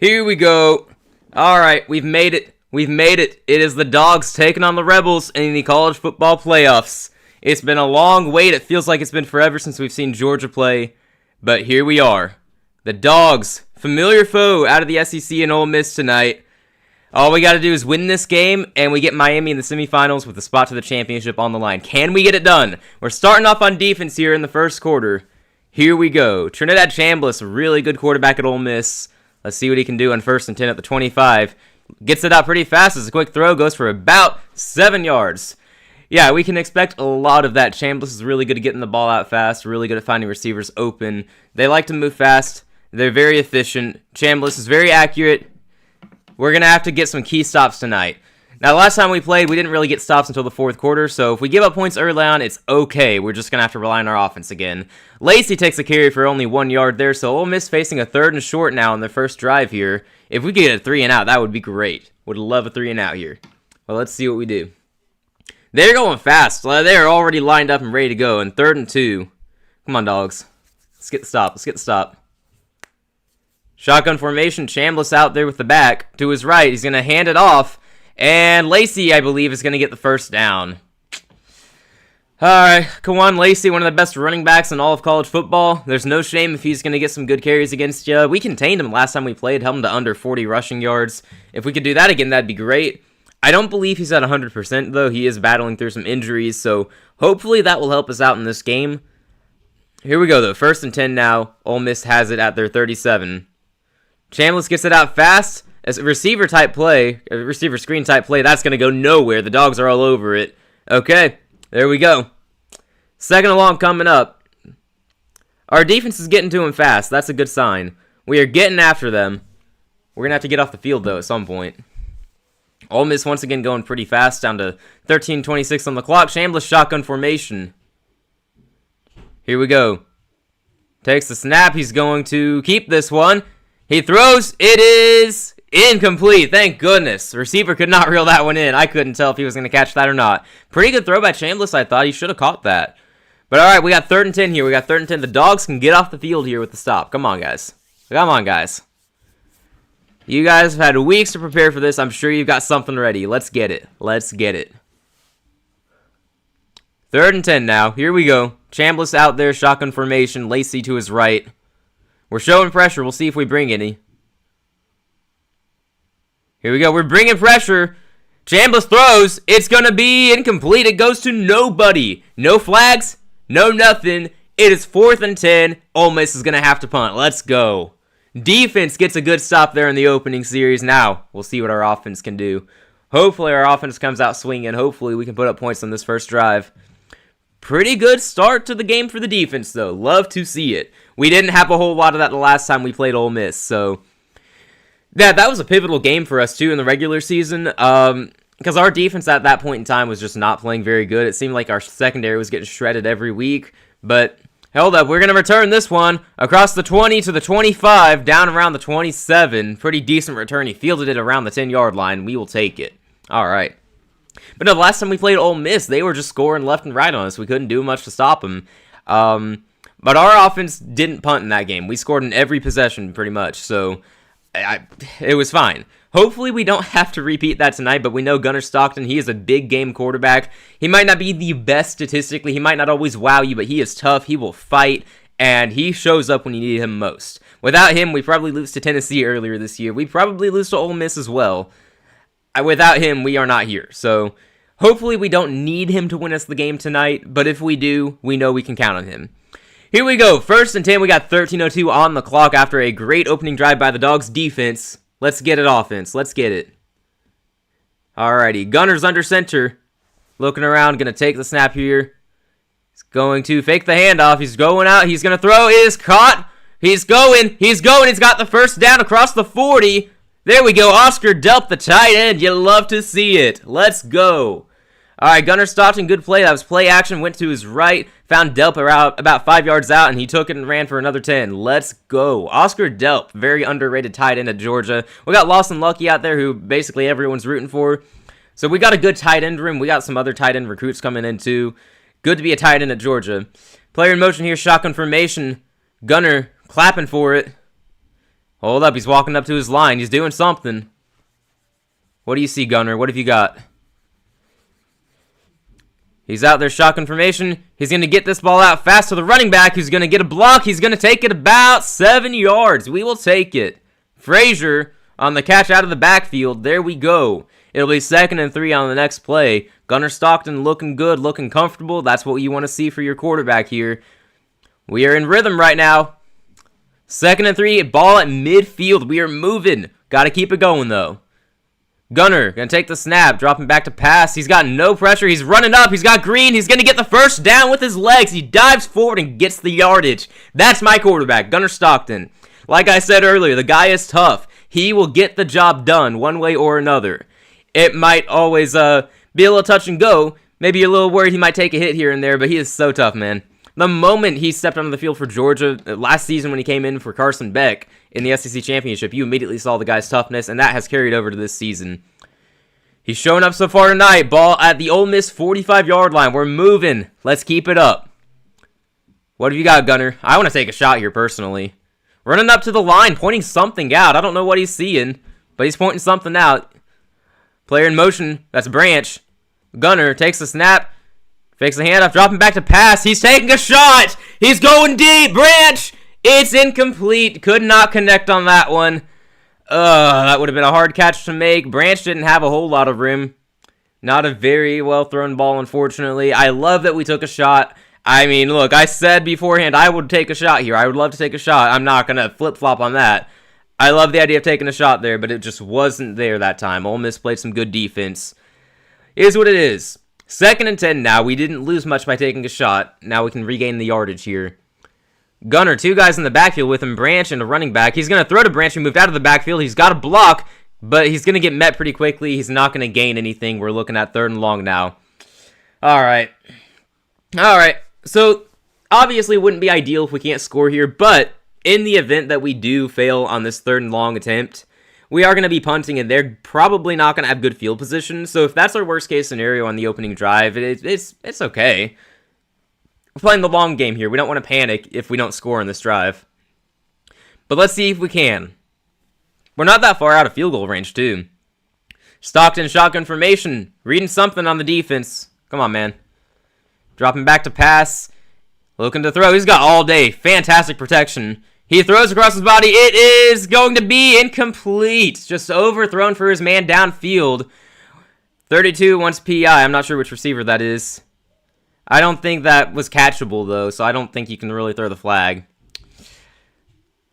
Here we go. Alright, we've made it. We've made it. It is the Dogs taking on the Rebels in the college football playoffs. It's been a long wait. It feels like it's been forever since we've seen Georgia play. But here we are. The Dogs, familiar foe out of the SEC and Ole Miss tonight. All we got to do is win this game, and we get Miami in the semifinals with a spot to the championship on the line. Can we get it done? We're starting off on defense here in the first quarter. Here we go. Trinidad Chambliss, a really good quarterback at Ole Miss. Let's see what he can do on 1st and 10 at the 25. Gets it out pretty fast as a quick throw. Goes for about 7 yards. Yeah, we can expect a lot of that. Chambliss is really good at getting the ball out fast. Really good at finding receivers open. They like to move fast. They're very efficient. Chambliss is very accurate. We're going to have to get some key stops tonight. Now, last time we played, we didn't really get stops until the fourth quarter, so if we give up points early on, it's okay. We're just going to have to rely on our offense again. Lacey takes a carry for only 1 yard there, so Ole Miss facing a 3rd and short now in their first drive here. If we could get a 3 and out, that would be great. Would love a 3 and out here. Well, let's see what we do. They're going fast. They're already lined up and ready to go in 3rd and 2. Come on, dogs. Let's get the stop. Let's get the stop. Shotgun formation. Chambliss out there with the back. To his right, he's going to hand it off. And Lacey, I believe, is going to get the first down. Alright, come on, Lacey, one of the best running backs in all of college football. There's no shame if he's going to get some good carries against you. We contained him last time we played, held him to under 40 rushing yards. If we could do that again, that'd be great. I don't believe he's at 100%, though. He is battling through some injuries, so hopefully that will help us out in this game. Here we go, though. 1st and 10 now. Ole Miss has it at their 37. Chambliss gets it out fast. As a receiver-type play, a receiver screen-type play, that's going to go nowhere. The Dogs are all over it. Okay, there we go. 2nd and long coming up. Our defense is getting to him fast. That's a good sign. We are getting after them. We're going to have to get off the field, though, at some point. Ole Miss once again going pretty fast, down to 13:26 on the clock. Chambliss shotgun formation. Here we go. Takes the snap. He's going to keep this one. He throws. It is incomplete. Thank goodness. The receiver could not reel that one in. I couldn't tell if he was going to catch that or not. Pretty good throw by Chambliss. I thought he should have caught that. But all right, we got 3rd and 10 here. We got 3rd and 10. The Dogs can get off the field here with the stop. Come on, guys. Come on, guys. You guys have had weeks to prepare for this. I'm sure you've got something ready. Let's get it. Let's get it. 3rd and 10 now. Here we go. Chambliss out there. Shotgun formation. Lacey to his right. We're showing pressure. We'll see if we bring any. Here we go. We're bringing pressure. Chambliss throws. It's going to be incomplete. It goes to nobody. No flags. No nothing. It is 4th and 10. Ole Miss is going to have to punt. Let's go. Defense gets a good stop there in the opening series. Now, we'll see what our offense can do. Hopefully, our offense comes out swinging. Hopefully, we can put up points on this first drive. Pretty good start to the game for the defense, though. Love to see it. We didn't have a whole lot of that the last time we played Ole Miss, so that was a pivotal game for us, too, in the regular season, because our defense at that point in time was just not playing very good. It seemed like our secondary was getting shredded every week, but hold up, we're going to return this one across the 20 to the 25, down around the 27. Pretty decent return. He fielded it around the 10-yard line. We will take it. All right. But no, the last time we played Ole Miss, they were just scoring left and right on us. We couldn't do much to stop them. But our offense didn't punt in that game. We scored in every possession pretty much, so it was fine. Hopefully we don't have to repeat that tonight, but we know Gunnar Stockton, he is a big game quarterback. He might not be the best statistically. He might not always wow you, but he is tough. He will fight, and he shows up when you need him most. Without him, we probably lose to Tennessee earlier this year. We probably lose to Ole Miss as well. Without him, we are not here. So hopefully we don't need him to win us the game tonight, but if we do, we know we can count on him. Here we go. 1st and 10. We got 13:02 on the clock after a great opening drive by the Dogs defense. Let's get it offense. Let's get it. Alrighty. Gunner's under center. Looking around. Going to take the snap here. He's going to fake the handoff. He's going out. He's going to throw. It is caught. He's going. He's going. He's got the first down across the 40. There we go. Oscar Delp, the tight end. You love to see it. Let's go. All right, Gunnar Stockton, good play. That was play action. Went to his right. Found Delp about 5 yards out, and he took it and ran for another 10. Let's go. Oscar Delp, very underrated tight end at Georgia. We got Lawson Lucky out there, who basically everyone's rooting for. So we got a good tight end room. We got some other tight end recruits coming in, too. Good to be a tight end at Georgia. Player in motion here, shotgun formation. Gunnar clapping for it. Hold up, he's walking up to his line. He's doing something. What do you see, Gunner? What have you got? He's out there, shotgun formation. He's going to get this ball out fast to the running back, who's going to get a block. He's going to take it about 7 yards. We will take it. Frazier on the catch out of the backfield. There we go. It'll be 2nd and 3 on the next play. Gunner Stockton looking good, looking comfortable. That's what you want to see for your quarterback here. We are in rhythm right now. 2nd and 3, ball at midfield. We are moving. Got to keep it going, though. Gunner going to take the snap, dropping back to pass. He's got no pressure. He's running up. He's got green. He's going to get the first down with his legs. He dives forward and gets the yardage. That's my quarterback, Gunner Stockton. Like I said earlier, the guy is tough. He will get the job done one way or another. It might always be a little touch and go. Maybe you're a little worried he might take a hit here and there, but he is so tough, man. The moment he stepped onto the field for Georgia last season when he came in for Carson Beck in the SEC Championship, you immediately saw the guy's toughness, and that has carried over to this season. He's showing up so far tonight. Ball at the Ole Miss 45-yard line. We're moving. Let's keep it up. What have you got, Gunner? I want to take a shot here, personally. Running up to the line, pointing something out. I don't know what he's seeing, but he's pointing something out. Player in motion. That's Branch. Gunner takes the snap. Fakes the handoff, dropping back to pass. He's taking a shot. He's going deep. Branch. It's incomplete. Could not connect on that one. That would have been a hard catch to make. Branch didn't have a whole lot of room. Not a very well thrown ball, unfortunately. I love that we took a shot. I mean, look, I said beforehand I would take a shot here. I would love to take a shot. I'm not going to flip-flop on that. I love the idea of taking a shot there, but it just wasn't there that time. Ole Miss played some good defense. Is what it is. 2nd and 10 now. We didn't lose much by taking a shot. Now we can regain the yardage here. Gunner, 2 guys in the backfield with him, Branch and a running back. He's going to throw to Branch, who moved out of the backfield. He's got a block, but he's going to get met pretty quickly. He's not going to gain anything. We're looking at 3rd and long now. All right. So, obviously, it wouldn't be ideal if we can't score here, but in the event that we do fail on this 3rd and long attempt, we are going to be punting, and they're probably not going to have good field position. So if that's our worst-case scenario on the opening drive, it's okay. We're playing the long game here. We don't want to panic if we don't score in this drive. But let's see if we can. We're not that far out of field goal range, too. Stockton, shotgun formation. Reading something on the defense. Come on, man. Dropping back to pass. Looking to throw. He's got all day. Fantastic protection. He throws across his body. It is going to be incomplete. Just overthrown for his man downfield. 32 wants PI. I'm not sure which receiver that is. I don't think that was catchable, though, so I don't think you can really throw the flag.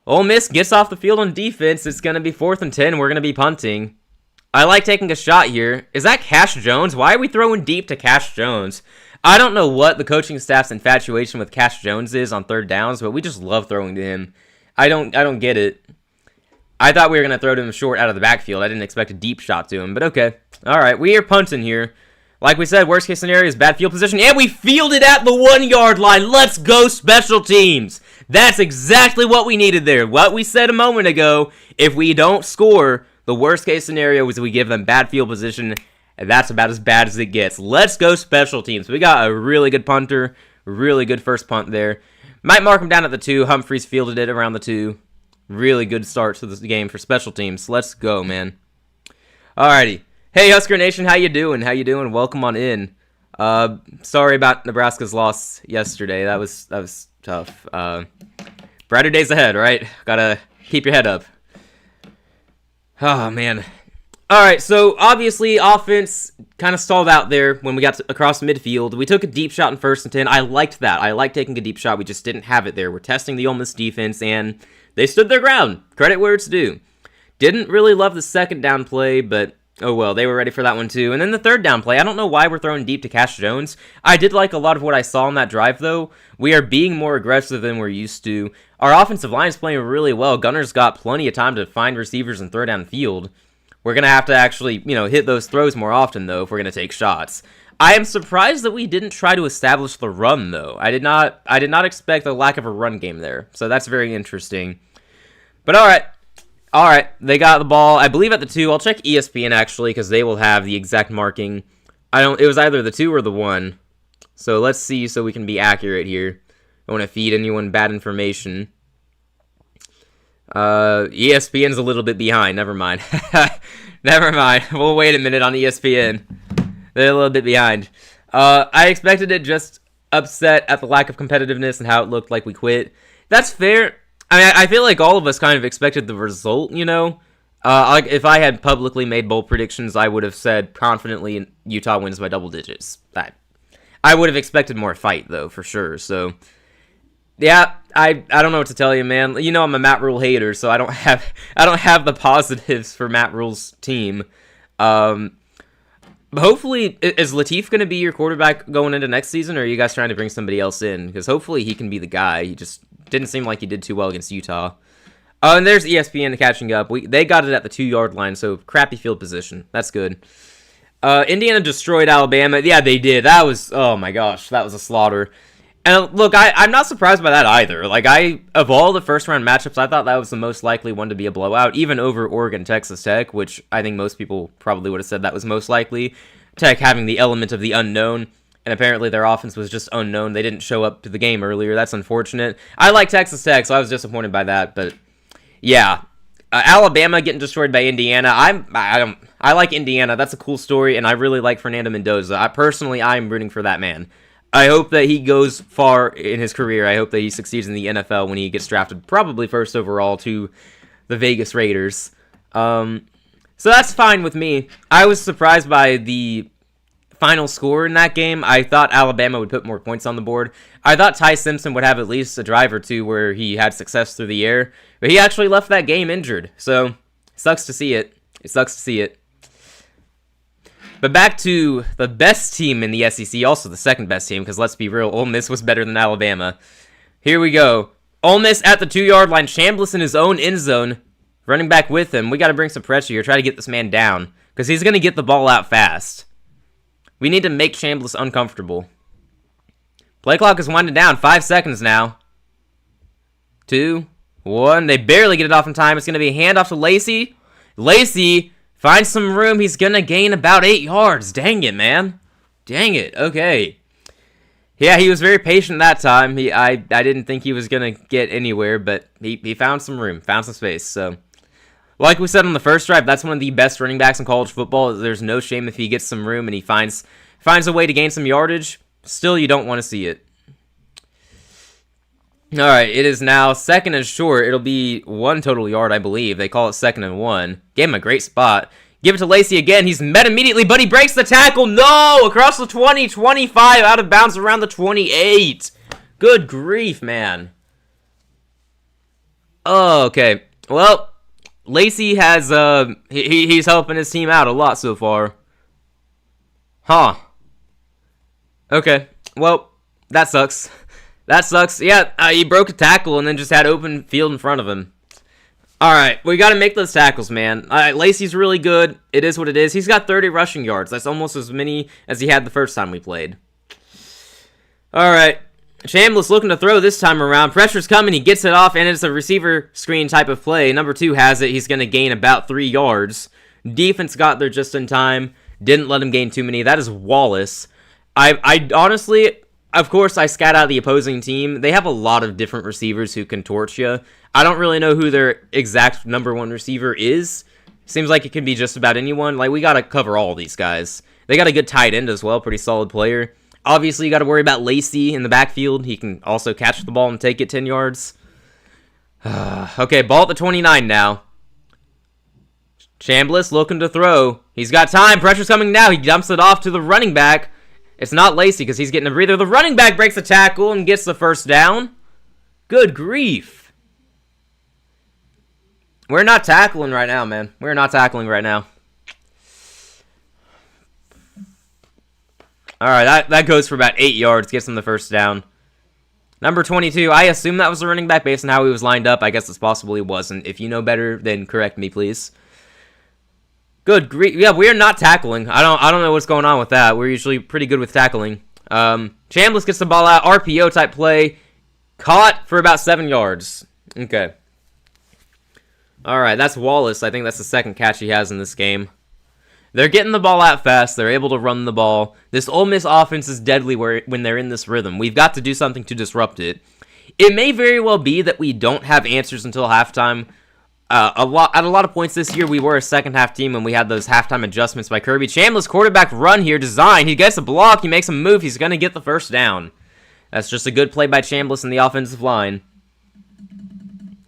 Ole Miss gets off the field on defense. It's going to be 4th and 10. We're going to be punting. I like taking a shot here. Is that Cash Jones? Why are we throwing deep to Cash Jones? I don't know what the coaching staff's infatuation with Cash Jones is on 3rd downs, but we just love throwing to him. I don't get it. I thought we were going to throw to him short out of the backfield. I didn't expect a deep shot to him, but okay. All right, we are punting here. Like we said, worst case scenario is bad field position, and we fielded at the 1-yard line. Let's go special teams. That's exactly what we needed there. What we said a moment ago, if we don't score, the worst case scenario is we give them bad field position, and that's about as bad as it gets. Let's go special teams. We got a really good punter, really good first punt there. Might mark him down at the 2. Humphreys fielded it around the 2. Really good start to this game for special teams. Let's go, man. Alrighty. Hey, Husker Nation, how you doing? Welcome on in. Sorry about Nebraska's loss yesterday. That was tough. Brighter days ahead, right? Gotta keep your head up. Oh, man. Alright, so obviously offense kind of stalled out there when we got across midfield. We took a deep shot in 1st and 10. I liked that. I liked taking a deep shot. We just didn't have it there. We're testing the Ole Miss defense, and they stood their ground. Credit where it's due. Didn't really love the 2nd down play, but oh well, they were ready for that one too. And then the 3rd down play, I don't know why we're throwing deep to Cash Jones. I did like a lot of what I saw on that drive, though. We are being more aggressive than we're used to. Our offensive line is playing really well. Gunner's got plenty of time to find receivers and throw downfield. We're going to have to actually, hit those throws more often, though, if we're going to take shots. I am surprised that we didn't try to establish the run, though. I did not expect the lack of a run game there, so that's very interesting. But all right, they got the ball, I believe, at the 2. I'll check ESPN, actually, because they will have the exact marking. It was either the 2 or the 1. So let's see so we can be accurate here. I don't want to feed anyone bad information. ESPN's a little bit behind. Never mind. Never mind. We'll wait a minute on ESPN. They're a little bit behind. I expected it, just upset at the lack of competitiveness and how it looked like we quit. That's fair. I mean, I feel like all of us kind of expected the result, you know? Like if I had publicly made bold predictions, I would have said confidently Utah wins by double digits. I would have expected more fight, though, for sure. So, yeah, I don't know what to tell you, man. You know I'm a Matt Rule hater, so I don't have the positives for Matt Rule's team. But hopefully, is Latif going to be your quarterback going into next season, or are you guys trying to bring somebody else in? Because hopefully he can be the guy. He just didn't seem like he did too well against Utah. Oh, and there's ESPN catching up. They got it at the 2-yard line, so crappy field position. That's good. Indiana destroyed Alabama. Yeah, they did. That was, oh my gosh, that was a slaughter. And look, I'm not surprised by that either. Like, of all the first-round matchups, I thought that was the most likely one to be a blowout, even over Oregon, Texas Tech, which I think most people probably would have said that was most likely. Tech having the element of the unknown, and apparently their offense was just unknown. They didn't show up to the game earlier. That's unfortunate. I like Texas Tech, so I was disappointed by that, but yeah. Alabama getting destroyed by Indiana. I like Indiana. That's a cool story, and I really like Fernando Mendoza. I'm rooting for that man. I hope that he goes far in his career. I hope that he succeeds in the NFL when he gets drafted, probably first overall to the Vegas Raiders. So that's fine with me. I was surprised by the final score in that game. I thought Alabama would put more points on the board. I thought Ty Simpson would have at least a drive or two where he had success through the air, but he actually left that game injured. So, sucks to see it. It sucks to see it. But back to the best team in the SEC, also the second best team, because let's be real, Ole Miss was better than Alabama. Here we go. Ole Miss at the 2-yard line, Chambliss in his own end zone, running back with him. We got to bring some pressure here, try to get this man down, because he's going to get the ball out fast. We need to make Chambliss uncomfortable. Play clock is winding down. 5 seconds now. 2, 1. They barely get it off in time. It's going to be a handoff to Lacey. Lacey finds some room. He's going to gain about 8 yards. Dang it, man. Dang it. Okay. Yeah, he was very patient that time. I didn't think he was going to get anywhere, but he found some room, found some space. So, like we said on the first drive, that's one of the best running backs in college football. There's no shame if he gets some room and he finds a way to gain some yardage. Still, you don't want to see it. All right, it is now 2nd and short. It'll be 1 total yard, I believe. They call it 2nd and 1. Gave him a great spot. Give it to Lacey again. He's met immediately, but he breaks the tackle. No! Across the 20, 25, out of bounds around the 28. Good grief, man. Oh, okay. Well, Lacey has, he's helping his team out a lot so far. Huh. Okay. Well, that sucks. That sucks. Yeah, he broke a tackle and then just had open field in front of him. Alright, we got to make those tackles, man. Lacey's really good. It is what it is. He's got 30 rushing yards. That's almost as many as he had the first time we played. Alright. Chambliss looking to throw this time around. Pressure's coming. He gets it off, and it's a receiver screen type of play. Number 2 has it. He's going to gain about 3 yards. Defense got there just in time. Didn't let him gain too many. That is Wallace. I honestly, of course, I scat out the opposing team. They have a lot of different receivers who can torch you. I don't really know who their exact number 1 receiver is. Seems like it can be just about anyone. Like, we got to cover all these guys. They got a good tight end as well. Pretty solid player. Obviously, you got to worry about Lacey in the backfield. He can also catch the ball and take it 10 yards. Okay, ball at the 29 now. Chambliss looking to throw. He's got time. Pressure's coming now. He dumps it off to the running back. It's not Lacey because he's getting a breather. The running back breaks the tackle and gets the first down. Good grief. We're not tackling right now, man. We're not tackling right now. All right, that goes for about 8 yards. Gets him the first down. Number 22, I assume that was the running back based on how he was lined up. I guess it's possible he wasn't. If you know better, then correct me, please. Good grief. Yeah, we are not tackling. I don't know what's going on with that. We're usually pretty good with tackling. Chambliss gets the ball out. RPO type play. Caught for about 7 yards. Okay. All right, that's Wallace. I think that's the second catch he has in this game. They're getting the ball out fast. They're able to run the ball. This Ole Miss offense is deadly when they're in this rhythm. We've got to do something to disrupt it. It may very well be that we don't have answers until halftime. At a lot of points this year, we were a second-half team when we had those halftime adjustments by Kirby. Chambliss quarterback run here, design. He gets a block. He makes a move. He's going to get the first down. That's just a good play by Chambliss in the offensive line.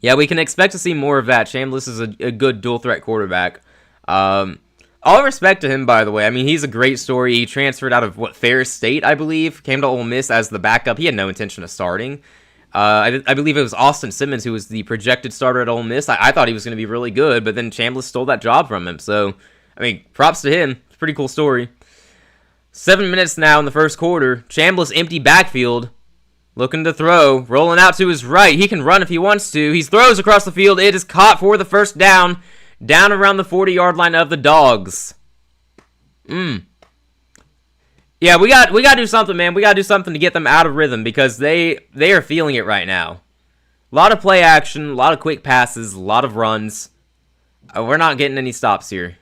Yeah, we can expect to see more of that. Chambliss is a good dual-threat quarterback. All respect to him, by the way. I mean, he's a great story. He transferred out of, Ferris State, I believe. Came to Ole Miss as the backup. He had no intention of starting. I believe it was Austin Simmons who was the projected starter at Ole Miss. I thought he was going to be really good, but then Chambliss stole that job from him. So, I mean, props to him. It's a pretty cool story. 7 minutes now in the first quarter. Chambliss empty backfield. Looking to throw. Rolling out to his right. He can run if he wants to. He throws across the field. It is caught for the first down. Down around the 40-yard line of the Dogs. Yeah, we got to do something, man. We got to do something to get them out of rhythm because they are feeling it right now. A lot of play action, a lot of quick passes, a lot of runs. We're not getting any stops here.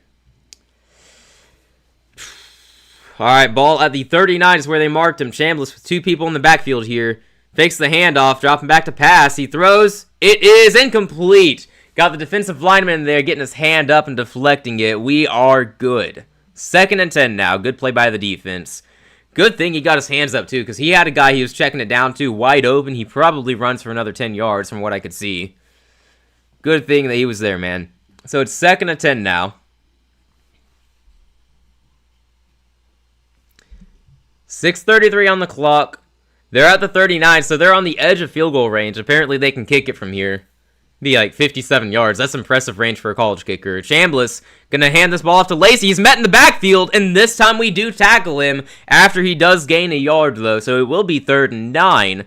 All right, ball at the 39 is where they marked him. Chambliss with two people in the backfield here. Fakes the handoff, dropping back to pass. He throws. It is incomplete. Got the defensive lineman there getting his hand up and deflecting it. We are good. 2nd and 10 now. Good play by the defense. Good thing he got his hands up, too, because he had a guy he was checking it down to wide open. He probably runs for another 10 yards from what I could see. Good thing that he was there, man. So it's 2nd and 10 now. 6:33 on the clock. They're at the 39, so they're on the edge of field goal range. Apparently, they can kick it from here. Be like 57 yards. That's impressive range for a college kicker. Chambliss gonna hand this ball off to Lacey. He's met in the backfield, and this time we do tackle him after he does gain a yard, though. So it will be 3rd and 9.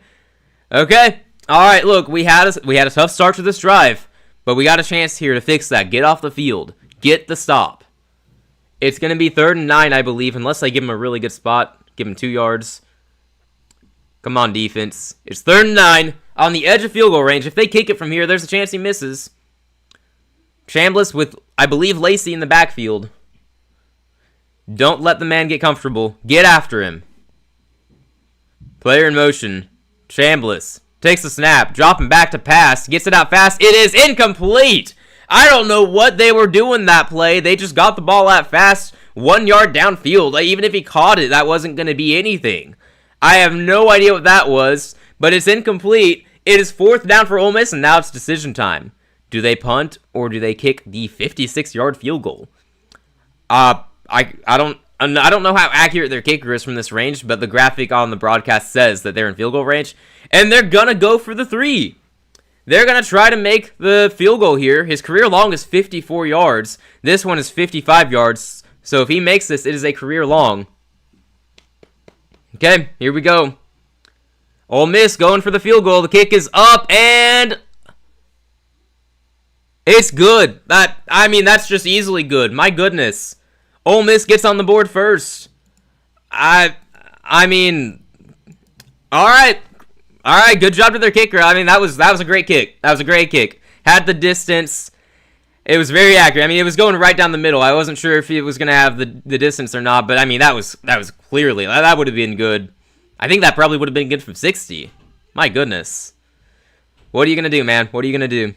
Okay. All right. Look, we had a tough start to this drive, but we got a chance here to fix that. Get off the field. Get the stop. It's gonna be 3rd and 9, I believe, unless they give him a really good spot. Give him 2 yards. Come on, defense. It's 3rd and 9. On the edge of field goal range. If they kick it from here, there's a chance he misses. Chambliss with, I believe, Lacey in the backfield. Don't let the man get comfortable. Get after him. Player in motion. Chambliss takes the snap. Dropping back to pass. Gets it out fast. It is incomplete. I don't know what they were doing that play. They just got the ball out fast. 1 yard downfield. Like, even if he caught it, that wasn't going to be anything. I have no idea what that was, but it's incomplete. It is 4th down for Ole Miss, and now it's decision time. Do they punt, or do they kick the 56-yard field goal? I don't know how accurate their kicker is from this range, but the graphic on the broadcast says that they're in field goal range, and they're gonna go for the 3. They're gonna try to make the field goal here. His career long is 54 yards. This one is 55 yards, so if he makes this, it is a career long. Okay, here we go. Ole Miss going for the field goal. The kick is up, and it's good. That's just easily good. My goodness. Ole Miss gets on the board first. All right. Good job to their kicker. That was a great kick. That was a great kick. Had the distance. It was very accurate. It was going right down the middle. I wasn't sure if it was going to have the distance or not, but that was clearly, that would have been good. I think that probably would have been good from 60. My goodness. What are you going to do, man? What are you going to do?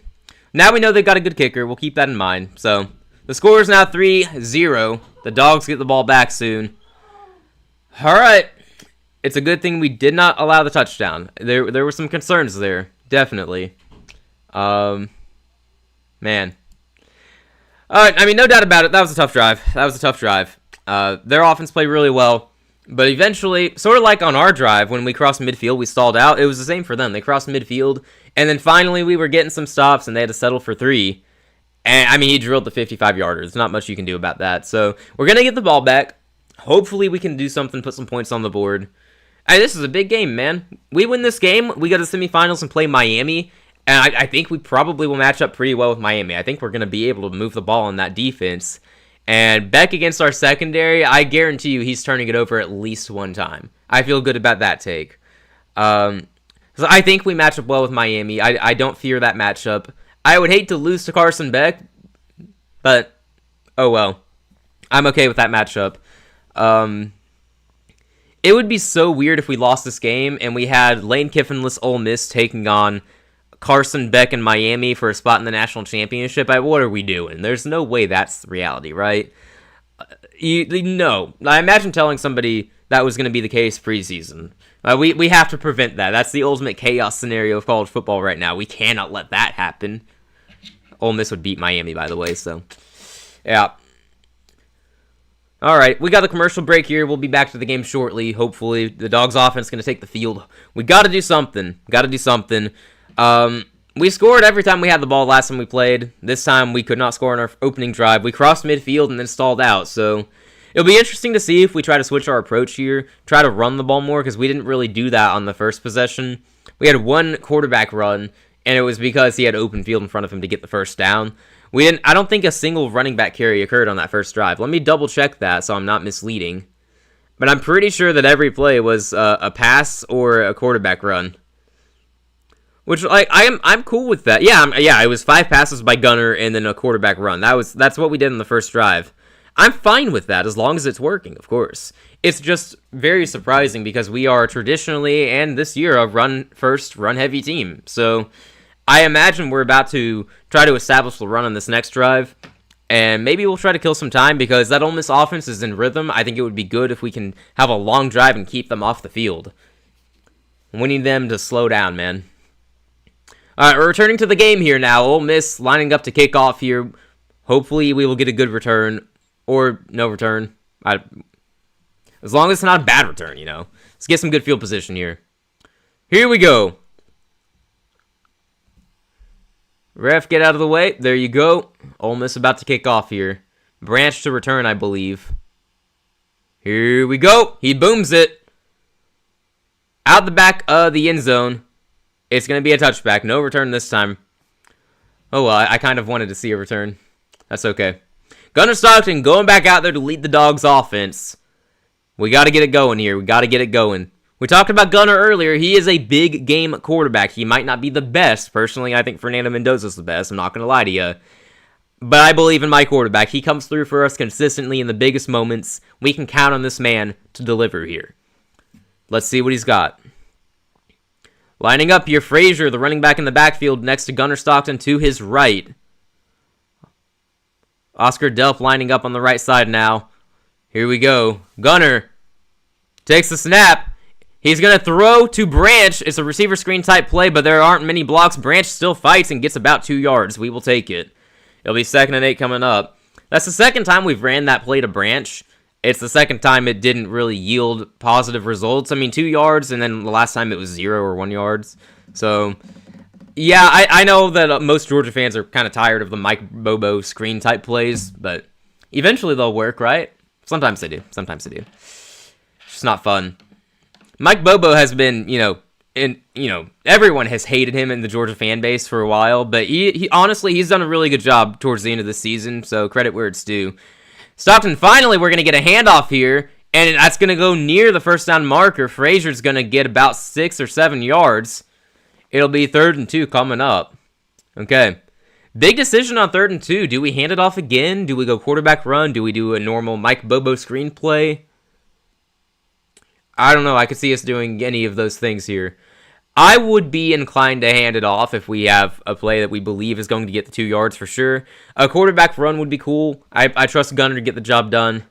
Now we know they've got a good kicker. We'll keep that in mind. So, the score is now 3-0. The Dogs get the ball back soon. All right. It's a good thing we did not allow the touchdown. There were some concerns there. Definitely. Man. All right. No doubt about it. That was a tough drive. Their offense played really well. But eventually, sort of like on our drive, when we crossed midfield, we stalled out. It was the same for them. They crossed midfield, and then finally we were getting some stops, and they had to settle for 3. And, he drilled the 55-yarder. There's not much you can do about that. So, we're going to get the ball back. Hopefully, we can do something, put some points on the board. This is a big game, man. We win this game, we go to the semifinals and play Miami, and I think we probably will match up pretty well with Miami. I think we're going to be able to move the ball on that defense. And Beck against our secondary, I guarantee you he's turning it over at least one time. I feel good about that take. So I think we match up well with Miami. I don't fear that matchup. I would hate to lose to Carson Beck, but oh well. I'm okay with that matchup. It would be so weird if we lost this game and we had Lane Kiffinless Ole Miss taking on Carson Beck in Miami for a spot in the national championship. What are we doing? There's no way that's the reality, right? No. I imagine telling somebody that was going to be the case preseason. We have to prevent that. That's the ultimate chaos scenario of college football right now. We cannot let that happen. Ole Miss would beat Miami, by the way, so yeah. All right, we got the commercial break here. We'll be back to the game shortly. Hopefully, the Dogs offense is going to take the field. We got to do something. We scored every time we had the ball last time we played. This time, we could not score on our opening drive. We crossed midfield and then stalled out, so it'll be interesting to see if we try to switch our approach here, try to run the ball more, because we didn't really do that on the first possession. We had one quarterback run, and it was because he had open field in front of him to get the first down. I don't think a single running back carry occurred on that first drive. Let me double check that so I'm not misleading. But I'm pretty sure that every play was a pass or a quarterback run. Which, like, I'm cool with that. Yeah, it was 5 passes by Gunner and then a quarterback run. That's what we did in the first drive. I'm fine with that as long as it's working, of course. It's just very surprising because we are traditionally, and this year, a run-first, run-heavy team. So I imagine we're about to try to establish the run on this next drive, and maybe we'll try to kill some time because that Ole Miss offense is in rhythm. I think it would be good if we can have a long drive and keep them off the field. We need them to slow down, man. All right, we're returning to the game here now. Ole Miss lining up to kick off here. Hopefully, we will get a good return or no return. As long as it's not a bad return, you know. Let's get some good field position here. Here we go. Ref, get out of the way. There you go. Ole Miss about to kick off here. Branch to return, I believe. Here we go. He booms it. Out the back of the end zone. It's going to be a touchback. No return this time. Oh, well, I kind of wanted to see a return. That's okay. Gunner Stockton going back out there to lead the Dogs offense. We got to get it going here. We got to get it going. We talked about Gunner earlier. He is a big game quarterback. He might not be the best. Personally, I think Fernando Mendoza's the best. I'm not going to lie to you. But I believe in my quarterback. He comes through for us consistently in the biggest moments. We can count on this man to deliver here. Let's see what he's got. Lining up here, Frazier, the running back in the backfield, next to Gunner Stockton to his right. Oscar Delp lining up on the right side now. Here we go. Gunner takes the snap. He's going to throw to Branch. It's a receiver screen type play, but there aren't many blocks. Branch still fights and gets about 2 yards. We will take it. It'll be 2nd and 8 coming up. That's the second time we've ran that play to Branch. It's the second time it didn't really yield positive results. I mean, 2 yards, and then the last time it was 0 or 1 yards. So, yeah, I know that most Georgia fans are kind of tired of the Mike Bobo screen type plays, but eventually they'll work, right? Sometimes they do. Sometimes they do. It's just not fun. Mike Bobo has been, everyone has hated him in the Georgia fan base for a while, but he honestly, he's done a really good job towards the end of the season, so credit where it's due. Stockton, finally, we're going to get a handoff here, and that's going to go near the first down marker. Frazier's going to get about 6 or 7 yards. It'll be 3rd and 2 coming up. Okay. Big decision on 3rd and 2. Do we hand it off again? Do we go quarterback run? Do we do a normal Mike Bobo screen play? I don't know. I could see us doing any of those things here. I would be inclined to hand it off if we have a play that we believe is going to get the 2 yards for sure. A quarterback run would be cool. I trust Gunner to get the job done.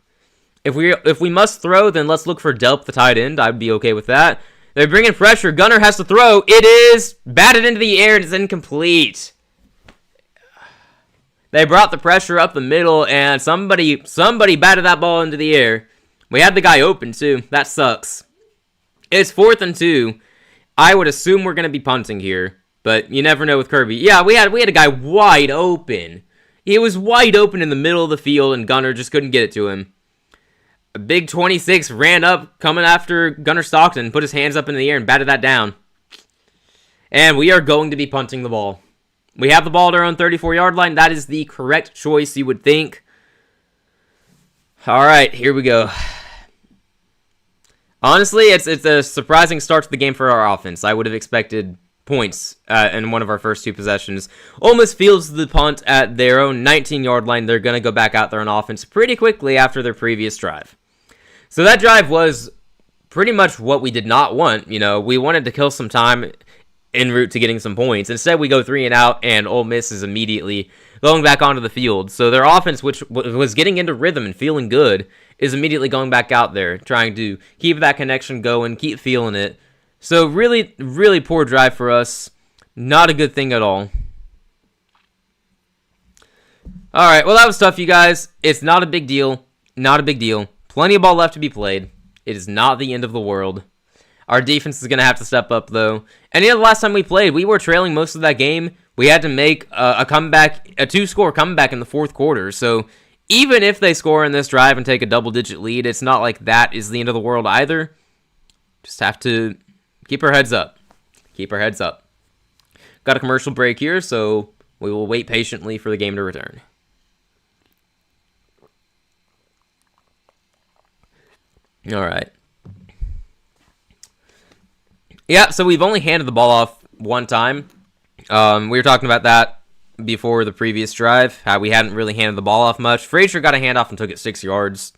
If we must throw, then let's look for Delp, the tight end. I'd be okay with that. They're bringing pressure. Gunner has to throw. It is batted into the air and it's incomplete. They brought the pressure up the middle and somebody batted that ball into the air. We had the guy open too. That sucks. It's 4th and 2. I would assume we're going to be punting here, but you never know with Kirby. Yeah, we had a guy wide open. He was wide open in the middle of the field, and Gunner just couldn't get it to him. A big 26 ran up, coming after Gunner Stockton, put his hands up in the air and batted that down. And we are going to be punting the ball. We have the ball at our own 34-yard line. That is the correct choice, you would think. All right, here we go. Honestly, it's a surprising start to the game for our offense. I would have expected points in one of our first 2 possessions. Ole Miss fields the punt at their own 19-yard line. They're going to go back out there on offense pretty quickly after their previous drive. So that drive was pretty much what we did not want. You know, we wanted to kill some time en route to getting some points. Instead, we go 3 and out, and Ole Miss is immediately going back onto the field. So their offense, which was getting into rhythm and feeling good, is immediately going back out there, trying to keep that connection going, keep feeling it. So really, really poor drive for us. Not a good thing at all. Alright, well that was tough, you guys. It's not a big deal. Not a big deal. Plenty of ball left to be played. It is not the end of the world. Our defense is going to have to step up, though. And the last time we played, we were trailing most of that game. We had to make a comeback, a 2-score comeback in the fourth quarter. So even if they score in this drive and take a double-digit lead, it's not like that is the end of the world either. Just have to keep our heads up. Keep our heads up. Got a commercial break here, so we will wait patiently for the game to return. All right. Yeah, so we've only handed the ball off one time. We were talking about that before the previous drive, how we hadn't really handed the ball off much. Frazier got a handoff and took it 6 yards.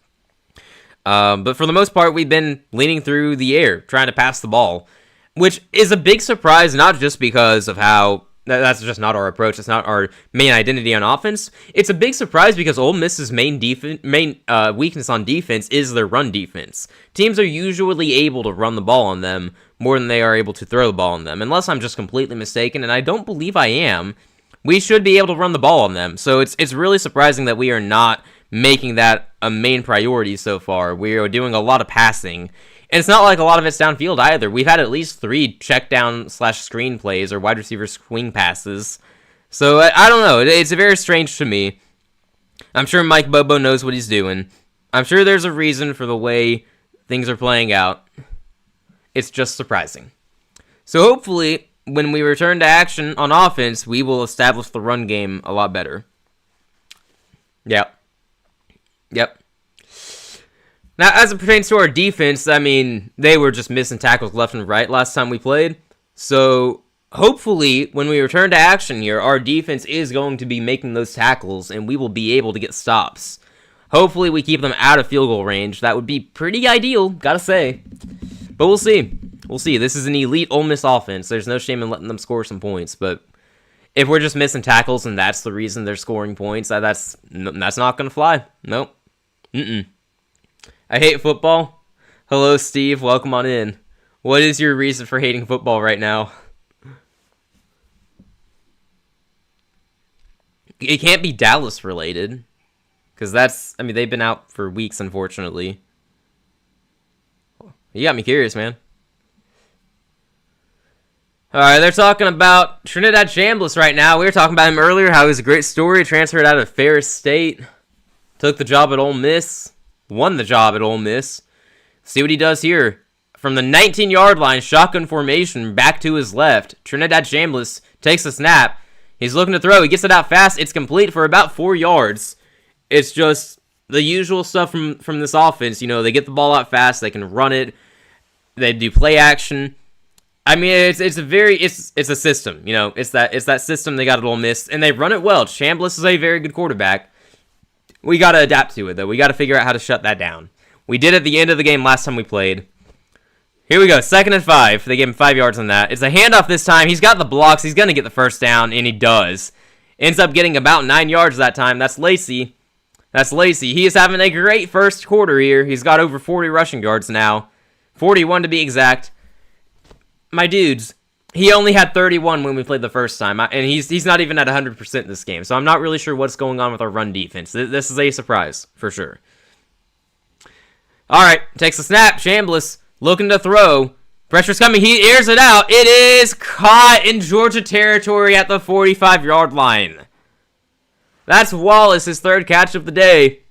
But for the most part, we've been leaning through the air, trying to pass the ball, which is a big surprise, not just because of how that's just not our approach. It's not our main identity on offense. It's a big surprise because Ole Miss's main weakness on defense is their run defense. Teams are usually able to run the ball on them more than they are able to throw the ball on them. Unless I'm just completely mistaken, and I don't believe I am, we should be able to run the ball on them. So it's really surprising that we are not making that a main priority so far. We are doing a lot of passing. And it's not like a lot of it's downfield either. We've had at least 3 check down / screen plays or wide receiver swing passes. So I don't know. It's very strange to me. I'm sure Mike Bobo knows what he's doing. I'm sure there's a reason for the way things are playing out. It's just surprising. So hopefully, when we return to action on offense, we will establish the run game a lot better. Yep. Now, as it pertains to our defense, I mean, they were just missing tackles left and right last time we played. So, hopefully, when we return to action here, our defense is going to be making those tackles, and we will be able to get stops. Hopefully, we keep them out of field goal range. That would be pretty ideal, gotta say. But we'll see. We'll see. This is an elite Ole Miss offense. There's no shame in letting them score some points, but if we're just missing tackles and that's the reason they're scoring points, that's not going to fly. Nope. I hate football. Hello, Steve. Welcome on in. What is your reason for hating football right now? It can't be Dallas related. Because they've been out for weeks, unfortunately. You got me curious, man. Alright, they're talking about Trinidad Chambliss right now. We were talking about him earlier, how he was a great story. Transferred out of Ferris State. Took the job at Ole Miss. Won the job at Ole Miss. See what he does here. From the 19-yard line, shotgun formation, back to his left. Trinidad Chambliss takes the snap. He's looking to throw. He gets it out fast. It's complete for about 4 yards. It's just the usual stuff from this offense. You know, they get the ball out fast. They can run it. They do play action. I mean, it's a system. You know, it's that system they got at Ole Miss, and they run it well. Chambliss is a very good quarterback. We got to adapt to it, though. We got to figure out how to shut that down. We did at the end of the game last time we played. Here we go, 2nd and 5. They gave him 5 yards on that. It's a handoff this time. He's got the blocks. He's going to get the first down, and he does. Ends up getting about 9 yards that time. That's Lacey. He is having a great first quarter here. He's got over 40 rushing yards now. 41 to be exact. My dudes, he only had 31 when we played the first time, and he's not even at 100% this game, so I'm not really sure what's going on with our run defense. This is a surprise, for sure. Alright, takes a snap. Chambliss looking to throw. Pressure's coming. He airs it out. It is caught in Georgia territory at the 45-yard line. That's Wallace, his 3rd catch of the day.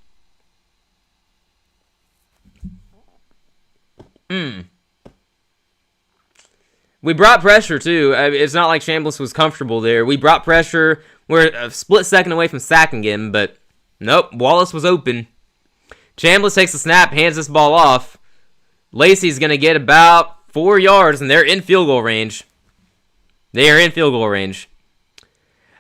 We brought pressure, too. It's not like Chambliss was comfortable there. We brought pressure. We're a split second away from sacking him, but nope, Wallace was open. Chambliss takes the snap, hands this ball off. Lacey's going to get about 4 yards, and they're in field goal range. They are in field goal range.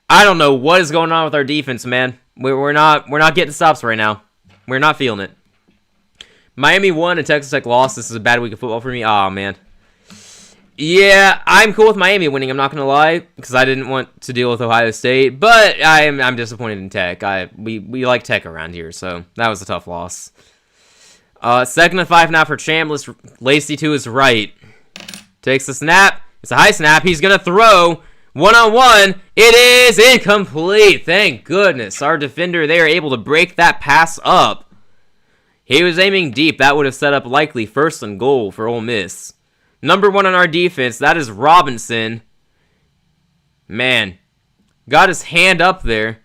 I don't know what is going on with our defense, man. We're not getting stops right now. We're not feeling it. Miami won and Texas Tech lost. This is a bad week of football for me. Oh, man. Yeah, I'm cool with Miami winning. I'm not going to lie, because I didn't want to deal with Ohio State. But I'm disappointed in Tech. We like Tech around here, so that was a tough loss. 2nd and 5 now for Chambliss. Lacey to his right. Takes the snap. It's a high snap. He's going to throw. One-on-one. It is incomplete. Thank goodness. Our defender there able to break that pass up. He was aiming deep. That would have set up likely 1st and goal for Ole Miss. Number 1 on our defense. That is Robinson. Man. Got his hand up there.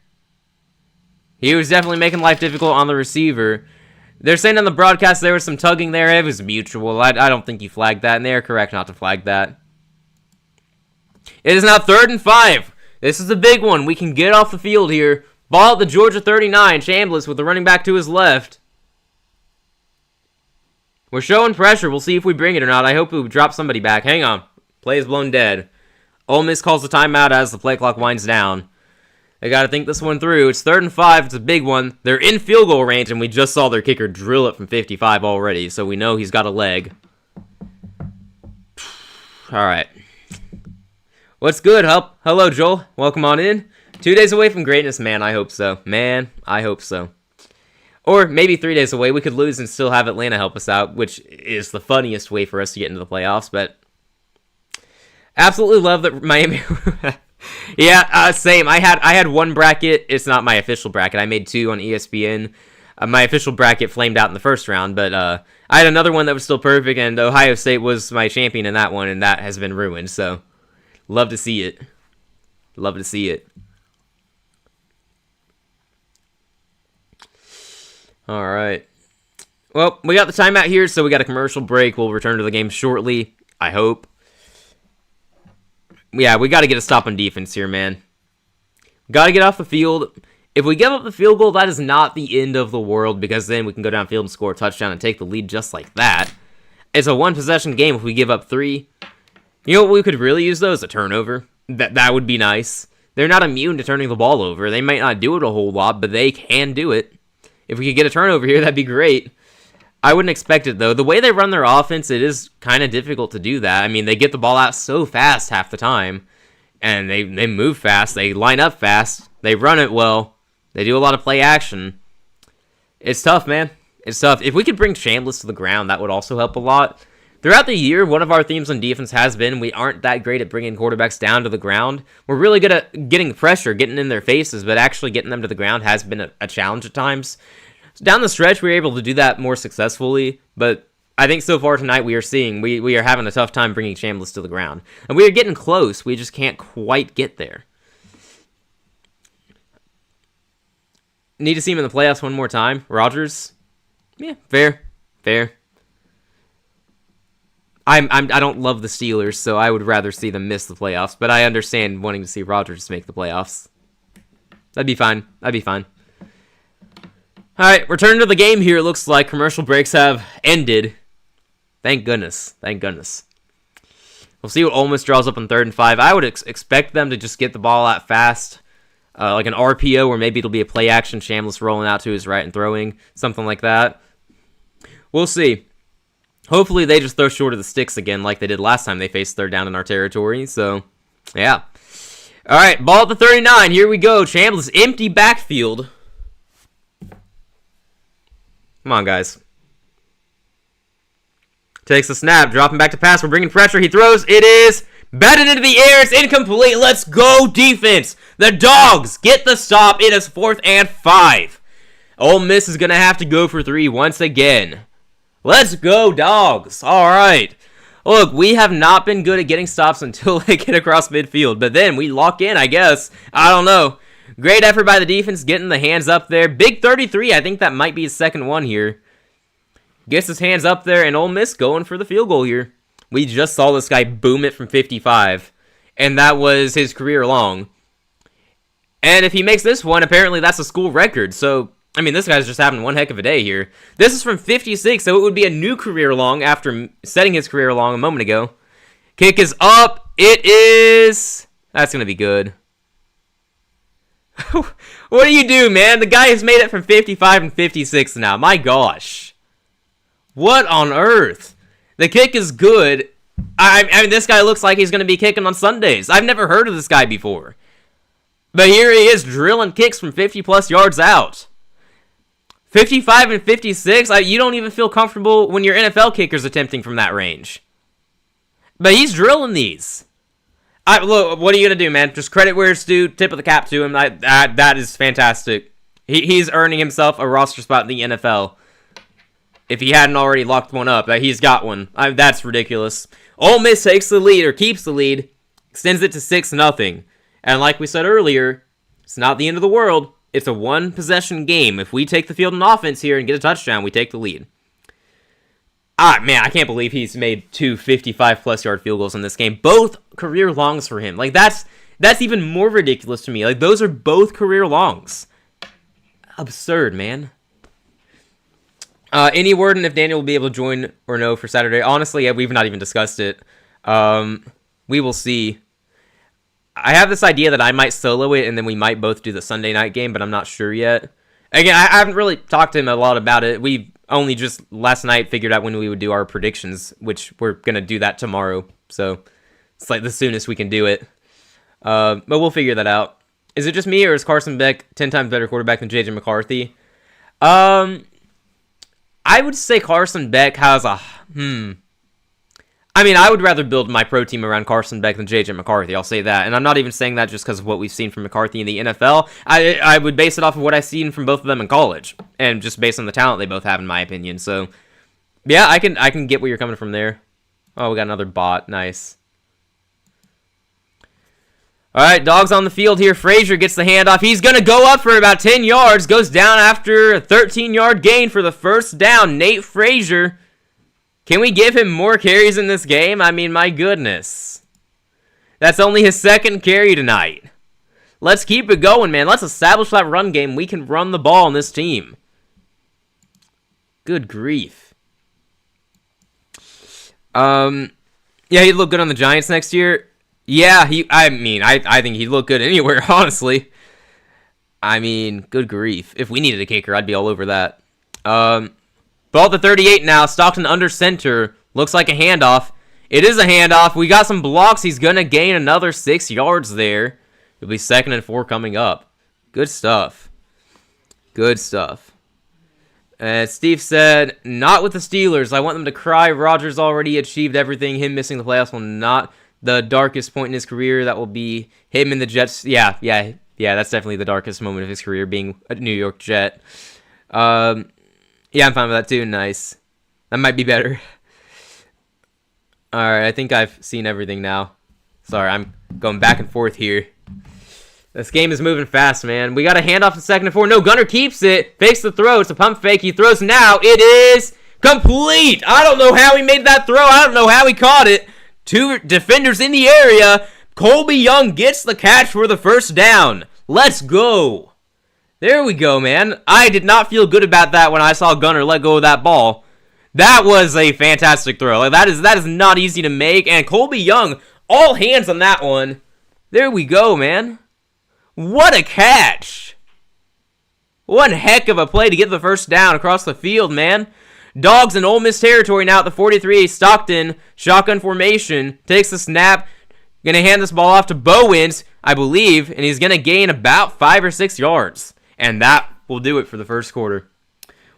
He was definitely making life difficult on the receiver. They're saying on the broadcast there was some tugging there. It was mutual. I don't think he flagged that, and they are correct not to flag that. It is now 3rd and 5. This is a big one. We can get off the field here. Ball at the Georgia 39. Chambliss with the running back to his left. We're showing pressure. We'll see if we bring it or not. I hope we drop somebody back. Hang on. Play is blown dead. Ole Miss calls the timeout as the play clock winds down. They got to think this one through. It's 3rd and 5. It's a big one. They're in field goal range, and we just saw their kicker drill it from 55 already, so we know he's got a leg. All right. What's good, Hup? Hello, Joel. Welcome on in. 2 days away from greatness, man. I hope so. Man, I hope so. Or maybe 3 days away. We could lose and still have Atlanta help us out, which is the funniest way for us to get into the playoffs, but absolutely love that Miami... Yeah, same. I had one bracket. It's not my official bracket. I made 2 on ESPN. My official bracket flamed out in the first round, but I had another one that was still perfect, and Ohio State was my champion in that one, and that has been ruined, so love to see it. Love to see it. All right. Well, we got the timeout here, so we got a commercial break. We'll return to the game shortly, I hope. Yeah, we got to get a stop on defense here, man. Got to get off the field. If we give up the field goal, that is not the end of the world, because then we can go downfield and score a touchdown and take the lead just like that. It's a one-possession game if we give up 3. You know what we could really use, though, is a turnover. That would be nice. They're not immune to turning the ball over. They might not do it a whole lot, but they can do it. If we could get a turnover here, that'd be great. I wouldn't expect it, though. The way they run their offense, it is kind of difficult to do that. I mean, they get the ball out so fast half the time, and they move fast, they line up fast, they run it well, they do a lot of play action. It's tough, man. It's tough. If we could bring Chambliss to the ground, that would also help a lot. Throughout the year, one of our themes on defense has been we aren't that great at bringing quarterbacks down to the ground. We're really good at getting pressure, getting in their faces, but actually getting them to the ground has been a challenge at times. Down the stretch, we were able to do that more successfully, but I think so far tonight we are seeing we are having a tough time bringing Chambliss to the ground. And we are getting close, we just can't quite get there. Need to see him in the playoffs one more time. Rodgers? Yeah, fair. I don't love the Steelers, so I would rather see them miss the playoffs, but I understand wanting to see Rodgers make the playoffs. That'd be fine. Alright, return to the game here. It looks like commercial breaks have ended. Thank goodness. We'll see what Ole Miss draws up on 3rd and 5. I would expect them to just get the ball out fast. Like an RPO, or maybe it'll be a play action. Chambliss rolling out to his right and throwing. Something like that. We'll see. Hopefully they just throw short of the sticks again like they did last time they faced 3rd down in our territory. So, yeah. Alright, ball at the 39. Here we go. Chambliss, empty backfield. Come on, guys. Takes the snap, dropping back to pass. We're bringing pressure. He throws. It is batted into the air. It's incomplete. Let's go, defense. The Dogs get the stop. It is 4th and 5. Ole Miss is going to have to go for 3 once again. Let's go, Dogs. All right. Look, we have not been good at getting stops until they get across midfield. But then we lock in, I guess. I don't know. Great effort by the defense, getting the hands up there. Big 33, I think that might be his second one here. Gets his hands up there, and Ole Miss going for the field goal here. We just saw this guy boom it from 55, and that was his career long. And if he makes this one, apparently that's a school record. So, I mean, this guy's just having one heck of a day here. This is from 56, so it would be a new career long after setting his career long a moment ago. Kick is up. It is... That's going to be good. What do you do, man? The guy has made it from 55 and 56 now. My gosh. What on earth? The kick is good. I mean, this guy looks like he's going to be kicking on Sundays. I've never heard of this guy before. But here he is drilling kicks from 50-plus yards out. 55 and 56, you don't even feel comfortable when your NFL kicker's attempting from that range. But he's drilling these. Look, what are you going to do, man? Just credit where it's due, tip of the cap to him. That is fantastic. He's earning himself a roster spot in the NFL. If he hadn't already locked one up, he's got one. That's ridiculous. Ole Miss takes the lead, or keeps the lead, extends it to 6-0. And like we said earlier, it's not the end of the world. It's a one-possession game. If we take the field in offense here and get a touchdown, we take the lead. Man, I can't believe he's made 2 55-plus yard field goals in this game. Both career longs for him. Like, that's even more ridiculous to me. Like, those are both career longs. Absurd, man. Any word on if Daniel will be able to join or no for Saturday? Honestly, yeah, we've not even discussed it. We will see. I have this idea that I might solo it, and then we might both do the Sunday night game, but I'm not sure yet. Again, I haven't really talked to him a lot about it. We only just last night figured out when we would do our predictions, which we're going to do that tomorrow. So it's like the soonest we can do it. But we'll figure that out. Is it just me, or is Carson Beck 10 times better quarterback than J.J. McCarthy? I would say Carson Beck has a... I mean, I would rather build my pro team around Carson Beck than J.J. McCarthy, I'll say that. And I'm not even saying that just because of what we've seen from McCarthy in the NFL. I would base it off of what I've seen from both of them in college. And just based on the talent they both have, in my opinion. So, yeah, I can get where you're coming from there. Oh, we got another bot. Nice. All right, dogs on the field here. Frazier gets the handoff. He's going to go up for about 10 yards. Goes down after a 13-yard gain for the first down. Nate Frazier. Can we give him more carries in this game? I mean, my goodness. That's only his second carry tonight. Let's keep it going, man. Let's establish that run game. We can run the ball on this team. Good grief. Yeah, he'd look good on the Giants next year. Yeah, I think he'd look good anywhere, honestly. I mean, good grief. If we needed a kicker, I'd be all over that. Ball to 38 now. Stockton under center. Looks like a handoff. It is a handoff. We got some blocks. He's going to gain another 6 yards there. It'll be 2nd and 4 coming up. Good stuff. Good stuff. And Steve said, not with the Steelers. I want them to cry. Rodgers already achieved everything. Him missing the playoffs will not the darkest point in his career. That will be him in the Jets. Yeah, that's definitely the darkest moment of his career, being a New York Jet. Yeah, I'm fine with that too. Nice. That might be better. Alright, I think I've seen everything now. Sorry, I'm going back and forth here. This game is moving fast, man. We got a handoff to 2nd and 4. No, Gunner keeps it. Fakes the throw. It's a pump fake. He throws now. It is complete. I don't know how he made that throw. I don't know how he caught it. 2 defenders in the area. Colby Young gets the catch for the first down. Let's go. There we go, man. I did not feel good about that when I saw Gunner let go of that ball. That was a fantastic throw. Like, that is not easy to make. And Colby Young, all hands on that one. There we go, man. What a catch. One heck of a play to get the first down across the field, man. Dogs in Ole Miss territory now at the 43. Stockton, shotgun formation, takes the snap. Going to hand this ball off to Bowens, I believe, and he's going to gain about 5 or 6 yards. And that will do it for the first quarter.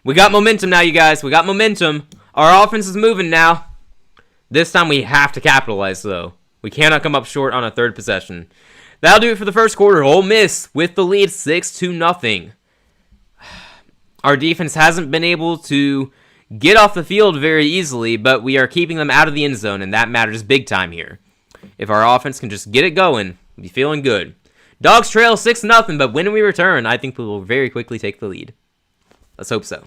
We got momentum now, you guys. We got momentum. Our offense is moving now. This time we have to capitalize, though. We cannot come up short on a 3rd possession. That'll do it for the first quarter. Ole Miss with the lead 6-0. Our defense hasn't been able to get off the field very easily, but we are keeping them out of the end zone, and that matters big time here. If our offense can just get it going, we'll be feeling good. Dogs trail 6-0, but when we return, I think we will very quickly take the lead. Let's hope so.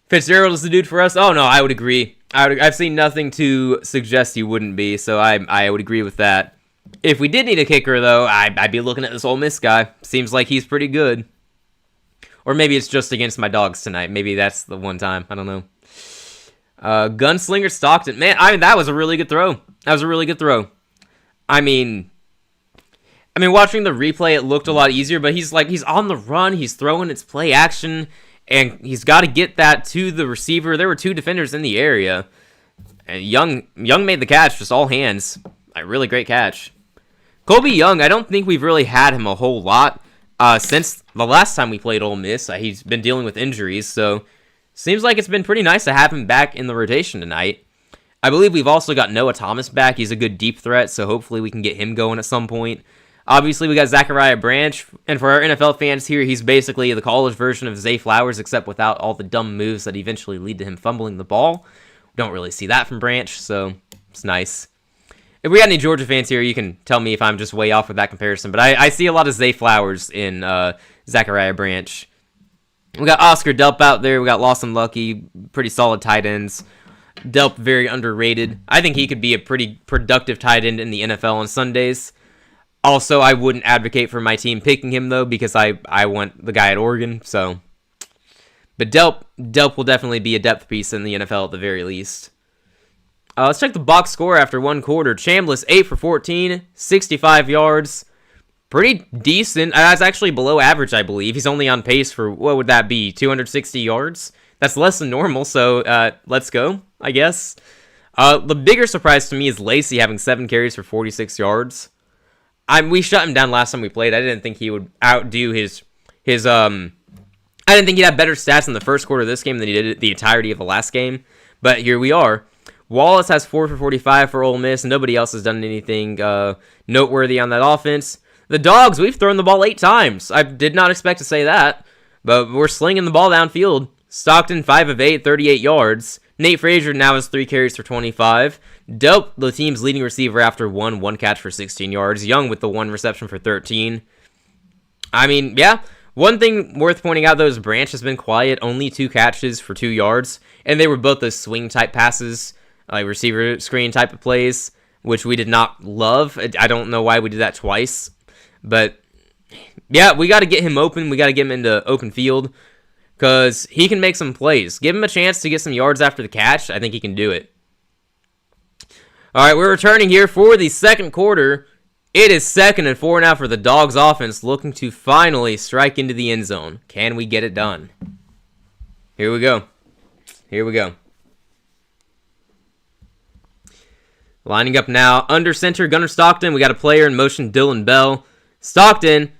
Fitzgerald is the dude for us? Oh, no, I would agree. I've seen nothing to suggest he wouldn't be, so I would agree with that. If we did need a kicker, though, I'd be looking at this Ole Miss guy. Seems like he's pretty good. Or maybe it's just against my dogs tonight. Maybe that's the one time. I don't know. Gunslinger Stockton. Man, that was a really good throw. That was a really good throw. I mean, watching the replay, it looked a lot easier, but he's on the run. He's throwing its play action, And he's got to get that to the receiver. There were 2 defenders in the area. And Young made the catch, just all hands. A really great catch. Colby Young, I don't think we've really had him a whole lot since the last time we played Ole Miss. He's been dealing with injuries, so seems like it's been pretty nice to have him back in the rotation tonight. I believe we've also got Noah Thomas back. He's a good deep threat, so hopefully we can get him going at some point. Obviously, we got Zachariah Branch, and for our NFL fans here, he's basically the college version of Zay Flowers, except without all the dumb moves that eventually lead to him fumbling the ball. Don't really see that from Branch, so it's nice. If we got any Georgia fans here, you can tell me if I'm just way off with that comparison, but I see a lot of Zay Flowers in Zachariah Branch. We got Oscar Delp out there. We got Lawson Lucky, pretty solid tight ends. Delp, very underrated. I think he could be a pretty productive tight end in the NFL on Sundays. Also, I wouldn't advocate for my team picking him, though, because I want the guy at Oregon, so. But Delp will definitely be a depth piece in the NFL at the very least. Let's check the box score after 1 quarter. Chambliss, 8 for 14, 65 yards. Pretty decent. That's actually below average, I believe. He's only on pace for, what would that be, 260 yards? That's less than normal, so let's go, I guess. The bigger surprise to me is Lacey having 7 carries for 46 yards. We shut him down last time we played. I didn't think he would outdo his I didn't think he'd have better stats in the first quarter of this game than he did the entirety of the last game. But here we are. Wallace has 4 for 45 for Ole Miss. Nobody else has done anything noteworthy on that offense. The Dogs, we've thrown the ball 8 times. I did not expect to say that, but we're slinging the ball downfield. Stockton, 5 of 8, 38 yards. Nate Frazier now has 3 carries for 25. Delp, the team's leading receiver after 1 catch for 16 yards. Young with the 1 reception for 13. I mean, yeah. One thing worth pointing out, though, is Branch has been quiet. Only 2 catches for 2 yards. And they were both those swing-type passes, like receiver screen type of plays, which we did not love. I don't know why we did that twice. But, yeah, we got to get him open. We got to get him into open field, because he can make some plays. Give him a chance to get some yards after the catch. I think he can do it. All right, we're returning here for the second quarter. It is 2nd and 4 now for the Dogs offense, looking to finally strike into the end zone. Can we get it done? Here we go. Here we go. Lining up now. Under center, Gunnar Stockton. We got a player in motion, Dylan Bell. Stockton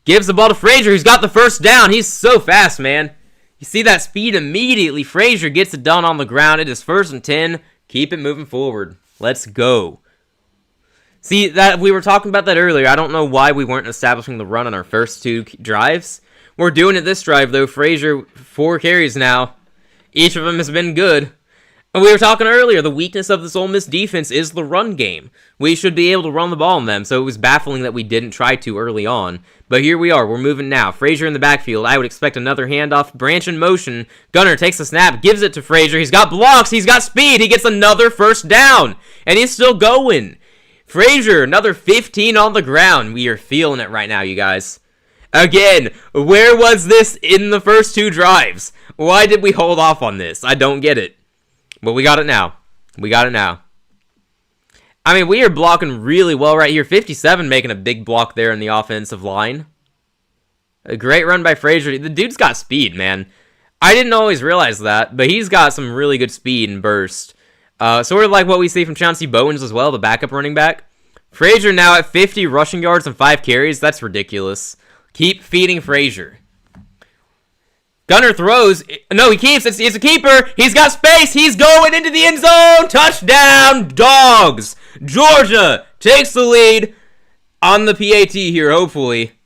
gives the ball to Frazier. He's got the first down. He's so fast, man. You see that speed immediately. Frazier gets it done on the ground. It is 1st and 10. Keep it moving forward. Let's go. See, that we were talking about that earlier. I don't know why we weren't establishing the run on our first 2 drives. We're doing it this drive, though. Frazier, 4 carries now. Each of them has been good. And we were talking earlier, the weakness of this Ole Miss defense is the run game. We should be able to run the ball on them, so it was baffling that we didn't try to early on. But here we are, we're moving now. Frazier in the backfield, I would expect another handoff. Branch in motion, Gunnar takes the snap, gives it to Frazier. He's got blocks, he's got speed, he gets another first down. And he's still going. Frazier, another 15 on the ground. We are feeling it right now, you guys. Again, where was this in the first 2 drives? Why did we hold off on this? I don't get it. But we got it now. We got it now. I mean, we are blocking really well right here. 57 making a big block there in the offensive line. A great run by Frazier. The dude's got speed, man. I didn't always realize that, but he's got some really good speed and burst. Sort of like what we see from Chauncey Bowens as well, the backup running back. Frazier now at 50 rushing yards and 5 carries. That's ridiculous. Keep feeding Frazier. Gunnar throws. No, he keeps. It's a keeper. He's got space. He's going into the end zone. Touchdown, Dogs. Georgia takes the lead on the PAT here, hopefully.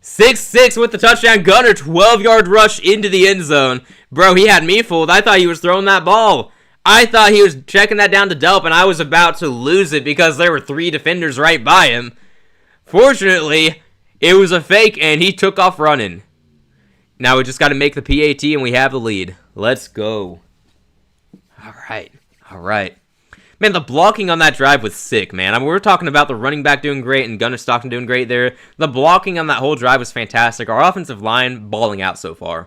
6-6 with the touchdown. Gunnar, 12-yard rush into the end zone. Bro, he had me fooled. I thought he was throwing that ball. I thought he was checking that down to Delp, and I was about to lose it because there were 3 defenders right by him. Fortunately, it was a fake, and he took off running. Now we just got to make the PAT, and we have the lead. Let's go. All right. All right. Man, the blocking on that drive was sick, man. I mean, we were talking about the running back doing great and Gunnar Stockton doing great there. The blocking on that whole drive was fantastic. Our offensive line balling out so far.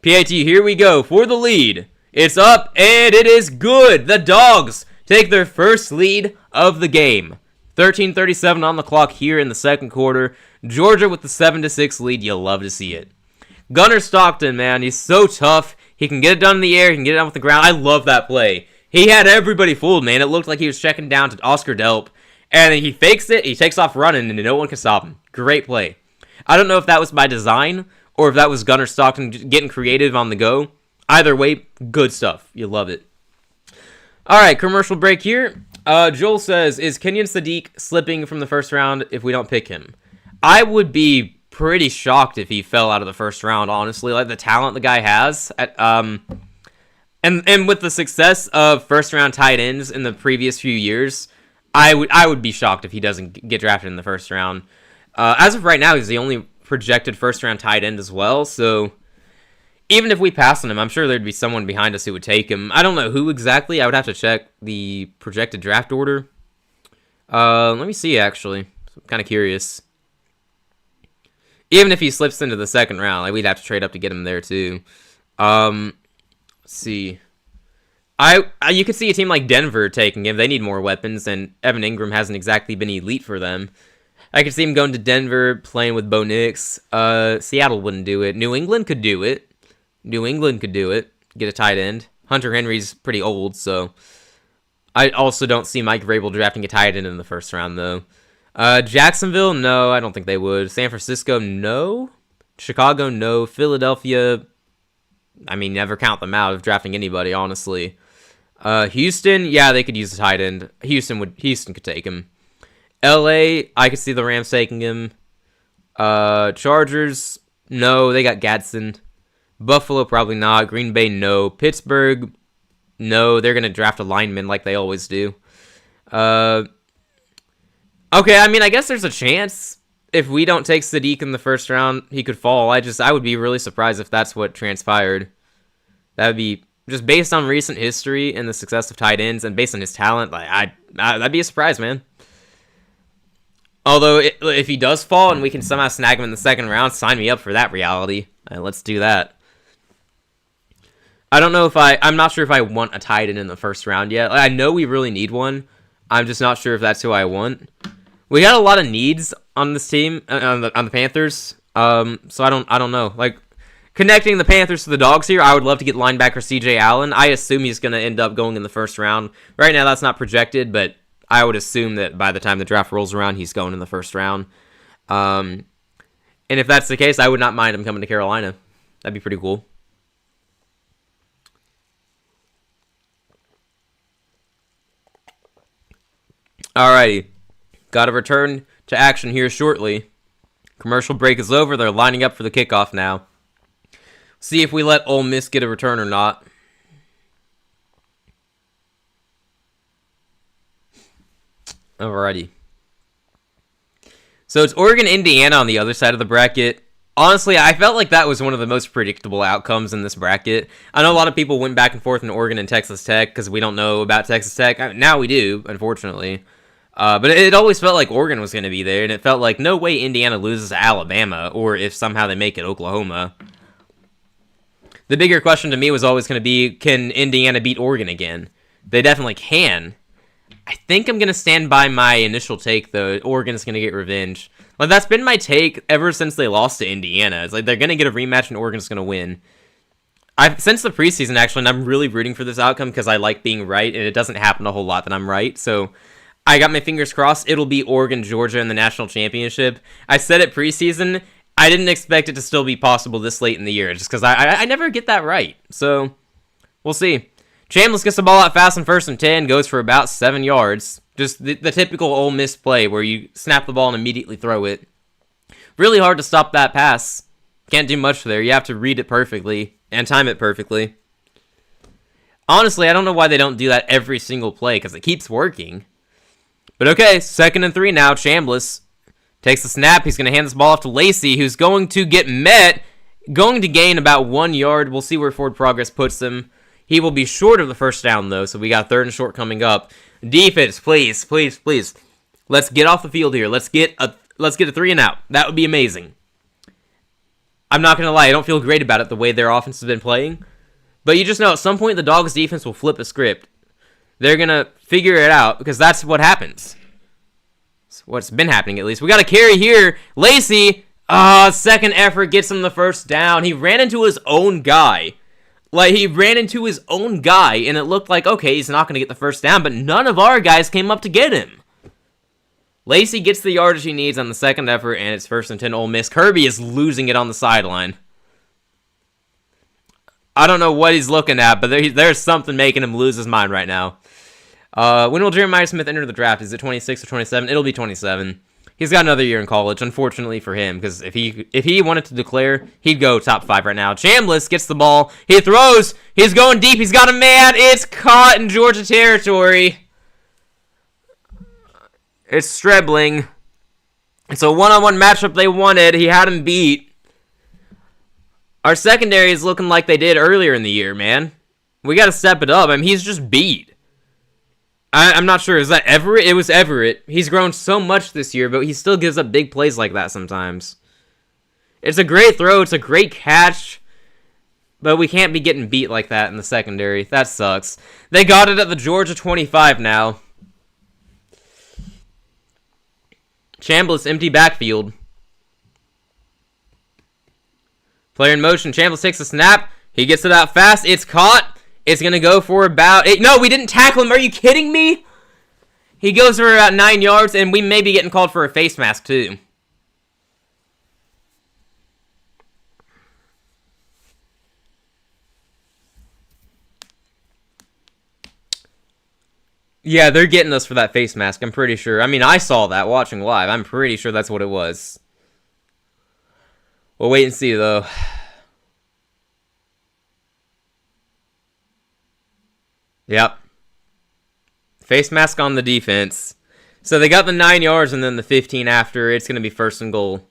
PAT, here we go for the lead. It's up, and it is good. The Dogs take their first lead of the game. 13:37 on the clock here in the second quarter. Georgia with the 7-6 lead. You'll love to see it. Gunnar Stockton, man, he's so tough. He can get it done in the air. He can get it done with the ground. I love that play. He had everybody fooled, man. It looked like he was checking down to Oscar Delp. And he fakes it. He takes off running, and no one can stop him. Great play. I don't know if that was by design or if that was Gunnar Stockton getting creative on the go. Either way, good stuff. You love it. All right, commercial break here. Joel says, is Kenyon Sadiq slipping from the first round if we don't pick him? I would be pretty shocked if he fell out of the first round, honestly. Like, the talent the guy has. And with the success of first-round tight ends in the previous few years, I would be shocked if he doesn't get drafted in the first round. As of right now, he's the only projected first-round tight end as well, so even if we pass on him, I'm sure there'd be someone behind us who would take him. I don't know who exactly. I would have to check the projected draft order. Let me see, actually. I'm kind of curious. Even if he slips into the second round, like, we'd have to trade up to get him there, too. Let's see. You could see a team like Denver taking him. They need more weapons, and Evan Ingram hasn't exactly been elite for them. I could see him going to Denver, playing with Bo Nix. Seattle wouldn't do it. New England could do it. Get a tight end. Hunter Henry's pretty old, so I also don't see Mike Vrabel drafting a tight end in the first round, though. Jacksonville, no, I don't think they would. San Francisco, no. Chicago, no. Philadelphia, I mean, never count them out of drafting anybody, honestly. Houston, yeah, they could use a tight end. Houston could take him. LA, I could see the Rams taking him. Chargers, no, they got Gadsden. Buffalo, probably not. Green Bay, no. Pittsburgh, no. They're going to draft a lineman like they always do. Okay, I mean, I guess there's a chance if we don't take Sadiq in the first round, he could fall. I would be really surprised if that's what transpired. That would be, just based on recent history and the success of tight ends and based on his talent, like, that'd be a surprise, man. Although, if he does fall and we can somehow snag him in the second round, sign me up for that reality. Let's do that. I don't know if I'm not sure if I want a tight end in the first round yet. I know we really need one. I'm just not sure if that's who I want. We got a lot of needs on this team, on the Panthers. So I don't know. Like, connecting the Panthers to the Dogs here, I would love to get linebacker C.J. Allen. I assume he's going to end up going in the first round. Right now, that's not projected, but I would assume that by the time the draft rolls around, he's going in the first round. And if that's the case, I would not mind him coming to Carolina. That'd be pretty cool. Alrighty. Got to return to action here shortly. Commercial break is over. They're lining up for the kickoff now. See if we let Ole Miss get a return or not. Alrighty. So it's Oregon-Indiana on the other side of the bracket. Honestly, I felt like that was one of the most predictable outcomes in this bracket. I know a lot of people went back and forth in Oregon and Texas Tech because we don't know about Texas Tech. Now we do, unfortunately. But it always felt like Oregon was going to be there, and it felt like no way Indiana loses to Alabama, or if somehow they make it Oklahoma. The bigger question to me was always going to be, can Indiana beat Oregon again? They definitely can. I think I'm going to stand by my initial take, though. Oregon's going to get revenge. Like, that's been my take ever since they lost to Indiana. It's like they're going to get a rematch and Oregon's going to win. Since the preseason, actually, and I'm really rooting for this outcome because I like being right, and it doesn't happen a whole lot that I'm right, so I got my fingers crossed. It'll be Oregon-Georgia in the national championship. I said it preseason. I didn't expect it to still be possible this late in the year, just because I never get that right. So, we'll see. Chambliss gets the ball out fast on 1st and 10, goes for about 7 yards. Just the typical Ole Miss play where you snap the ball and immediately throw it. Really hard to stop that pass. Can't do much there. You have to read it perfectly and time it perfectly. Honestly, I don't know why they don't do that every single play, because it keeps working. But okay, 2nd and 3 now. Chambliss takes the snap. He's going to hand this ball off to Lacey, who's going to get met. Going to gain about 1 yard. We'll see where forward progress puts him. He will be short of the first down, though, so we got 3rd and short coming up. Defense, please, please, please. Let's get off the field here. Let's get a 3 and out. That would be amazing. I'm not going to lie, I don't feel great about it the way their offense has been playing. But you just know at some point the Dogs defense will flip a script. They're going to figure it out because that's what happens. It's what's been happening, at least. We got a carry here. Lacey. Second effort gets him the first down. He ran into his own guy. And it looked like, okay, he's not going to get the first down, but none of our guys came up to get him. Lacey gets the yardage he needs on the second effort, and it's 1st and 10 Ole Miss. Kirby is losing it on the sideline. I don't know what he's looking at, but there's something making him lose his mind right now. When will Jeremiah Smith enter the draft? Is it 26 or 27? It'll be 27. He's got another year in college, unfortunately for him, because if he wanted to declare, he'd go top 5 right now. Chambliss gets the ball. He throws. He's going deep. He's got a man. It's caught in Georgia territory. It's Strebling. It's a one-on-one matchup they wanted. He had him beat. Our secondary is looking like they did earlier in the year, man. We got to step it up. I mean, he's just beat. I'm not sure. Is that Everett? It was Everett. He's grown so much this year, but he still gives up big plays like that sometimes. It's a great throw. It's a great catch. But we can't be getting beat like that in the secondary. That sucks. They got it at the Georgia 25 now. Chambliss, empty backfield. Player in motion. Chambliss takes a snap. He gets it out fast. It's caught. It's going to go for about... No, we didn't tackle him. Are you kidding me? He goes for about 9 yards, and we may be getting called for a face mask, too. Yeah, they're getting us for that face mask, I'm pretty sure. I mean, I saw that watching live. I'm pretty sure that's what it was. We'll wait and see, though. Yep. Face mask on the defense. So they got the 9 yards and then the 15 after. It's going to be 1st and goal.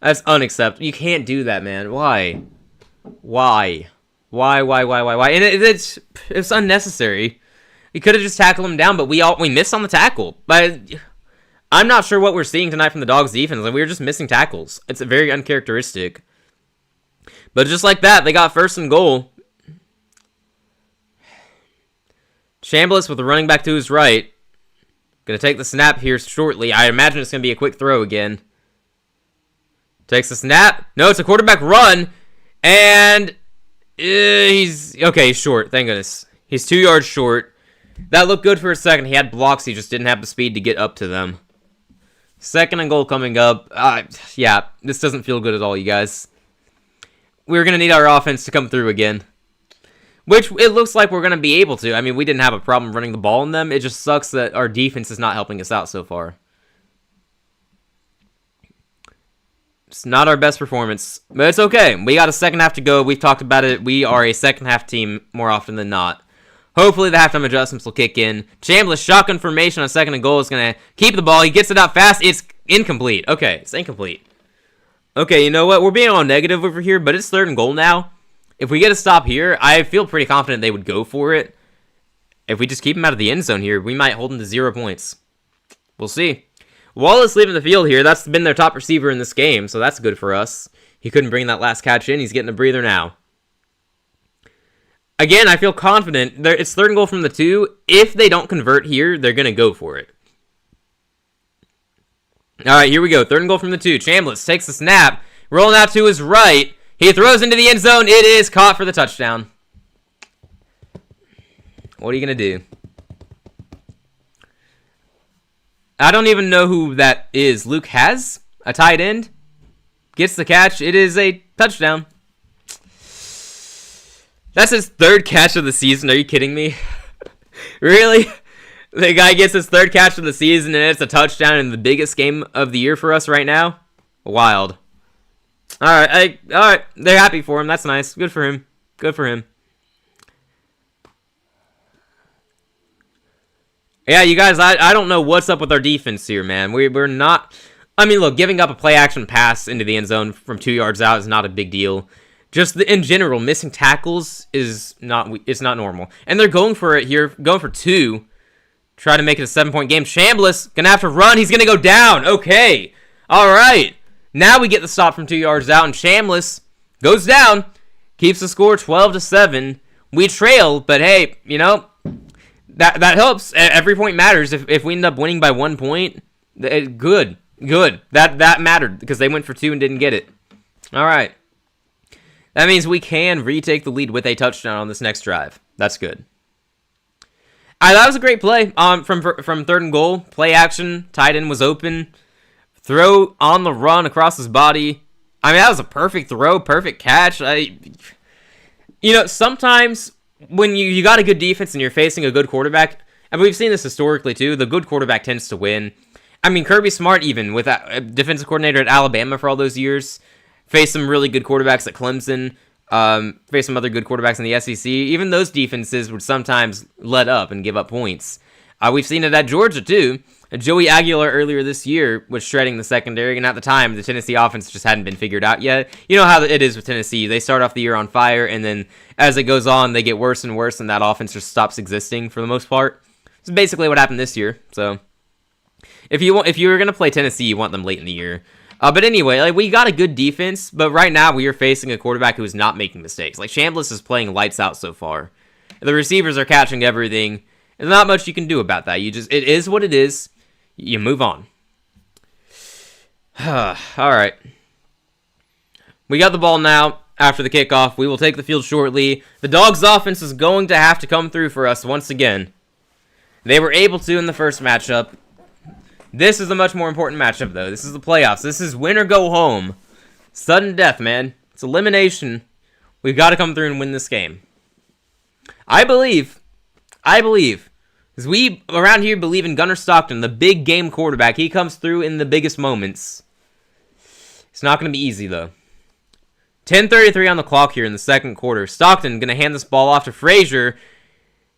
That's unacceptable. You can't do that, man. Why? Why? And it's unnecessary. We could have just tackled him down, but we missed on the tackle. But I'm not sure what we're seeing tonight from the Dogs defense. Like, we were just missing tackles. It's very uncharacteristic. But just like that, they got 1st and goal. Chambliss with the running back to his right. Gonna take the snap here shortly. I imagine it's gonna be a quick throw again. Takes the snap. No, it's a quarterback run. And he's short. Thank goodness. He's 2 yards short. That looked good for a second. He had blocks. He just didn't have the speed to get up to them. 2nd and goal coming up. Yeah, this doesn't feel good at all, you guys. We're going to need our offense to come through again. Which it looks like we're going to be able to. I mean, we didn't have a problem running the ball on them. It just sucks that our defense is not helping us out so far. It's not our best performance, but it's okay. We got a second half to go. We've talked about it. We are a second half team more often than not. Hopefully the halftime adjustments will kick in. Chambliss, shotgun formation on 2nd and goal, is going to keep the ball. He gets it out fast. It's incomplete. Okay, it's incomplete. Okay, you know what? We're being all negative over here, but it's 3rd and goal now. If we get a stop here, I feel pretty confident they would go for it. If we just keep him out of the end zone here, we might hold him to 0 points. We'll see. Wallace leaving the field here. That's been their top receiver in this game, so that's good for us. He couldn't bring that last catch in. He's getting a breather now. Again, I feel confident. It's 3rd and goal from the 2. If they don't convert here, they're going to go for it. All right, here we go. 3rd and goal from the 2. Chambliss takes the snap. Rolling out to his right. He throws into the end zone. It is caught for the touchdown. What are you going to do? I don't even know who that is. Luke has a tight end. Gets the catch. It is a touchdown. That's his 3rd catch of the season. Are you kidding me? Really? The guy gets his 3rd catch of the season and it's a touchdown in the biggest game of the year for us right now? Wild. Alright, they're happy for him. That's nice. Good for him. Good for him. Yeah, you guys, I don't know what's up with our defense here, man. We're not... I mean, look, giving up a play-action pass into the end zone from 2 yards out is not a big deal. Just in general, missing tackles is not normal. And they're going for it here, going for 2. Try to make it a 7-point game. Chambliss gonna have to run. He's gonna go down. Okay. All right. Now we get the stop from 2 yards out, and Chambliss goes down, keeps the score 12-7. We trail, but hey, you know, that helps. Every point matters. If we end up winning by 1 point, good. Good. That mattered because they went for 2 and didn't get it. All right. That means we can retake the lead with a touchdown on this next drive. That's good. That was a great play from 3rd and goal. Play action. Tight end was open. Throw on the run across his body. I mean, that was a perfect throw, perfect catch. Sometimes when you got a good defense and you're facing a good quarterback, and we've seen this historically too, the good quarterback tends to win. I mean, Kirby Smart, even with that defensive coordinator at Alabama for all those years, faced some really good quarterbacks at Clemson, faced some other good quarterbacks in the SEC. Even those defenses would sometimes let up and give up points. We've seen it at Georgia, too. Joey Aguilar earlier this year was shredding the secondary, and at the time, the Tennessee offense just hadn't been figured out yet. You know how it is with Tennessee. They start off the year on fire, and then as it goes on, they get worse and worse, and that offense just stops existing for the most part. It's basically what happened this year. So, if you were going to play Tennessee, you want them late in the year. But anyway, we got a good defense, but right now we are facing a quarterback who is not making mistakes. Chambliss is playing lights out so far. The receivers are catching everything. There's not much you can do about that. It is what it is. You move on. All right. We got the ball now after the kickoff. We will take the field shortly. The Dogs offense is going to have to come through for us once again. They were able to in the first matchup. This is a much more important matchup, though. This is the playoffs. This is win or go home. Sudden death, man. It's elimination. We've got to come through and win this game. I believe, because we around here believe in Gunnar Stockton, the big game quarterback. He comes through in the biggest moments. It's not going to be easy, though. 10:33 on the clock here in the second quarter. Stockton going to hand this ball off to Frazier.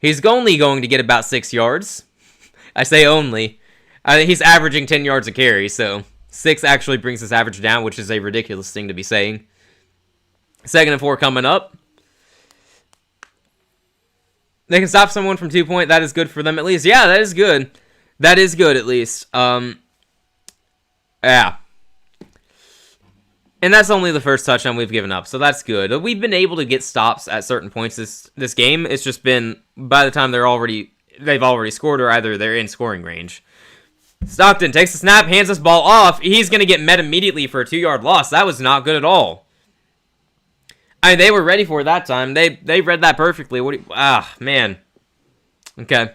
He's only going to get about 6 yards. I say only. He's averaging 10 yards a carry, so 6 actually brings his average down, which is a ridiculous thing to be saying. 2nd and 4 coming up. They can stop someone from 2-point. That is good for them at least. Yeah, that is good. That is good at least. Yeah. And that's only the first touchdown we've given up, so that's good. We've been able to get stops at certain points this game. It's just been, by the time they've already scored, or either they're in scoring range. Stockton takes the snap, hands this ball off. He's going to get met immediately for a 2-yard loss. That was not good at all. I mean, they were ready for it that time. They read that perfectly. Man. Okay.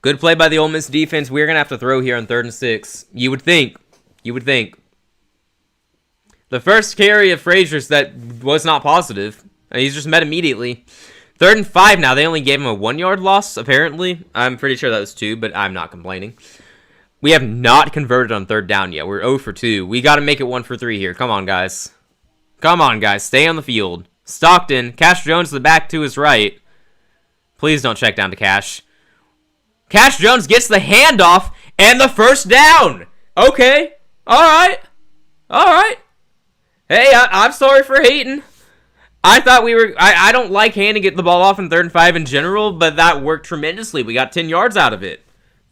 Good play by the Ole Miss defense. We're going to have to throw here on 3rd and 6. You would think. The first carry of Frazier's that was not positive. He's just met immediately. 3rd and 5 now. They only gave him a 1-yard loss, apparently. I'm pretty sure that was 2, but I'm not complaining. We have not converted on 3rd down yet. We're 0 for 2. We got to make it 1 for 3 here. Come on, guys. Stay on the field. Stockton. Cash Jones to the back to his right. Please don't check down to Cash. Cash Jones gets the handoff and the first down. Okay. All right. Hey, I'm sorry for hating. I thought we were... I don't like handing the ball off in 3rd and 5 in general, but that worked tremendously. We got 10 yards out of it.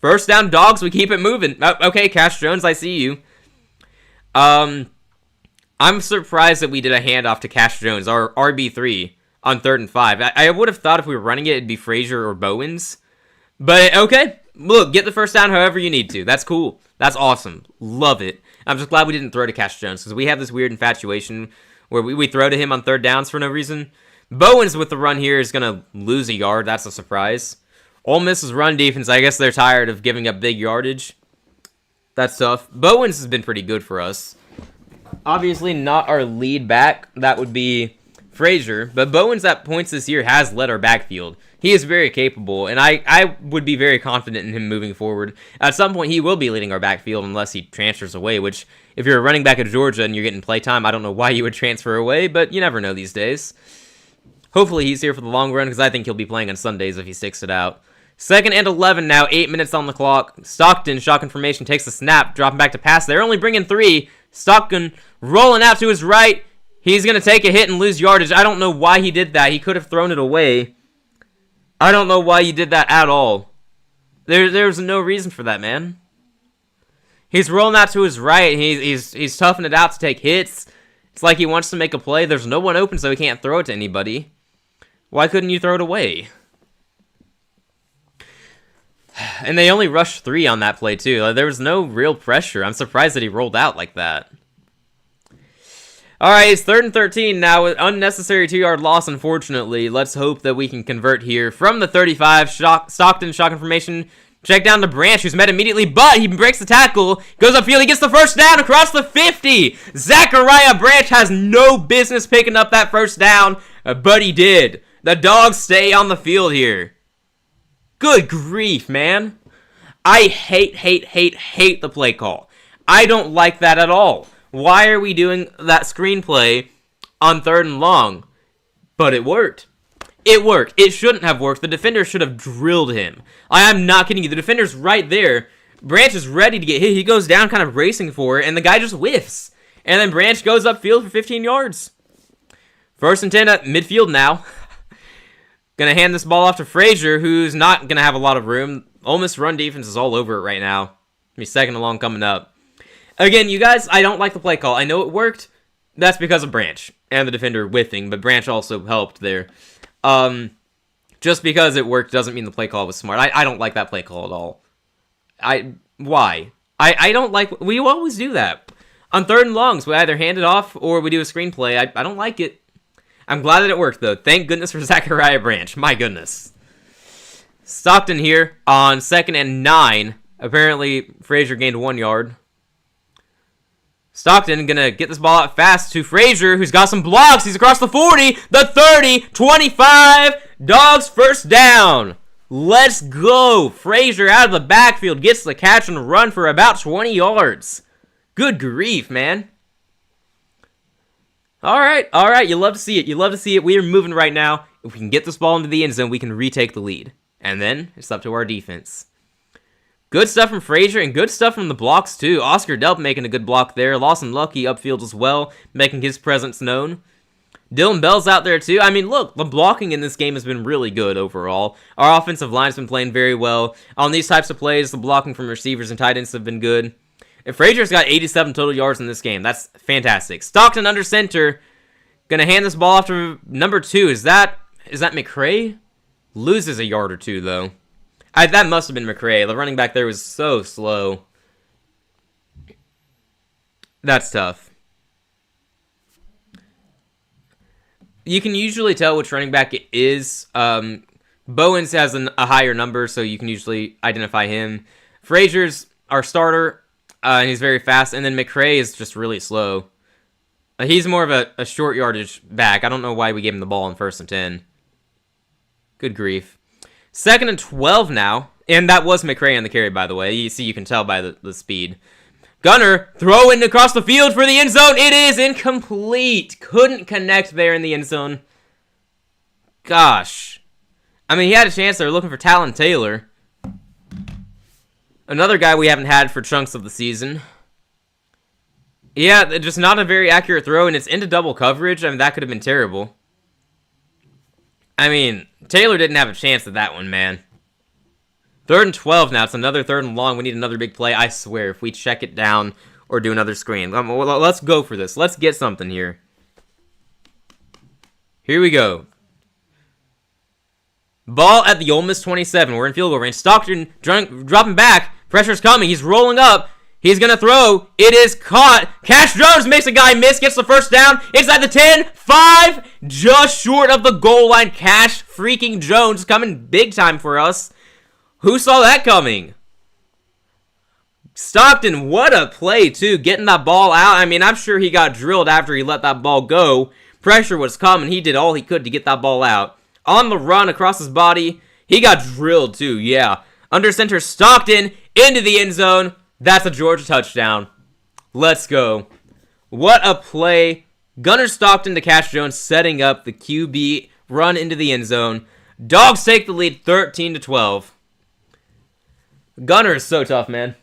First down, Dogs. We keep it moving. Okay, Cash Jones, I see you. I'm surprised that we did a handoff to Cash Jones, our RB3, on 3rd and 5. I would have thought if we were running it, it'd be Frazier or Bowens. But, okay. Look, get the first down however you need to. That's cool. That's awesome. Love it. I'm just glad we didn't throw to Cash Jones, because we have this weird infatuation where we throw to him on 3rd downs for no reason. Bowens with the run here is going to lose a yard. That's a surprise. Ole Miss's run defense, I guess they're tired of giving up big yardage. That's tough. Bowens has been pretty good for us. Obviously not our lead back. That would be Frazier. But Bowens at points this year has led our backfield. He is very capable, and I would be very confident in him moving forward. At some point, he will be leading our backfield unless he transfers away, which, if you're a running back at Georgia and you're getting playtime, I don't know why you would transfer away, but you never know these days. Hopefully he's here for the long run, because I think he'll be playing on Sundays if he sticks it out. 2nd and 11 now, 8 minutes on the clock. Stockton, shotgun formation, takes the snap, dropping back to pass. They're only bringing 3. Stockton rolling out to his right. He's going to take a hit and lose yardage. I don't know why he did that. He could have thrown it away. I don't know why you did that at all. There's no reason for that, man. He's rolling out to his right. He's toughing it out to take hits. It's like he wants to make a play. There's no one open, so he can't throw it to anybody. Why couldn't you throw it away? And they only rushed 3 on that play, too. There was no real pressure. I'm surprised that he rolled out like that. All right, it's 3rd and 13 now. Unnecessary 2-yard loss, unfortunately. Let's hope that we can convert here. From the 35, Stockton, shock information. Check down to Branch, who's met immediately, but he breaks the tackle. Goes upfield, he gets the first down across the 50. Zachariah Branch has no business picking up that first down, but he did. The Dogs stay on the field here. Good grief, man. I hate the play call. I don't like that at all. Why are we doing that screenplay on 3rd and long? But it worked. It worked. It shouldn't have worked. The defender should have drilled him. I am not kidding you. The defender's right there. Branch is ready to get hit. He goes down kind of racing for it, and the guy just whiffs. And then Branch goes upfield for 15 yards. 1st and 10 at midfield now. Gonna hand this ball off to Frazier, who's not gonna have a lot of room. Ole Miss run defense is all over it right now. Be 2nd and long coming up. Again, you guys, I don't like the play call. I know it worked. That's because of Branch and the defender whiffing, but Branch also helped there. Just because it worked doesn't mean the play call was smart. I don't like that play call at all. Why? I don't like... We always do that. On 3rd and longs, we either hand it off or we do a screenplay. I don't like it. I'm glad that it worked, though. Thank goodness for Zachariah Branch. My goodness. Stockton here on 2nd and 9. Apparently, Frazier gained 1 yard. Stockton gonna get this ball out fast to Frazier, who's got some blocks. He's across the 40, the 30, 25. Dogs first down. Let's go. Frazier out of the backfield gets the catch and run for about 20 yards. Good grief, man. All right. You love to see it. We are moving right now. If we can get this ball into the end zone, we can retake the lead. And then it's up to our defense. Good stuff from Frazier and good stuff from the blocks, too. Oscar Delp making a good block there. Lawson Lucky upfield as well, making his presence known. Dylan Bell's out there, too. I mean, look, the blocking in this game has been really good overall. Our offensive line's been playing very well. On these types of plays, the blocking from receivers and tight ends have been good. And Frazier's got 87 total yards in this game. That's fantastic. Stockton under center. Gonna hand this ball off to number 2. Is that McCray? Loses a yard or 2, though. That must have been McCray. The running back there was so slow. That's tough. You can usually tell which running back it is. Bowens has a higher number, so you can usually identify him. Frazier's our starter, and he's very fast. And then McCray is just really slow. He's more of a short yardage back. I don't know why we gave him the ball on 1st and 10. Good grief. 2nd and 12 now. And that was McCray on the carry, by the way. You can tell by the speed. Gunner throwing across the field for the end zone. It is incomplete. Couldn't connect there in the end zone. Gosh. I mean, he had a chance. They were looking for Talon Taylor. Another guy we haven't had for chunks of the season. Yeah, just not a very accurate throw, and it's into double coverage. I mean, that could have been terrible. I mean, Taylor didn't have a chance at that one, man. 3rd and 12 now. It's another 3rd and long. We need another big play. I swear, if we check it down or do another screen. Let's go for this. Let's get something here. Here we go. Ball at the Ole Miss 27. We're in field goal range. Stockton dropping back. Pressure's coming. He's rolling up. He's going to throw. It is caught. Cash Jones makes a guy miss. Gets the first down. Inside the 10. 5. Just short of the goal line. Cash freaking Jones coming big time for us. Who saw that coming? Stockton, what a play, too. Getting that ball out. I mean, I'm sure he got drilled after he let that ball go. Pressure was coming. He did all he could to get that ball out. On the run across his body. He got drilled, too. Yeah. Under center, Stockton into the end zone. That's a Georgia touchdown. Let's go. What a play. Gunner Stockton to Cash Jones setting up the QB run into the end zone. Dogs take the lead 13-12. Gunner is so tough, man.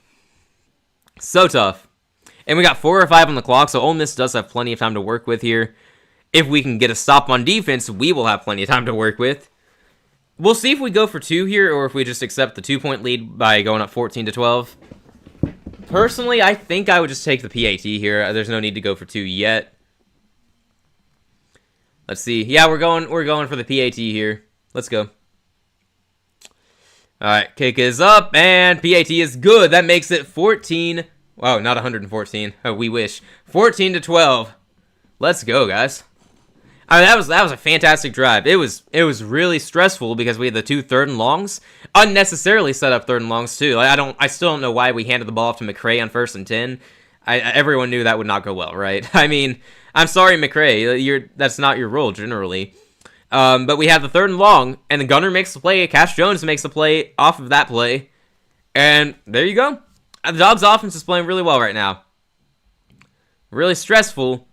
So tough. And we got 4 or 5 on the clock, so Ole Miss does have plenty of time to work with here. If we can get a stop on defense, we will have plenty of time to work with. We'll see if we go for 2 here, or if we just accept the 2-point lead by going up 14-12. Personally, I think I would just take the PAT here. There's no need to go for 2 yet. Let's see. Yeah, we're going for the PAT here. Let's go. All right, kick is up, and PAT is good. That makes it 14. Oh, not 114. Oh, we wish. 14-12. Let's go, guys. I mean, that was a fantastic drive. It was really stressful because we had the 2 third and longs, unnecessarily set up third and longs too. I still don't know why we handed the ball off to McCray on 1st and 10. Everyone knew that would not go well, right? I mean, I'm sorry, McCray, that's not your role generally. But we have the 3rd and long, and the gunner makes the play. Cash Jones makes the play off of that play, and there you go. The DAWGS offense is playing really well right now. Really stressful,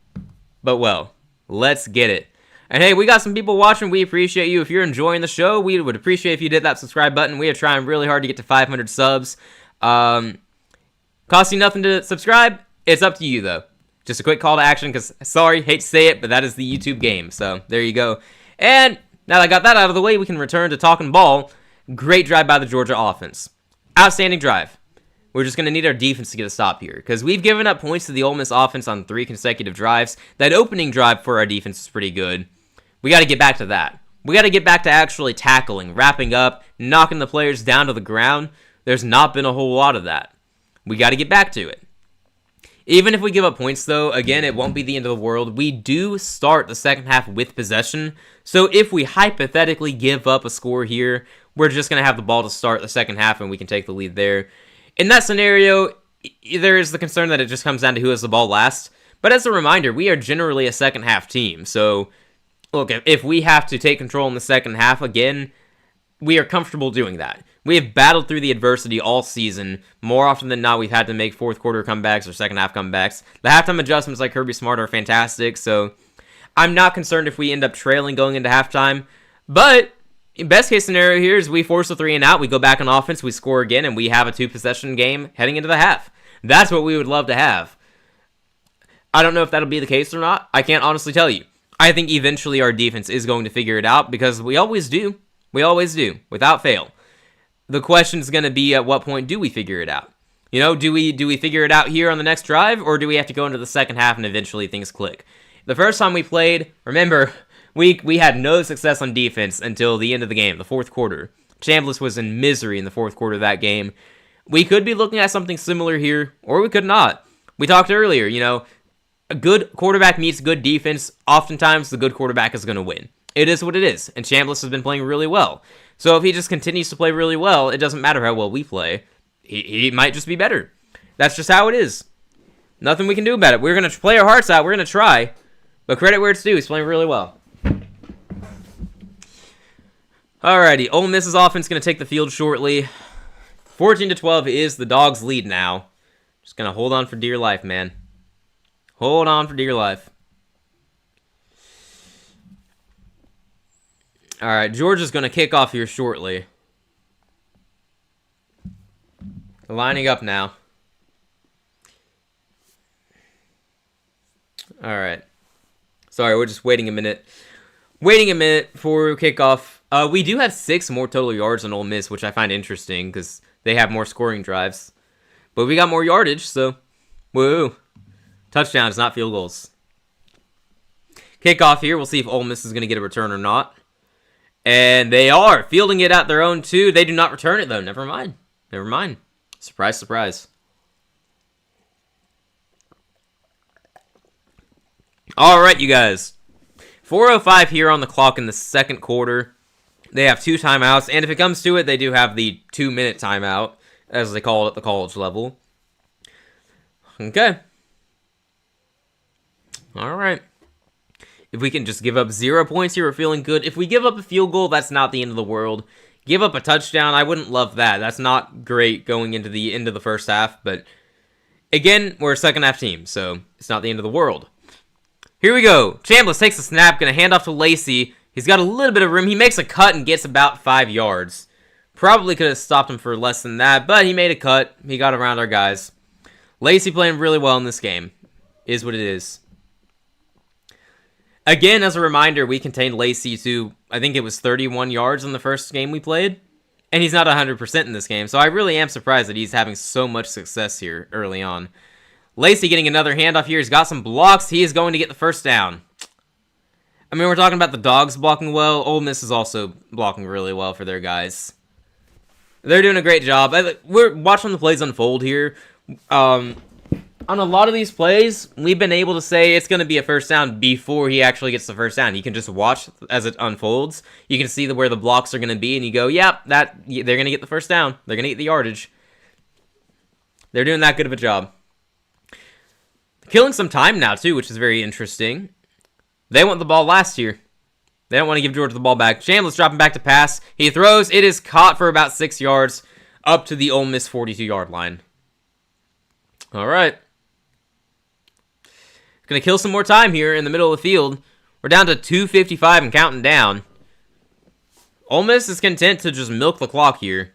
but well. Let's get it. And hey, we got some people watching. We appreciate you. If you're enjoying the show, we would appreciate if you did that subscribe button. We are trying really hard to get to 500 subs. Costs you nothing to subscribe. It's up to you, though. Just a quick call to action, because, sorry, hate to say it, but that is the YouTube game. So, there you go. And now that I got that out of the way, we can return to talking ball. Great drive by the Georgia offense. Outstanding drive. We're just going to need our defense to get a stop here, because we've given up points to the Ole Miss offense on 3 consecutive drives. That opening drive for our defense is pretty good. We got to get back to that. We got to get back to actually tackling, wrapping up, knocking the players down to the ground. There's not been a whole lot of that. We got to get back to it. Even if we give up points, though, again, it won't be the end of the world. We do start the second half with possession, so if we hypothetically give up a score here, we're just going to have the ball to start the second half, and we can take the lead there. In that scenario, there is the concern that it just comes down to who has the ball last. But as a reminder, we are generally a second half team. So, look, if we have to take control in the second half again, we are comfortable doing that. We have battled through the adversity all season. More often than not, we've had to make fourth quarter comebacks or second half comebacks. The halftime adjustments like Kirby Smart are fantastic. So, I'm not concerned if we end up trailing going into halftime. But best case scenario here is we force a 3 and out, we go back on offense, we score again, and we have a 2-possession game heading into the half. That's what we would love to have. I don't know if that'll be the case or not. I can't honestly tell you. I think eventually our defense is going to figure it out, because we always do. We always do, without fail. The question is going to be, at what point do we figure it out? You know, do we figure it out here on the next drive, or do we have to go into the second half and eventually things click? The first time we played, remember, we had no success on defense until the end of the game, the fourth quarter. Chambliss was in misery in the fourth quarter of that game. We could be looking at something similar here, or we could not. We talked earlier, you know, a good quarterback meets good defense. Oftentimes, the good quarterback is going to win. It is what it is, and Chambliss has been playing really well. So if he just continues to play really well, it doesn't matter how well we play. He might just be better. That's just how it is. Nothing we can do about it. We're going to play our hearts out. We're going to try. But credit where it's due. He's playing really well. Alrighty, Ole Miss's offense going to take the field shortly. 14-12 is the DAWGS lead now. Just going to hold on for dear life, man. Hold on for dear life. Alright, Georgia's going to kick off here shortly. Lining up now. Alright. Sorry, we're just waiting a minute. Waiting a minute for kickoff. We do have 6 more total yards than Ole Miss, which I find interesting because they have more scoring drives. But we got more yardage, so woo. Touchdowns, not field goals. Kickoff here. We'll see if Ole Miss is going to get a return or not. And they are fielding it at their own 2. They do not return it, though. Never mind. Never mind. Surprise, surprise. All right, you guys. 4:05 here on the clock in the second quarter. They have 2 timeouts, and if it comes to it, they do have the 2-minute timeout, as they call it at the college level. Okay. All right. If we can just give up 0 points here, we're feeling good. If we give up a field goal, that's not the end of the world. Give up a touchdown, I wouldn't love that. That's not great going into the end of the first half, but again, we're a second half team, so it's not the end of the world. Here we go. Chambliss takes the snap, going to hand off to Lacey. He's got a little bit of room. He makes a cut and gets about 5 yards. Probably could have stopped him for less than that, but he made a cut. He got around our guys. Lacey playing really well in this game. Is what it is. Again, as a reminder, we contained Lacey to, I think it was 31 yards in the first game we played. And he's not 100% in this game, so I really am surprised that he's having so much success here early on. Lacey getting another handoff here. He's got some blocks. He is going to get the first down. I mean, we're talking about the DAWGS blocking well. Ole Miss is also blocking really well for their guys. They're doing a great job. We're watching the plays unfold here. On a lot of these plays, we've been able to say it's going to be a first down before he actually gets the first down. You can just watch as it unfolds. You can see where the blocks are going to be, and you go, yep, they're going to get the first down. They're going to get the yardage. They're doing that good of a job. Killing some time now, too, which is very interesting. They want the ball last year. They don't want to give Georgia the ball back. Chambliss dropping back to pass. He throws. It is caught for about 6 yards up to the Ole Miss 42-yard line. All right. Going to kill some more time here in the middle of the field. We're down to 2:55 and counting down. Ole Miss is content to just milk the clock here.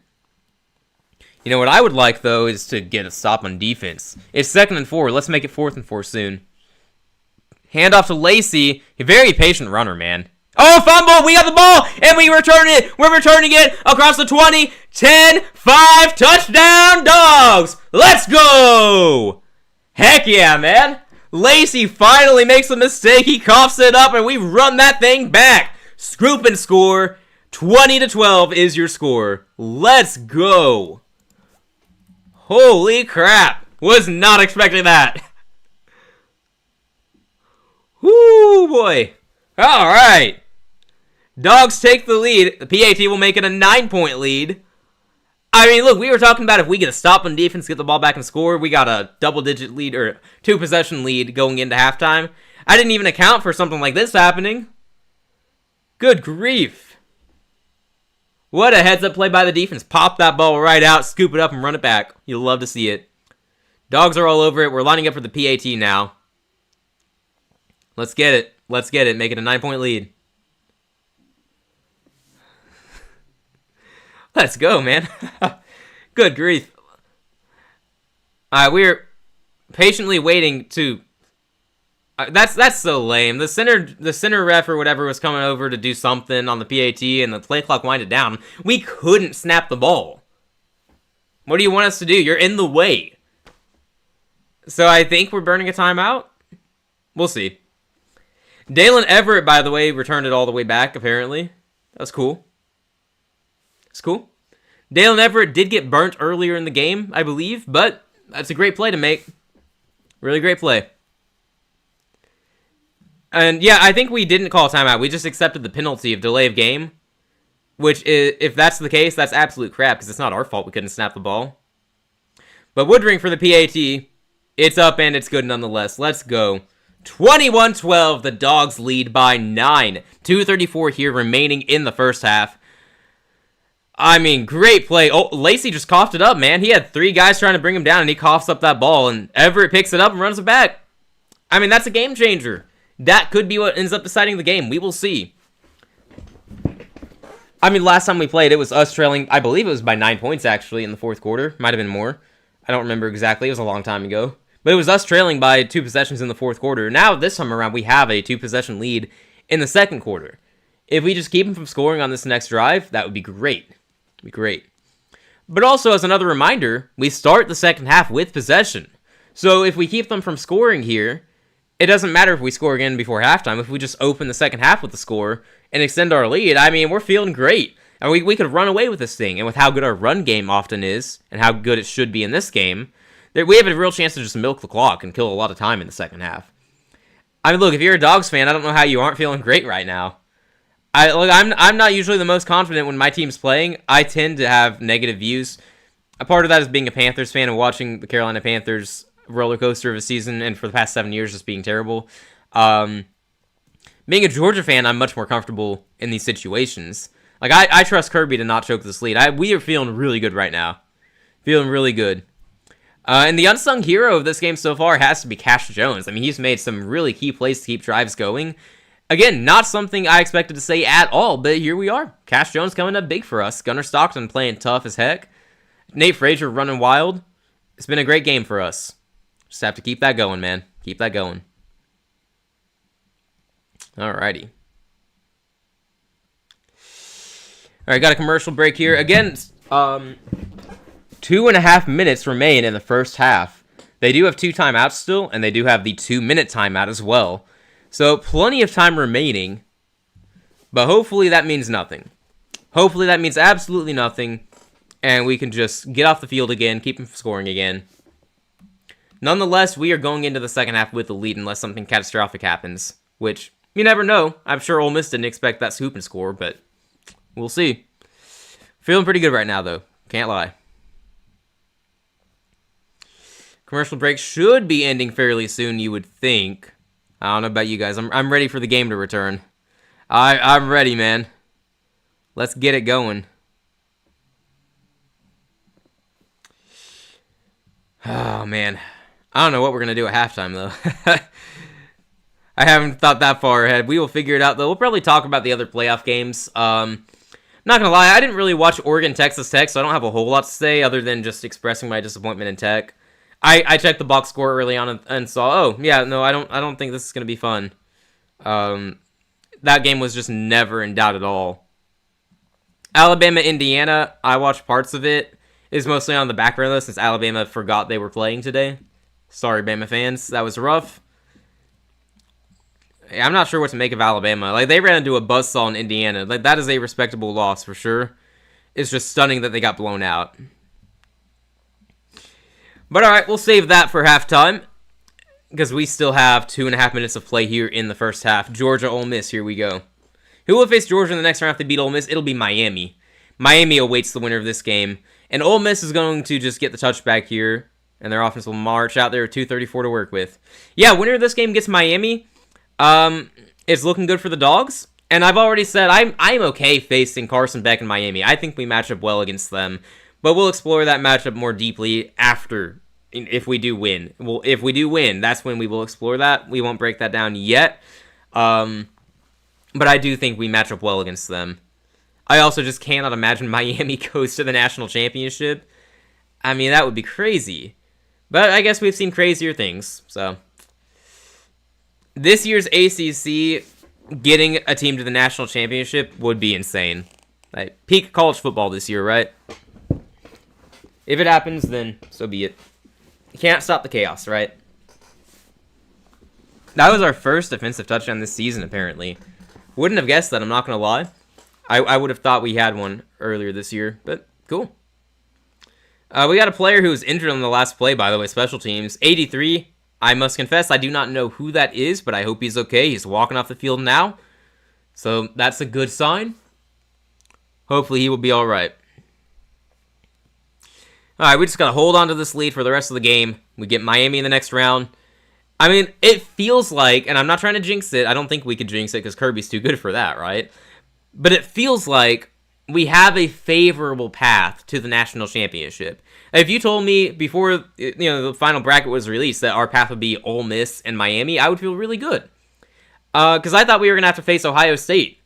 You know what I would like, though, is to get a stop on defense. It's 2nd and 4. Let's make it 4th and 4 soon. Hand off to Lacey. A very patient runner, man. Oh, fumble! We got the ball, and we return it. We're returning it across the 20. 10, 5, touchdown, Dogs! Let's go! Heck yeah, man. Lacey finally makes a mistake. He coughs it up, and we run that thing back. Scoop and score. 20-12 is your score. Let's go. Holy crap. Was not expecting that. Whoo, boy. All right. Dogs take the lead. The PAT will make it a 9-point lead. I mean, look, we were talking about if we get a stop on defense, get the ball back and score, we got a double-digit lead, or 2-possession lead going into halftime. I didn't even account for something like this happening. Good grief. What a heads-up play by the defense. Pop that ball right out, scoop it up, and run it back. You'll love to see it. Dogs are all over it. We're lining up for the PAT now. Let's get it. Let's get it. Make it a 9-point lead. Let's go, man. Good grief. We're patiently waiting to... That's so lame. The center ref or whatever was coming over to do something on the PAT, and the play clock winded down. We couldn't snap the ball. What do you want us to do? You're in the way. So I think we're burning a timeout. We'll see. Dalen Everett, by the way, returned it all the way back, apparently. That's cool. It's cool. Dalen Everett did get burnt earlier in the game, I believe, but that's a great play to make. Really great play. And yeah, I think we didn't call a timeout. We just accepted the penalty of delay of game, which is, if that's the case, that's absolute crap because it's not our fault we couldn't snap the ball. But Woodring for the PAT. It's up and it's good nonetheless. Let's go. 21-12, the Dogs lead by 9. 2:34 here remaining in the first half. I mean, great play. Oh, Lacey just coughed it up, man. He had 3 guys trying to bring him down, and he coughs up that ball, and Everett picks it up and runs it back. I mean, that's a game changer. That could be what ends up deciding the game. We will see. I mean, last time we played, it was us trailing, I believe it was by 9 points, actually, in the fourth quarter. Might have been more. I don't remember exactly. It was a long time ago. But it was us trailing by 2 possessions in the fourth quarter. Now, this time around, we have a 2-possession lead in the second quarter. If we just keep them from scoring on this next drive, that would be great. Be great. But also, as another reminder, we start the second half with possession. So if we keep them from scoring here, it doesn't matter if we score again before halftime. If we just open the second half with the score and extend our lead, I mean, we're feeling great. And we could run away with this thing. And with how good our run game often is, and how good it should be in this game, we have a real chance to just milk the clock and kill a lot of time in the second half. I mean, look, if you're a Dogs fan, I don't know how you aren't feeling great right now. I'm not usually the most confident when my team's playing. I tend to have negative views. A part of that is being a Panthers fan and watching the Carolina Panthers roller coaster of a season, and for the past 7 years just being terrible. Being a Georgia fan, I'm much more comfortable in these situations. Like, I trust Kirby to not choke this lead. We are feeling really good right now. Feeling really good. And the unsung hero of this game so far has to be Cash Jones. I mean, he's made some really key plays to keep drives going. Again, not something I expected to say at all, but here we are. Cash Jones coming up big for us. Gunnar Stockton playing tough as heck. Nate Frazier running wild. It's been a great game for us. Just have to keep that going, man. Keep that going. Alrighty. Alright, got a commercial break here. Again, 2.5 minutes remain in the first half. They do have 2 timeouts still, and they do have the 2-minute timeout as well. So, plenty of time remaining, but hopefully that means nothing. Hopefully that means absolutely nothing, and we can just get off the field again, keep them scoring again. Nonetheless, we are going into the second half with the lead unless something catastrophic happens, which you never know. I'm sure Ole Miss didn't expect that scoop and score, but we'll see. Feeling pretty good right now, though. Can't lie. Commercial break should be ending fairly soon, you would think. I don't know about you guys. I'm ready for the game to return. I'm ready, man. Let's get it going. Oh, man. I don't know what we're going to do at halftime, though. I haven't thought that far ahead. We will figure it out, though. We'll probably talk about the other playoff games. Not going to lie, I didn't really watch Oregon, Texas Tech, so I don't have a whole lot to say other than just expressing my disappointment in Tech. I checked the box score early on and saw, oh, yeah, no, I don't think this is going to be fun. That game was just never in doubt at all. Alabama, Indiana, I watched parts of it. It's mostly on the background though, since Alabama forgot they were playing today. Sorry, Bama fans. That was rough. Yeah, I'm not sure what to make of Alabama. Like, they ran into a buzzsaw in Indiana. Like, that is a respectable loss for sure. It's just stunning that they got blown out. But alright, we'll save that for halftime, because we still have 2.5 minutes of play here in the first half. Georgia, Ole Miss, here we go. Who will face Georgia in the next round if they beat Ole Miss? It'll be Miami. Miami awaits the winner of this game. And Ole Miss is going to just get the touchback here, and their offense will march out there with 2:34 to work with. Yeah, winner of this game gets Miami. It's looking good for the Dogs. And I've already said I'm okay facing Carson Beck and Miami. I think we match up well against them. But we'll explore that matchup more deeply after, if we do win. Well, if we do win, that's when we will explore that. We won't break that down yet. But I do think we match up well against them. I also just cannot imagine Miami goes to the national championship. I mean, that would be crazy. But I guess we've seen crazier things, so. This year's ACC, getting a team to the national championship would be insane. Like, peak college football this year, right? If it happens, then so be it. You can't stop the chaos, right? That was our first defensive touchdown this season, apparently. Wouldn't have guessed that, I'm not going to lie. I would have thought we had one earlier this year, but cool. We got a player who was injured on the last play, by the way, special teams. 83, I must confess, I do not know who that is, but I hope he's okay. He's walking off the field now, so that's a good sign. Hopefully he will be all right. All right, we just got to hold on to this lead for the rest of the game. We get Miami in the next round. I mean, it feels like, and I'm not trying to jinx it. I don't think we could jinx it because Kirby's too good for that, right? But it feels like we have a favorable path to the national championship. If you told me before the final bracket was released that our path would be Ole Miss and Miami, I would feel really good. Because I thought we were going to have to face Ohio State.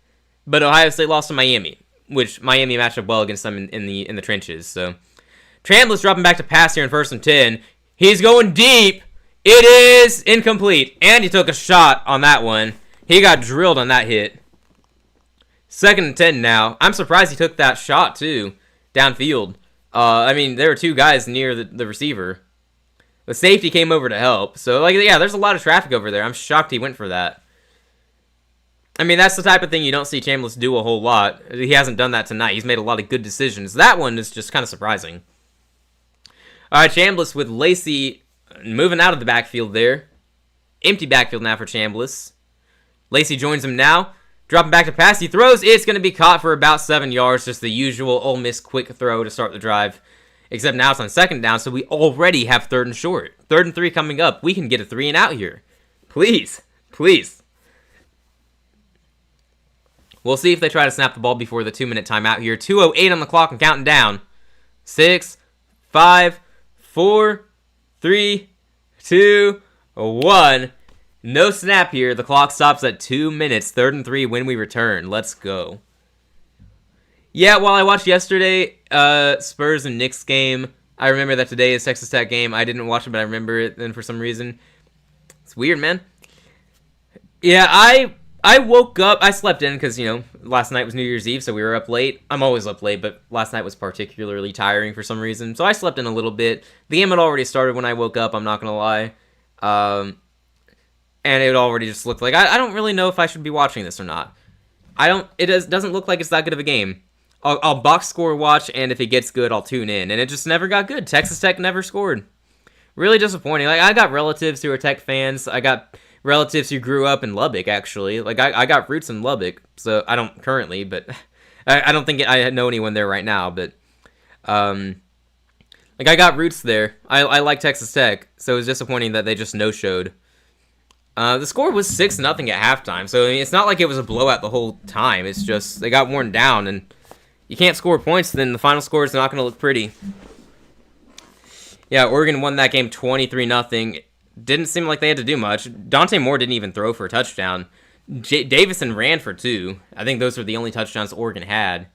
But Ohio State lost to Miami, which Miami matched up well against them in the trenches. So Chambliss dropping back to pass here in 1st and 10. He's going deep. It is incomplete. And he took a shot on that one. He got drilled on that hit. 2nd and 10 now. I'm surprised he took that shot, too, downfield. I mean, there were two guys near the receiver. The safety came over to help. So, yeah, there's a lot of traffic over there. I'm shocked he went for that. I mean, that's the type of thing you don't see Chambliss do a whole lot. He hasn't done that tonight. He's made a lot of good decisions. That one is just kind of surprising. All right, Chambliss with Lacey moving out of the backfield there. Empty backfield now for Chambliss. Lacey joins him now. Dropping back to pass, he throws. It's going to be caught for about 7 yards. Just the usual Ole Miss quick throw to start the drive. Except now it's on 2nd down, so we already have 3rd and short. 3rd and 3 coming up. We can get a 3 and out here. Please. Please. We'll see if they try to snap the ball before the 2-minute timeout here. 2:08 on the clock and counting down. 6, 5, 4, 3, 2, 1. No snap here. The clock stops at 2 minutes. 3rd and 3 when we return. Let's go. Yeah, while I watched yesterday Spurs and Knicks game, I remember that today is Texas Tech game. I didn't watch it, but I remember it then for some reason. It's weird, man. Yeah, I woke up. I slept in because, last night was New Year's Eve, so we were up late. I'm always up late, but last night was particularly tiring for some reason. So I slept in a little bit. The game had already started when I woke up, I'm not going to lie. And it already just looked like, I don't really know if I should be watching this or not. It doesn't look like it's that good of a game. I'll box score watch, and if it gets good, I'll tune in. And it just never got good. Texas Tech never scored. Really disappointing. Like, I got relatives who are Tech fans. I got relatives who grew up in Lubbock, actually. Like, I got roots in Lubbock, so I don't currently, but I don't think I know anyone there right now, but, like, I got roots there. I like Texas Tech, so it was disappointing that they just no-showed. The score was 6-0 at halftime, so I mean, it's not like it was a blowout the whole time. It's just they got worn down, and you can't score points, then the final score is not going to look pretty. Yeah, Oregon won that game 23-0. Didn't seem like they had to do much. Dante Moore didn't even throw for a touchdown. Davison ran for 2. I think those were the only touchdowns Oregon had.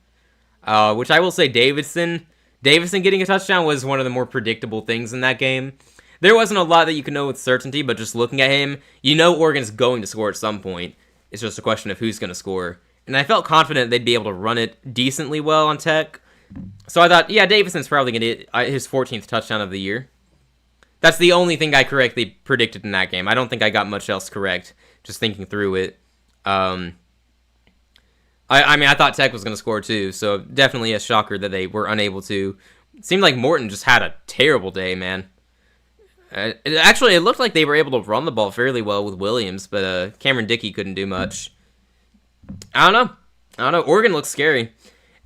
Which I will say, Davison getting a touchdown was one of the more predictable things in that game. There wasn't a lot that you could know with certainty, but just looking at him, you know Oregon's going to score at some point. It's just a question of who's going to score. And I felt confident they'd be able to run it decently well on Tech. So I thought, yeah, Davison's probably going to get his 14th touchdown of the year. That's the only thing I correctly predicted in that game. I don't think I got much else correct, just thinking through it. I mean, I thought Tech was going to score too, so definitely a shocker that they were unable to. It seemed like Morton just had a terrible day, man. It looked like they were able to run the ball fairly well with Williams, but Cameron Dickey couldn't do much. I don't know. Oregon looks scary.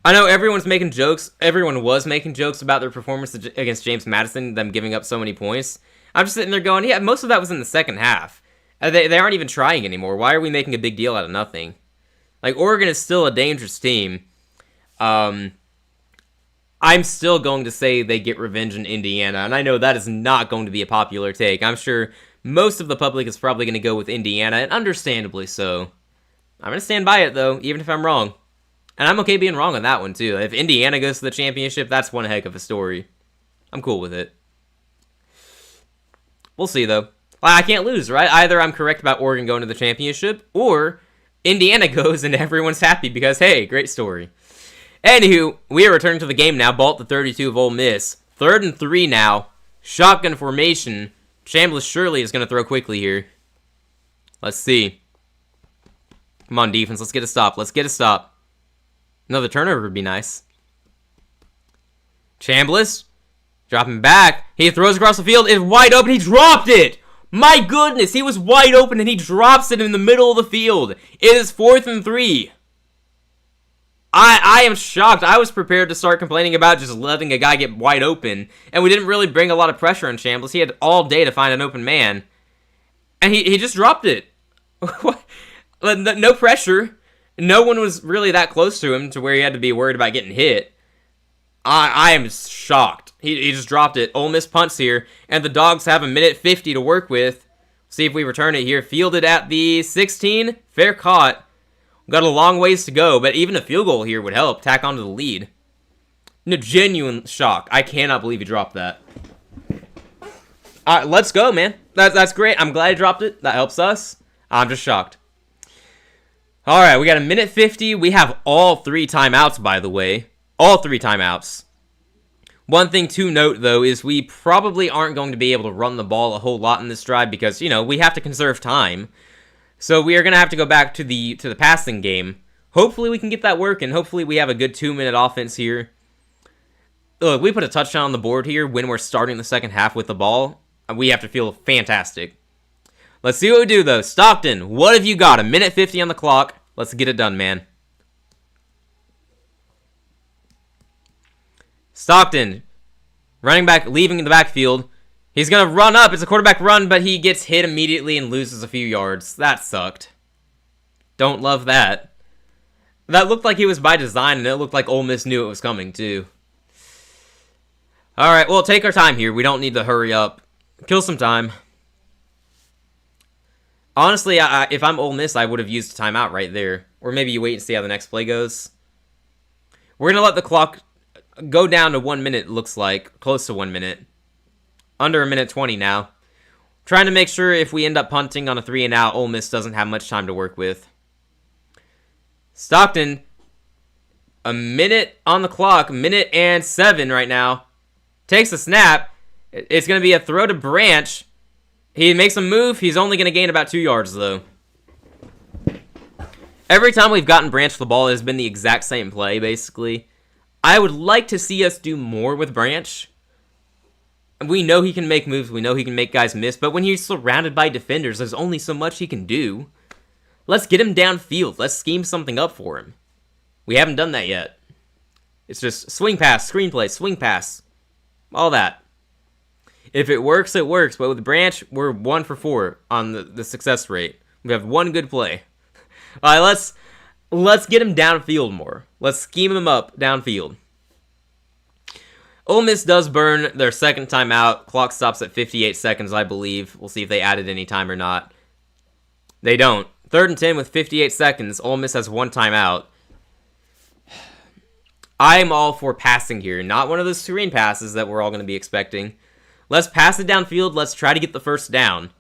I know everyone was making jokes about their performance against James Madison, them giving up so many points. I'm just sitting there going, yeah, most of that was in the second half. They aren't even trying anymore. Why are we making a big deal out of nothing? Like, Oregon is still a dangerous team. I'm still going to say they get revenge in Indiana, and I know that is not going to be a popular take. I'm sure most of the public is probably going to go with Indiana, and understandably so. I'm going to stand by it, though, even if I'm wrong. And I'm okay being wrong on that one, too. If Indiana goes to the championship, that's one heck of a story. I'm cool with it. We'll see, though. I can't lose, right? Either I'm correct about Oregon going to the championship, or Indiana goes and everyone's happy because, hey, great story. Anywho, we are returning to the game now. Ball at the 32 of Ole Miss. 3rd and 3 now. Shotgun formation. Chambliss surely is going to throw quickly here. Let's see. Come on, defense. Let's get a stop. Another turnover would be nice. Chambliss. Dropping back. He throws across the field. It's wide open. He dropped it. My goodness. He was wide open and he drops it in the middle of the field. It is 4th and 3. I am shocked. I was prepared to start complaining about just letting a guy get wide open. And we didn't really bring a lot of pressure on Chambliss. He had all day to find an open man. And he just dropped it. No pressure. No one was really that close to him to where he had to be worried about getting hit. I am shocked. He just dropped it. Ole Miss punts here. And the Dogs have 1:50 to work with. See if we return it here. Fielded at the 16. Fair caught. Got a long ways to go, but even a field goal here would help. Tack onto the lead. No, genuine shock. I cannot believe he dropped that. Let's go, man. That's great. I'm glad he dropped it. That helps us. I'm just shocked. All right, we got 1:50. We have all 3 timeouts, by the way. All 3 timeouts. One thing to note, though, is we probably aren't going to be able to run the ball a whole lot in this drive because, you know, we have to conserve time. So we are going to have to go back to the passing game. Hopefully we can get that working. Hopefully we have a good 2-minute offense here. Look, we put a touchdown on the board here when we're starting the second half with the ball. We have to feel fantastic. Let's see what we do, though. Stockton, what have you got? 1:50 on the clock. Let's get it done, man. Stockton, running back, leaving in the backfield. He's going to run up. It's a quarterback run, but he gets hit immediately and loses a few yards. That sucked. Don't love that. That looked like he was by design, and it looked like Ole Miss knew it was coming, too. All right, well, take our time here. We don't need to hurry up. Kill some time. Honestly, if I'm Ole Miss, I would have used a timeout right there. Or maybe you wait and see how the next play goes. We're going to let the clock go down to 1 minute, looks like. Close to 1 minute. Under 1:20 now. Trying to make sure if we end up punting on a 3 and out, Ole Miss doesn't have much time to work with. Stockton, 1 minute on the clock, 1:07 right now. Takes a snap. It's going to be a throw to Branch. He makes a move. He's only going to gain about 2 yards, though. Every time we've gotten Branch the ball, it has been the exact same play, basically. I would like to see us do more with Branch. We know he can make moves. We know he can make guys miss. But when he's surrounded by defenders, there's only so much he can do. Let's get him downfield. Let's scheme something up for him. We haven't done that yet. It's just swing pass, screenplay, swing pass. All that. If it works, it works. But with Branch, we're 1 for 4 on the success rate. We have one good play. All right, let's get him downfield more. Let's scheme him up downfield. Ole Miss does burn their second timeout. Clock stops at 58 seconds, I believe. We'll see if they added any time or not. They don't. 3rd and 10 with 58 seconds. Ole Miss has one timeout. I'm all for passing here. Not one of those screen passes that we're all going to be expecting. Let's pass it downfield. Let's try to get the first down.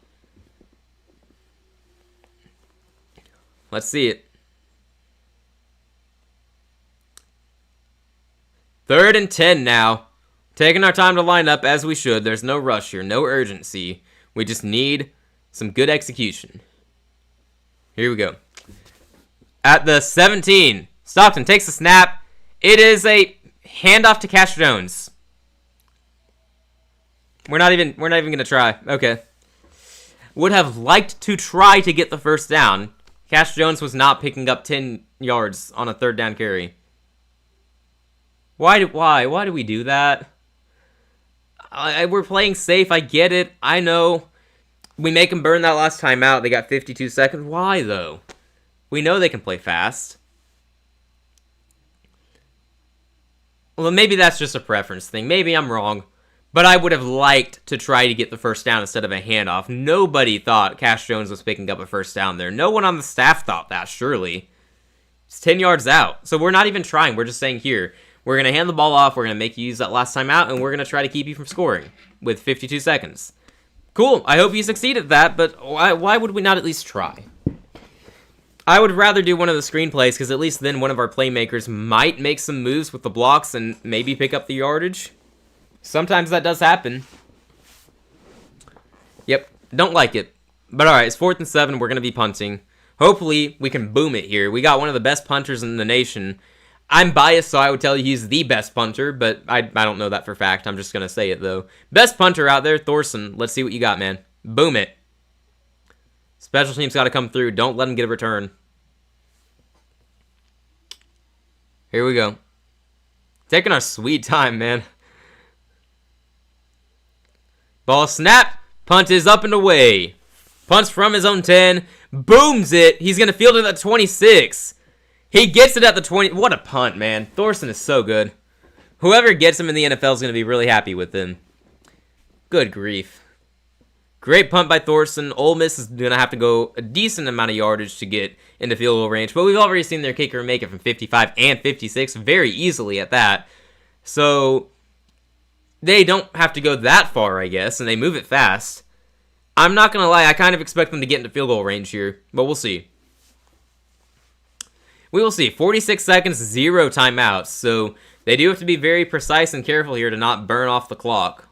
Let's see it. 3rd and 10 now. Taking our time to line up as we should. There's no rush here, no urgency. We just need some good execution. Here we go. At the 17, Stockton takes a snap. It is a handoff to Cash Jones. We're not even gonna try. Okay. Would have liked to try to get the first down. Cash Jones was not picking up 10 yards on a 3rd down carry. Why do we do that? We're playing safe. I get it. I know. We make them burn that last time out. They got 52 seconds. Why, though? We know they can play fast. Well, maybe that's just a preference thing. Maybe I'm wrong. But I would have liked to try to get the first down instead of a handoff. Nobody thought Cash Jones was picking up a first down there. No one on the staff thought that, surely. It's 10 yards out. So we're not even trying. We're just saying, here, we're going to hand the ball off. We're going to make you use that last time out. And we're going to try to keep you from scoring with 52 seconds. Cool. I hope you succeed at that. But why would we not at least try? I would rather do one of the screenplays, because at least then one of our playmakers might make some moves with the blocks and maybe pick up the yardage. Sometimes that does happen. Yep, don't like it. But alright, it's 4th and 7. We're going to be punting. Hopefully, we can boom it here. We got one of the best punters in the nation. I'm biased, so I would tell you he's the best punter, but I don't know that for fact. I'm just going to say it, though. Best punter out there, Thorson. Let's see what you got, man. Boom it. Special teams got to come through. Don't let them get a return. Here we go. Taking our sweet time, man. Ball snap. Punt is up and away. Punts from his own 10. Booms it. He's going to field it at 26. He gets it at the 20. What a punt, man. Thorson is so good. Whoever gets him in the NFL is going to be really happy with him. Good grief. Great punt by Thorson. Ole Miss is going to have to go a decent amount of yardage to get into field goal range. But we've already seen their kicker make it from 55 and 56 very easily at that. So they don't have to go that far, I guess, and they move it fast. I'm not going to lie. I kind of expect them to get into field goal range here, but we'll see. We will see. 46 seconds, 0 timeouts. So they do have to be very precise and careful here to not burn off the clock.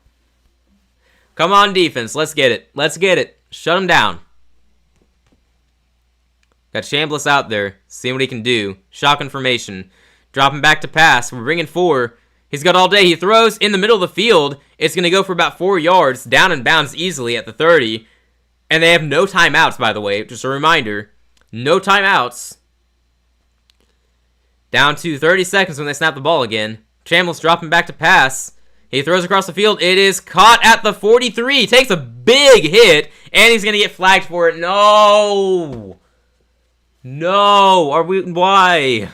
Come on, defense. Let's get it. Let's get it. Shut him down. Got Chambliss out there. Seeing what he can do. Shotgun formation. Dropping back to pass. We're bringing 4. He's got all day. He throws in the middle of the field. It's going to go for about 4 yards. Down and bounds easily at the 30. And they have no timeouts, by the way. Just a reminder. No timeouts. Down to 30 seconds when they snap the ball again. Chambliss dropping back to pass. He throws across the field. It is caught at the 43. Takes a big hit. And he's going to get flagged for it. No. No. Why?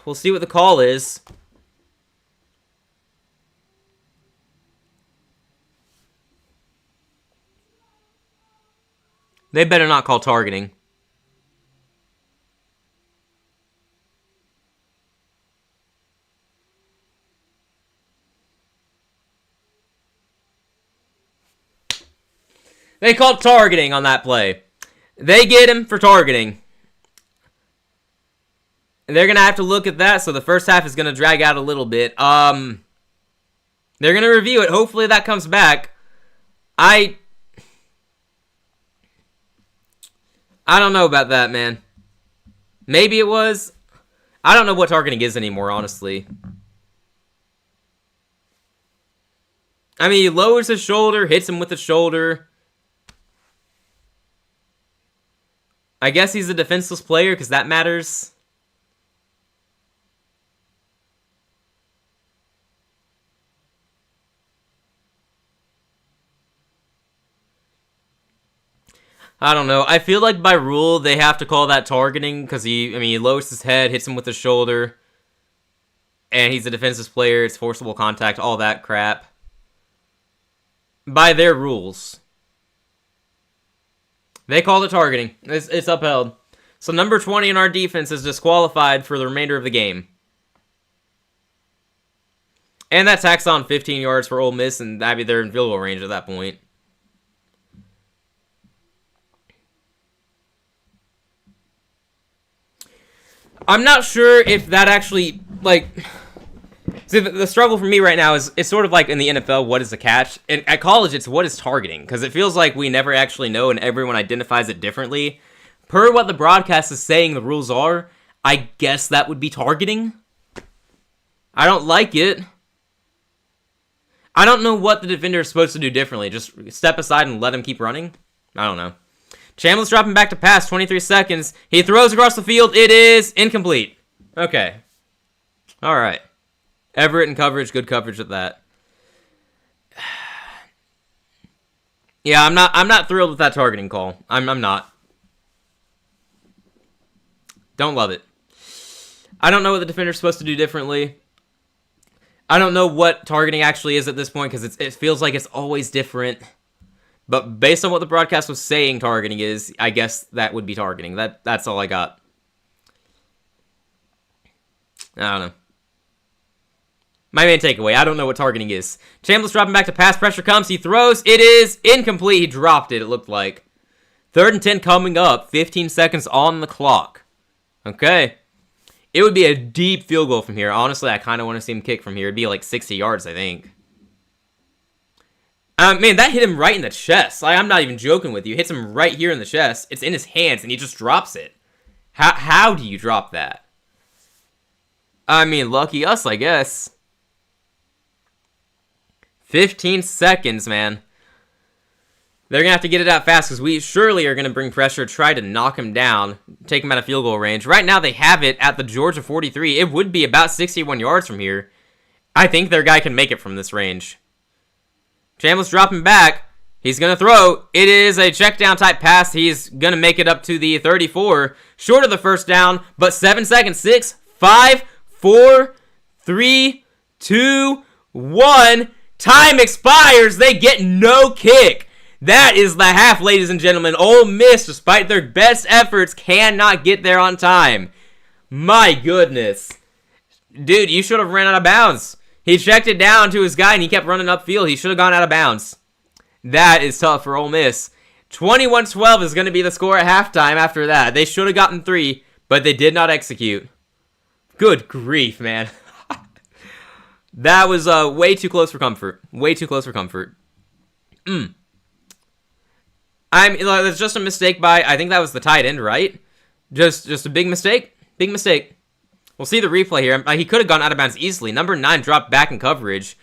We'll see what the call is. They better not call targeting. They called targeting on that play. They get him for targeting. They're going to have to look at that, so the first half is going to drag out a little bit. They're going to review it. Hopefully that comes back. I I don't know about that, man. Maybe it was. I don't know what targeting is anymore, honestly. I mean, he lowers his shoulder, hits him with the shoulder. I guess he's a defenseless player because that matters. I don't know. I feel like by rule they have to call that targeting because he lowers his head, hits him with the shoulder, and he's a defenseless player. It's forcible contact, all that crap. By their rules, they call it targeting. It's upheld. So number 20 in our defense is disqualified for the remainder of the game. And that tacks on 15 yards for Ole Miss, and that'd be they're in field goal range at that point. I'm not sure if that actually, see, the struggle for me right now is, it's sort of like in the NFL, what is the catch? And at college, it's what is targeting? Because it feels like we never actually know and everyone identifies it differently. Per what the broadcast is saying the rules are, I guess that would be targeting. I don't like it. I don't know what the defender is supposed to do differently. Just step aside and let him keep running? I don't know. Chambliss dropping back to pass, 23 seconds. He throws across the field. It is incomplete. Okay. All right. Everett in coverage, good coverage at that. Yeah, I'm not thrilled with that targeting call. I'm not. Don't love it. I don't know what the defender's supposed to do differently. I don't know what targeting actually is at this point because it feels like it's always different. But based on what the broadcast was saying targeting is, I guess that would be targeting. That's all I got. I don't know. My main takeaway, I don't know what targeting is. Chambliss dropping back to pass. Pressure comes. He throws. It is incomplete. He dropped it looked like. 3rd and 10 coming up. 15 seconds on the clock. Okay. It would be a deep field goal from here. Honestly, I kind of want to see him kick from here. It'd be like 60 yards, I think. Man, that hit him right in the chest. I'm not even joking with you. It hits him right here in the chest. It's in his hands, and he just drops it. How do you drop that? I mean, lucky us, I guess. 15 seconds, man. They're going to have to get it out fast because we surely are going to bring pressure, try to knock him down, take him out of field goal range. Right now, they have it at the Georgia 43. It would be about 61 yards from here. I think their guy can make it from this range. Chambliss dropping back. He's going to throw. It is a check down type pass. He's going to make it up to the 34. Short of the first down, but 7 seconds. 6, 5, 4, 3, 2, 1. Time expires. They get no kick. That is the half, ladies and gentlemen. Ole Miss, despite their best efforts, cannot get there on time. My goodness. Dude, you should have ran out of bounds. He checked it down to his guy, and he kept running upfield. He should have gone out of bounds. That is tough for Ole Miss. 21-12 is going to be the score at halftime after that. They should have gotten 3, but they did not execute. Good grief, man. That was way too close for comfort. Way too close for comfort. That's just a mistake by, I think that was the tight end, right? Just a big mistake? Big mistake. We'll see the replay here. He could have gone out of bounds easily. Number 9 dropped back in coverage.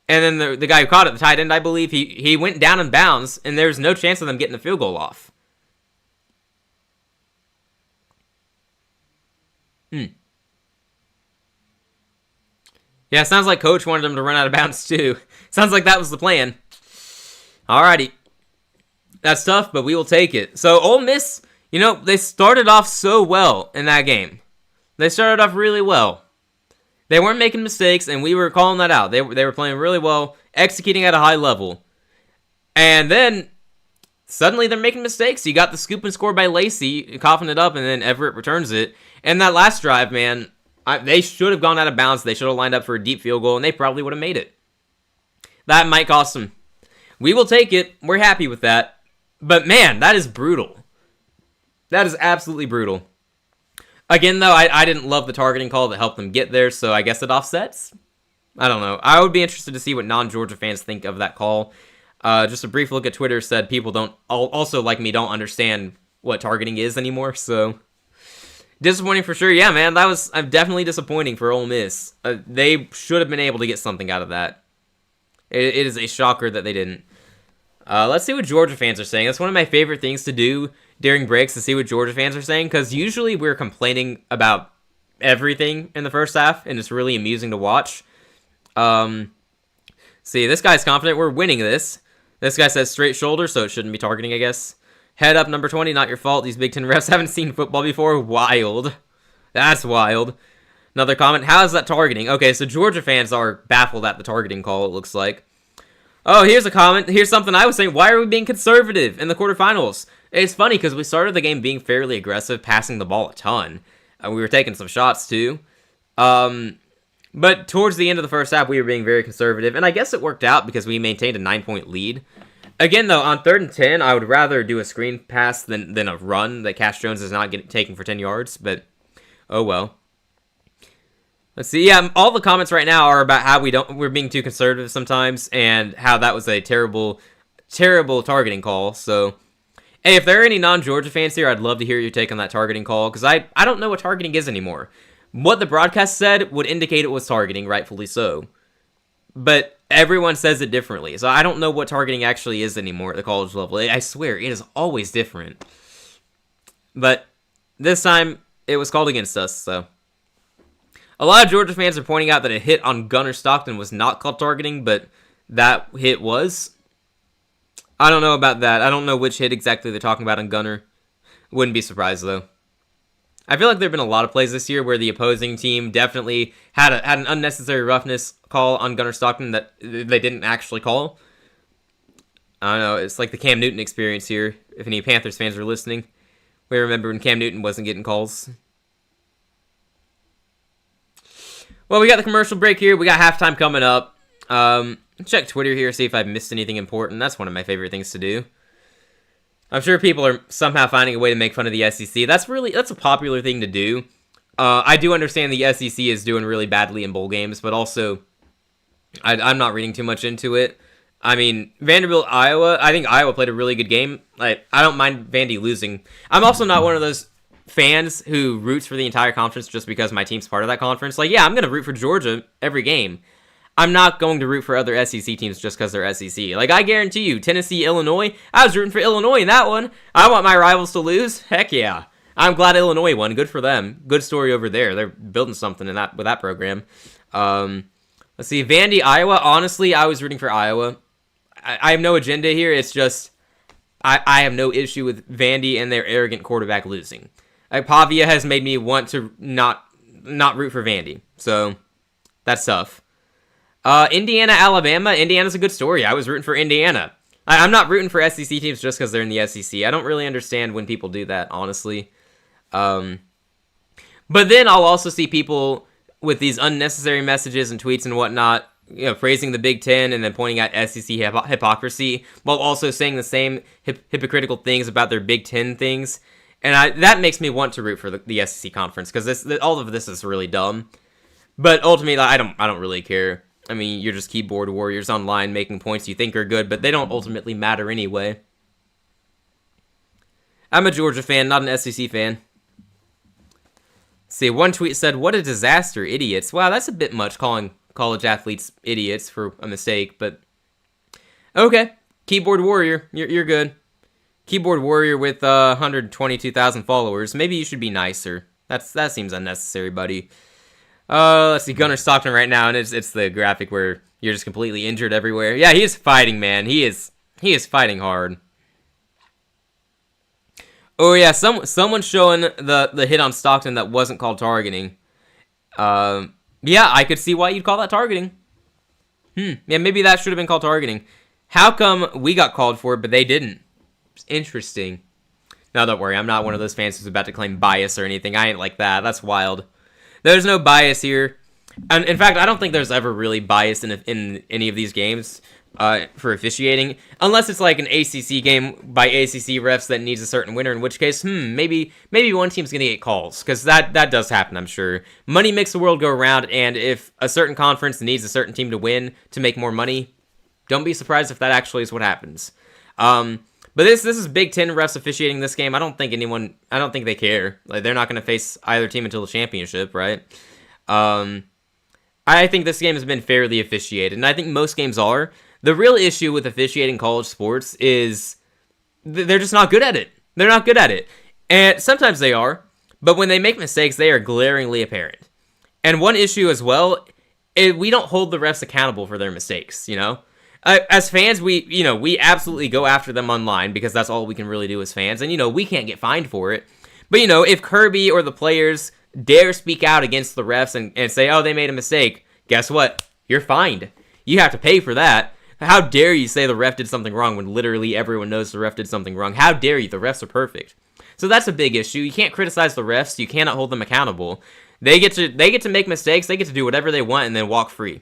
And then the guy who caught it, the tight end, I believe, he went down in bounds, and there's no chance of them getting the field goal off. Yeah, sounds like Coach wanted him to run out of bounds, too. Sounds like that was the plan. Alrighty. That's tough, but we will take it. So, Ole Miss, they started off so well in that game. They started off really well. They weren't making mistakes, and we were calling that out. They were playing really well, executing at a high level. And then, suddenly they're making mistakes. You got the scoop and score by Lacey, coughing it up, and then Everett returns it. And that last drive, man, they should have gone out of bounds. They should have lined up for a deep field goal, and they probably would have made it. That might cost them. We will take it. We're happy with that. But, man, that is brutal. That is absolutely brutal. Again, though, I didn't love the targeting call that helped them get there, so I guess it offsets. I don't know. I would be interested to see what non-Georgia fans think of that call. Just a brief look at Twitter said people don't, also like me, don't understand what targeting is anymore, so disappointing for sure. Yeah, man, that was definitely disappointing for Ole Miss. They should have been able to get something out of that. It is a shocker that they didn't. Let's see what Georgia fans are saying. That's one of my favorite things to do during breaks, to see what Georgia fans are saying, because usually we're complaining about everything in the first half, and it's really amusing to watch. See, this guy's confident we're winning this. This guy says straight shoulder, so it shouldn't be targeting, I guess. Head up, number 20, not your fault. These Big Ten refs haven't seen football before. Wild. That's wild. Another comment, how is that targeting? Okay, so Georgia fans are baffled at the targeting call, it looks like. Oh, here's a comment. Here's something I was saying. Why are we being conservative in the quarterfinals? It's funny because we started the game being fairly aggressive, passing the ball a ton. And we were taking some shots, too. But towards the end of the first half, we were being very conservative. And I guess it worked out because we maintained a 9-point lead. Again, though, on 3rd and 10, I would rather do a screen pass than a run that Cash Jones is not taking for 10 yards. But, oh well. Let's see. Yeah, all the comments right now are about how we're being too conservative sometimes, and how that was a terrible, terrible targeting call. So, hey, if there are any non-Georgia fans here, I'd love to hear your take on that targeting call, because I don't know what targeting is anymore. What the broadcast said would indicate it was targeting, rightfully so. But everyone says it differently, so I don't know what targeting actually is anymore at the college level. I swear, it is always different. But this time, it was called against us, so. A lot of Georgia fans are pointing out that a hit on Gunner Stockton was not called targeting, but that hit was. I don't know about that. I don't know which hit exactly they're talking about on Gunner. Wouldn't be surprised, though. I feel like there have been a lot of plays this year where the opposing team definitely had an unnecessary roughness call on Gunner Stockton that they didn't actually call. I don't know. It's like the Cam Newton experience here, if any Panthers fans are listening. We remember when Cam Newton wasn't getting calls. Well, we got the commercial break here. We got halftime coming up. Check Twitter here, see if I've missed anything important. That's one of my favorite things to do. I'm sure people are somehow finding a way to make fun of the SEC. That's a popular thing to do. I do understand the SEC is doing really badly in bowl games, but also I'm not reading too much into it. I mean, Vanderbilt, Iowa, I think Iowa played a really good game. Like, I don't mind Vandy losing. I'm also not one of those fans who roots for the entire conference just because my team's part of that conference. Like, yeah, I'm going to root for Georgia every game. I'm not going to root for other SEC teams just because they're SEC. Like, I guarantee you, Tennessee, Illinois, I was rooting for Illinois in that one. I want my rivals to lose. Heck yeah. I'm glad Illinois won. Good for them. Good story over there. They're building something with that program. Let's see, Vandy, Iowa. Honestly, I was rooting for Iowa. I have no agenda here. It's just, I have no issue with Vandy and their arrogant quarterback losing. Like, Pavia has made me want to not root for Vandy. So, that's tough. Indiana, Alabama. Indiana's a good story. I was rooting for Indiana. I'm not rooting for SEC teams just because they're in the SEC. I don't really understand when people do that, honestly. But then I'll also see people with these unnecessary messages and tweets and whatnot, you know, praising the Big Ten and then pointing out SEC hypocrisy, while also saying the same hypocritical things about their Big Ten things. And that makes me want to root for the SEC conference, because all of this is really dumb. But ultimately, I don't really care. I mean, you're just keyboard warriors online making points you think are good, but they don't ultimately matter anyway. I'm a Georgia fan, not an SEC fan. See, one tweet said, "What a disaster, idiots." Wow, that's a bit much, calling college athletes idiots for a mistake, but okay. Keyboard warrior, you're good. Keyboard warrior with 122,000 followers. Maybe you should be nicer. That seems unnecessary, buddy. Let's see, Gunner Stockton right now, and it's the graphic where you're just completely injured everywhere. Yeah, he is fighting, man. He is fighting hard. Oh yeah, someone's showing the hit on Stockton that wasn't called targeting. Yeah, I could see why you'd call that targeting. Yeah, maybe that should have been called targeting. How come we got called for it, but they didn't? It's interesting. No, don't worry, I'm not one of those fans who's about to claim bias or anything. I ain't like that. That's wild. There's no bias here. And in fact, I don't think there's ever really bias in any of these games for officiating, unless it's like an ACC game by ACC refs that needs a certain winner, in which case, maybe one team's going to get calls, because that does happen, I'm sure. Money makes the world go around, and if a certain conference needs a certain team to win to make more money, don't be surprised if that actually is what happens. But this is Big Ten refs officiating this game. I don't think they care. Like, they're not going to face either team until the championship, right? I think this game has been fairly officiated, and I think most games are. The real issue with officiating college sports is they're just not good at it. They're not good at it. And sometimes they are, but when they make mistakes, they are glaringly apparent. And one issue as well, we don't hold the refs accountable for their mistakes, you know? As fans, we absolutely go after them online because that's all we can really do as fans. And, we can't get fined for it. But, if Kirby or the players dare speak out against the refs and say, oh, they made a mistake, guess what? You're fined. You have to pay for that. How dare you say the ref did something wrong when literally everyone knows the ref did something wrong? How dare you? The refs are perfect. So that's a big issue. You can't criticize the refs. You cannot hold them accountable. They get to make mistakes. They get to do whatever they want and then walk free.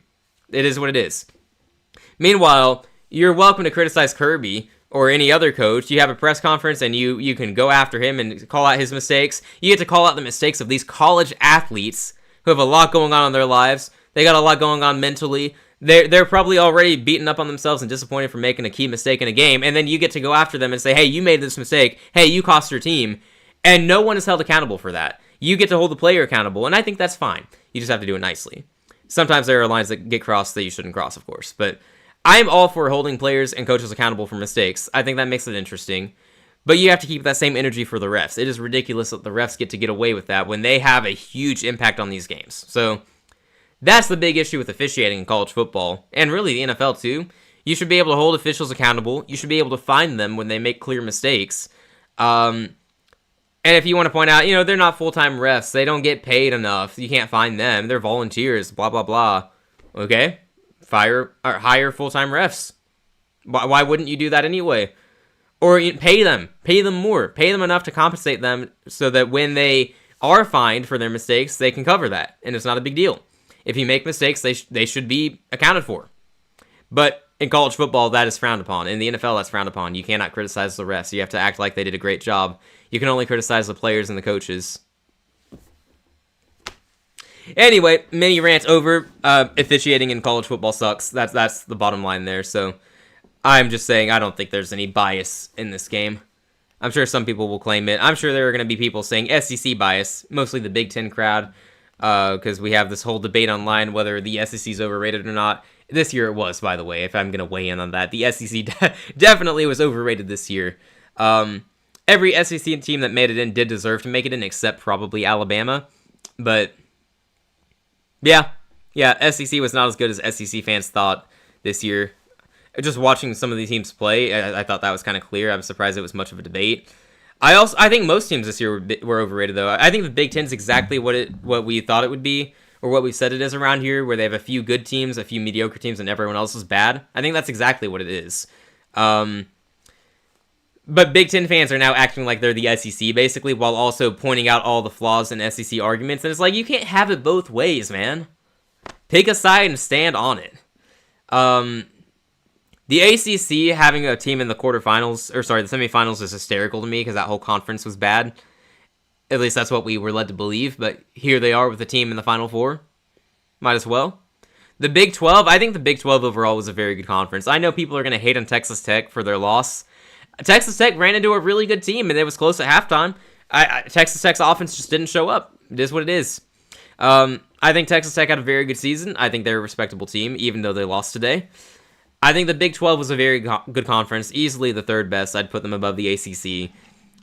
It is what it is. Meanwhile, you're welcome to criticize Kirby or any other coach. You have a press conference and you can go after him and call out his mistakes. You get to call out the mistakes of these college athletes who have a lot going on in their lives. They got a lot going on mentally. They're probably already beaten up on themselves and disappointed for making a key mistake in a game. And then you get to go after them and say, hey, you made this mistake. Hey, you cost your team. And no one is held accountable for that. You get to hold the player accountable, and I think that's fine. You just have to do it nicely. Sometimes there are lines that get crossed that you shouldn't cross, of course. But I'm all for holding players and coaches accountable for mistakes. I think that makes it interesting. But you have to keep that same energy for the refs. It is ridiculous that the refs get to get away with that when they have a huge impact on these games. So that's the big issue with officiating in college football, and really the NFL too. You should be able to hold officials accountable. You should be able to fine them when they make clear mistakes. And if you want to point out, they're not full-time refs. They don't get paid enough. You can't fine them. They're volunteers, blah, blah, blah. Okay? Hire full-time refs. Why wouldn't you do that anyway? Or pay them. Pay them more. Pay them enough to compensate them so that when they are fined for their mistakes, they can cover that. And it's not a big deal. If you make mistakes, they should be accounted for. But in college football, that is frowned upon. In the NFL, that's frowned upon. You cannot criticize the refs. You have to act like they did a great job. You can only criticize the players and the coaches. Anyway, mini rant over. Officiating in college football sucks. That's the bottom line there. So I'm just saying I don't think there's any bias in this game. I'm sure some people will claim it. I'm sure there are going to be people saying SEC bias, mostly the Big Ten crowd, because we have this whole debate online whether the SEC is overrated or not. This year it was, by the way, if I'm going to weigh in on that. The SEC definitely was overrated this year. Every SEC team that made it in did deserve to make it in, except probably Alabama. But, yeah, SEC was not as good as SEC fans thought this year. Just watching some of these teams play, I thought that was kind of clear. I'm surprised it was much of a debate. I think most teams this year were overrated, though. I think the Big Ten is exactly what we thought it would be, or what we said it is around here, where they have a few good teams, a few mediocre teams, and everyone else is bad. I think that's exactly what it is. But Big Ten fans are now acting like they're the SEC, basically, while also pointing out all the flaws in SEC arguments. And it's like, you can't have it both ways, man. Pick a side and stand on it. The ACC having a team in the the semifinals is hysterical to me because that whole conference was bad. At least that's what we were led to believe. But here they are with a team in the Final Four. Might as well. The Big 12, I think the Big 12 overall was a very good conference. I know people are going to hate on Texas Tech for their loss. Texas Tech ran into a really good team, and it was close at halftime. Texas Tech's offense just didn't show up. It is what it is. I think Texas Tech had a very good season. I think they're a respectable team, even though they lost today. I think the Big 12 was a very good conference, easily the third best. I'd put them above the ACC.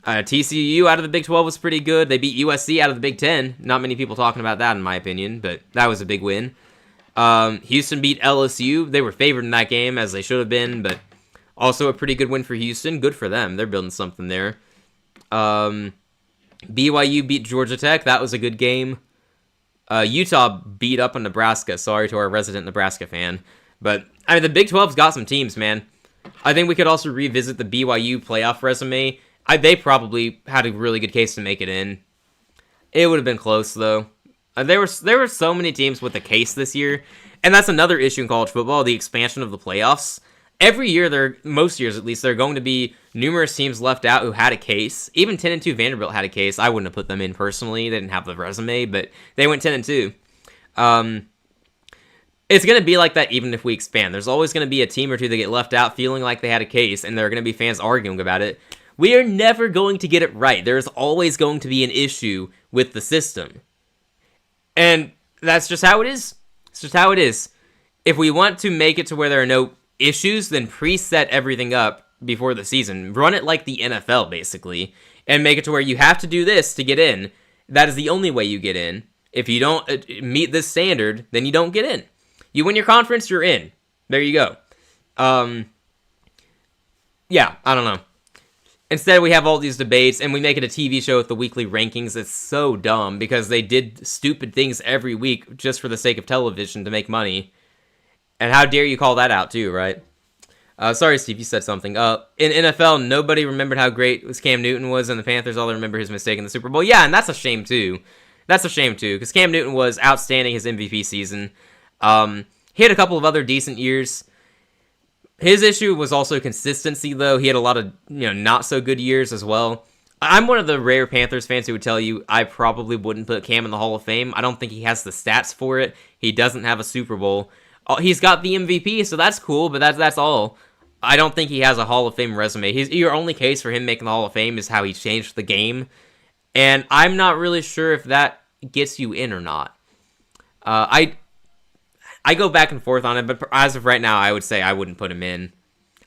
TCU out of the Big 12 was pretty good. They beat USC out of the Big 10. Not many people talking about that, in my opinion, but that was a big win. Houston beat LSU. They were favored in that game, as they should have been, but also a pretty good win for Houston. Good for them. They're building something there. BYU beat Georgia Tech. That was a good game. Utah beat up on Nebraska. Sorry to our resident Nebraska fan. But, the Big 12's got some teams, man. I think we could also revisit the BYU playoff resume. They probably had a really good case to make it in. It would have been close, though. There were so many teams with a case this year. And that's another issue in college football, the expansion of the playoffs. Every year, most years at least, there are going to be numerous teams left out who had a case. Even 10-2 Vanderbilt had a case. I wouldn't have put them in personally. They didn't have the resume, but they went 10-2. It's going to be like that even if we expand. There's always going to be a team or two that get left out feeling like they had a case, and there are going to be fans arguing about it. We are never going to get it right. There's always going to be an issue with the system. And that's just how it is. It's just how it is. If we want to make it to where there are no issues, then preset everything up before the season. Run it like the NFL, basically, and make it to where you have to do this to get in. That is the only way you get in. If you don't meet this standard, then you don't get in. You win your conference, you're in. There you go. Yeah, I don't know. Instead, we have all these debates, and we make it a TV show with the weekly rankings. It's so dumb, because they did stupid things every week just for the sake of television to make money. And how dare you call that out, too, right? Sorry, Steve, you said something. In NFL, nobody remembered how great Cam Newton was, and the Panthers all remember his mistake in the Super Bowl. Yeah, and that's a shame, too. That's a shame, too, because Cam Newton was outstanding his MVP season. He had a couple of other decent years. His issue was also consistency, though. He had a lot of, not so good years as well. I'm one of the rare Panthers fans who would tell you I probably wouldn't put Cam in the Hall of Fame. I don't think he has the stats for it. He doesn't have a Super Bowl. He's got the MVP, so that's cool, but that's all. I don't think he has a Hall of Fame resume. Your only case for him making the Hall of Fame is how he changed the game, and I'm not really sure if that gets you in or not. I go back and forth on it, but as of right now, I would say I wouldn't put him in.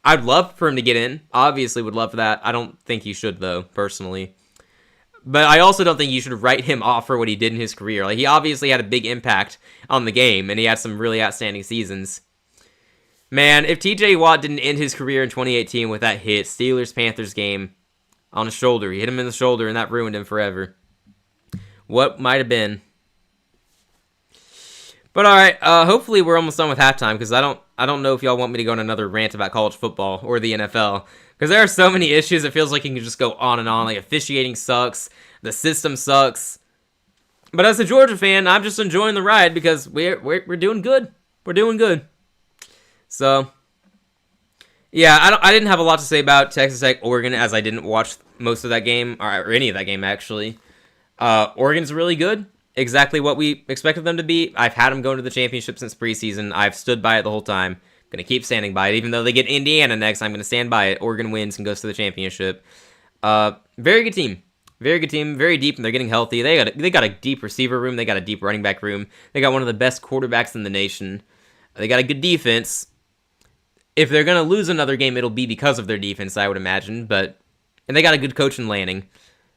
I'd love for him to get in. Obviously would love that. I don't think he should, though, personally. But I also don't think you should write him off for what he did in his career. Like, he obviously had a big impact on the game, and he had some really outstanding seasons. Man, if TJ Watt didn't end his career in 2018 with that hit, Steelers-Panthers game on his shoulder, he hit him in the shoulder, and that ruined him forever. What might have been. But alright, hopefully we're almost done with halftime, because I don't know if y'all want me to go on another rant about college football or the NFL. Because there are so many issues, it feels like you can just go on and on. Like, officiating sucks, the system sucks. But as a Georgia fan, I'm just enjoying the ride, because we're doing good. We're doing good. So, yeah, I didn't have a lot to say about Texas Tech, Oregon, as I didn't watch most of that game, or any of that game, actually. Oregon's really good. Exactly what we expected them to be. I've had them going to the championship since preseason. I've stood by it the whole time. I'm going to keep standing by it. Even though they get Indiana next, I'm going to stand by it. Oregon wins and goes to the championship. Very good team. Very good team. Very deep, and they're getting healthy. They got a deep receiver room. They got a deep running back room. They got one of the best quarterbacks in the nation. They got a good defense. If they're going to lose another game, it'll be because of their defense, I would imagine. And they got a good coach in Lanning.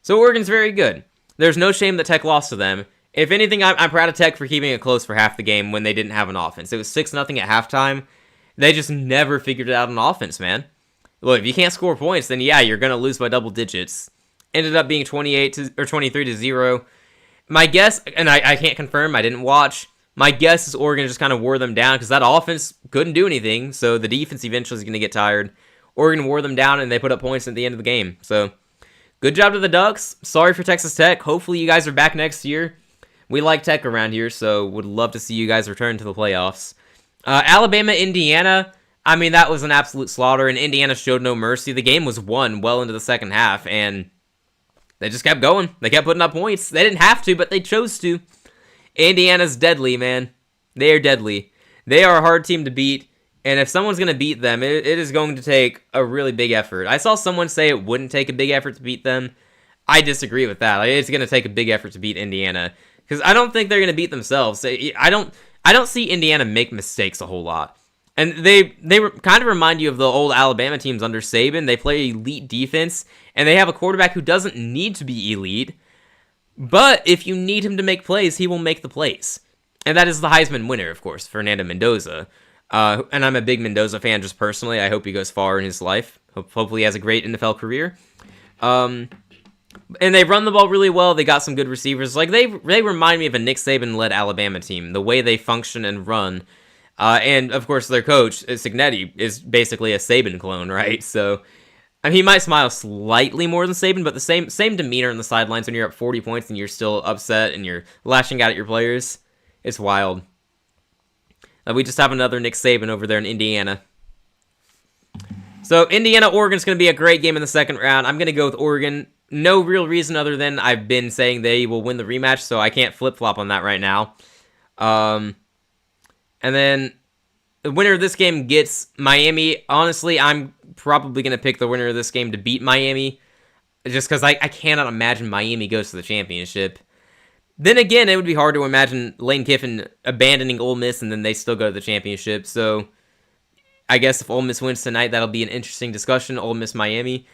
So Oregon's very good. There's no shame that Tech lost to them. If anything, I'm proud of Tech for keeping it close for half the game when they didn't have an offense. It was 6-0 at halftime. They just never figured it out on offense, man. Look, if you can't score points, then yeah, you're going to lose by double digits. Ended up being 23-0. My guess, and I can't confirm, I didn't watch. My guess is Oregon just kind of wore them down because that offense couldn't do anything, so the defense eventually is going to get tired. Oregon wore them down, and they put up points at the end of the game. So, good job to the Ducks. Sorry for Texas Tech. Hopefully you guys are back next year. We like Tech around here, so would love to see you guys return to the playoffs. Alabama, Indiana, I mean, that was an absolute slaughter, and Indiana showed no mercy. The game was won well into the second half, and they just kept going. They kept putting up points. They didn't have to, but they chose to. Indiana's deadly, man. They are deadly. They are a hard team to beat, and if someone's going to beat them, it is going to take a really big effort. I saw someone say it wouldn't take a big effort to beat them. I disagree with that. It's going to take a big effort to beat Indiana. Because I don't think they're going to beat themselves. I don't see Indiana make mistakes a whole lot. And they kind of remind you of the old Alabama teams under Saban. They play elite defense, and they have a quarterback who doesn't need to be elite. But if you need him to make plays, he will make the plays. And that is the Heisman winner, of course, Fernando Mendoza. And I'm a big Mendoza fan just personally. I hope he goes far in his life. Hopefully he has a great NFL career. And they run the ball really well. They got some good receivers. Like, they remind me of a Nick Saban-led Alabama team, the way they function and run. And, of course, their coach, Cignetti, is basically a Saban clone, right? So, I mean, he might smile slightly more than Saban, but the same demeanor on the sidelines when you're up 40 points and you're still upset and you're lashing out at your players. It's wild. We just have another Nick Saban over there in Indiana. So, Indiana-Oregon's going to be a great game in the second round. I'm going to go with Oregon. No real reason other than I've been saying they will win the rematch, so I can't flip-flop on that right now. And And then the winner of this game gets Miami. Honestly, I'm probably going to pick the winner of this game to beat Miami, just because I cannot imagine Miami goes to the championship. Then again, it would be hard to imagine Lane Kiffin abandoning Ole Miss and then they still go to the championship. So I guess if Ole Miss wins tonight, that'll be an interesting discussion. Ole Miss Miami.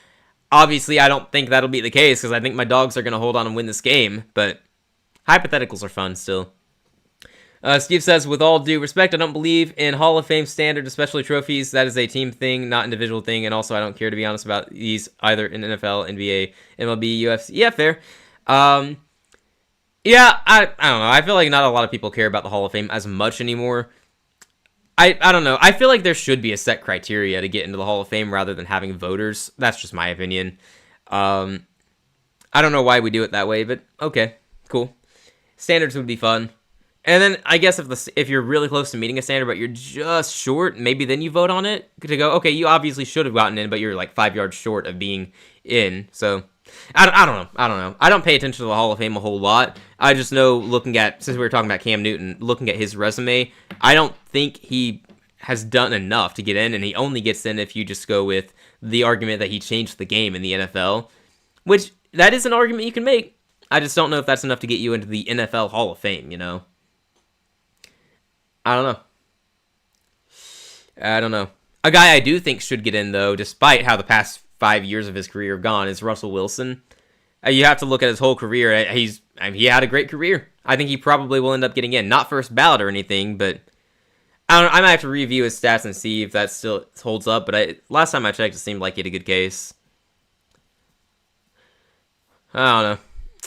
Obviously, I don't think that'll be the case because I think my dogs are going to hold on and win this game. But hypotheticals are fun still. Steve says, with all due respect, I don't believe in Hall of Fame standard, especially trophies. That is a team thing, not individual thing. And also, I don't care, to be honest, about these either in NFL, NBA, MLB, UFC. Yeah, fair. Yeah, I don't know. I feel like not a lot of people care about the Hall of Fame as much anymore. I don't know. I feel like there should be a set criteria to get into the Hall of Fame rather than having voters. That's just my opinion. I don't know why we do it that way, but okay, cool. Standards would be fun. And then I guess if you're really close to meeting a standard, but you're just short, maybe then you vote on it to go, okay, you obviously should have gotten in, but you're like 5 yards short of being in. So I don't know. I don't pay attention to the Hall of Fame a whole lot. I just know, since we were talking about Cam Newton, looking at his resume, I don't think he has done enough to get in, and he only gets in if you just go with the argument that he changed the game in the NFL, which that is an argument you can make. I just don't know if that's enough to get you into the NFL Hall of Fame, you know? I don't know. A guy I do think should get in, though, despite how the past 5 years of his career have gone, is Russell Wilson. You have to look at his whole career. He had a great career. I think he probably will end up getting in. Not first ballot or anything, but I might have to review his stats and see if that still holds up. But last time I checked, it seemed like he had a good case. I don't know.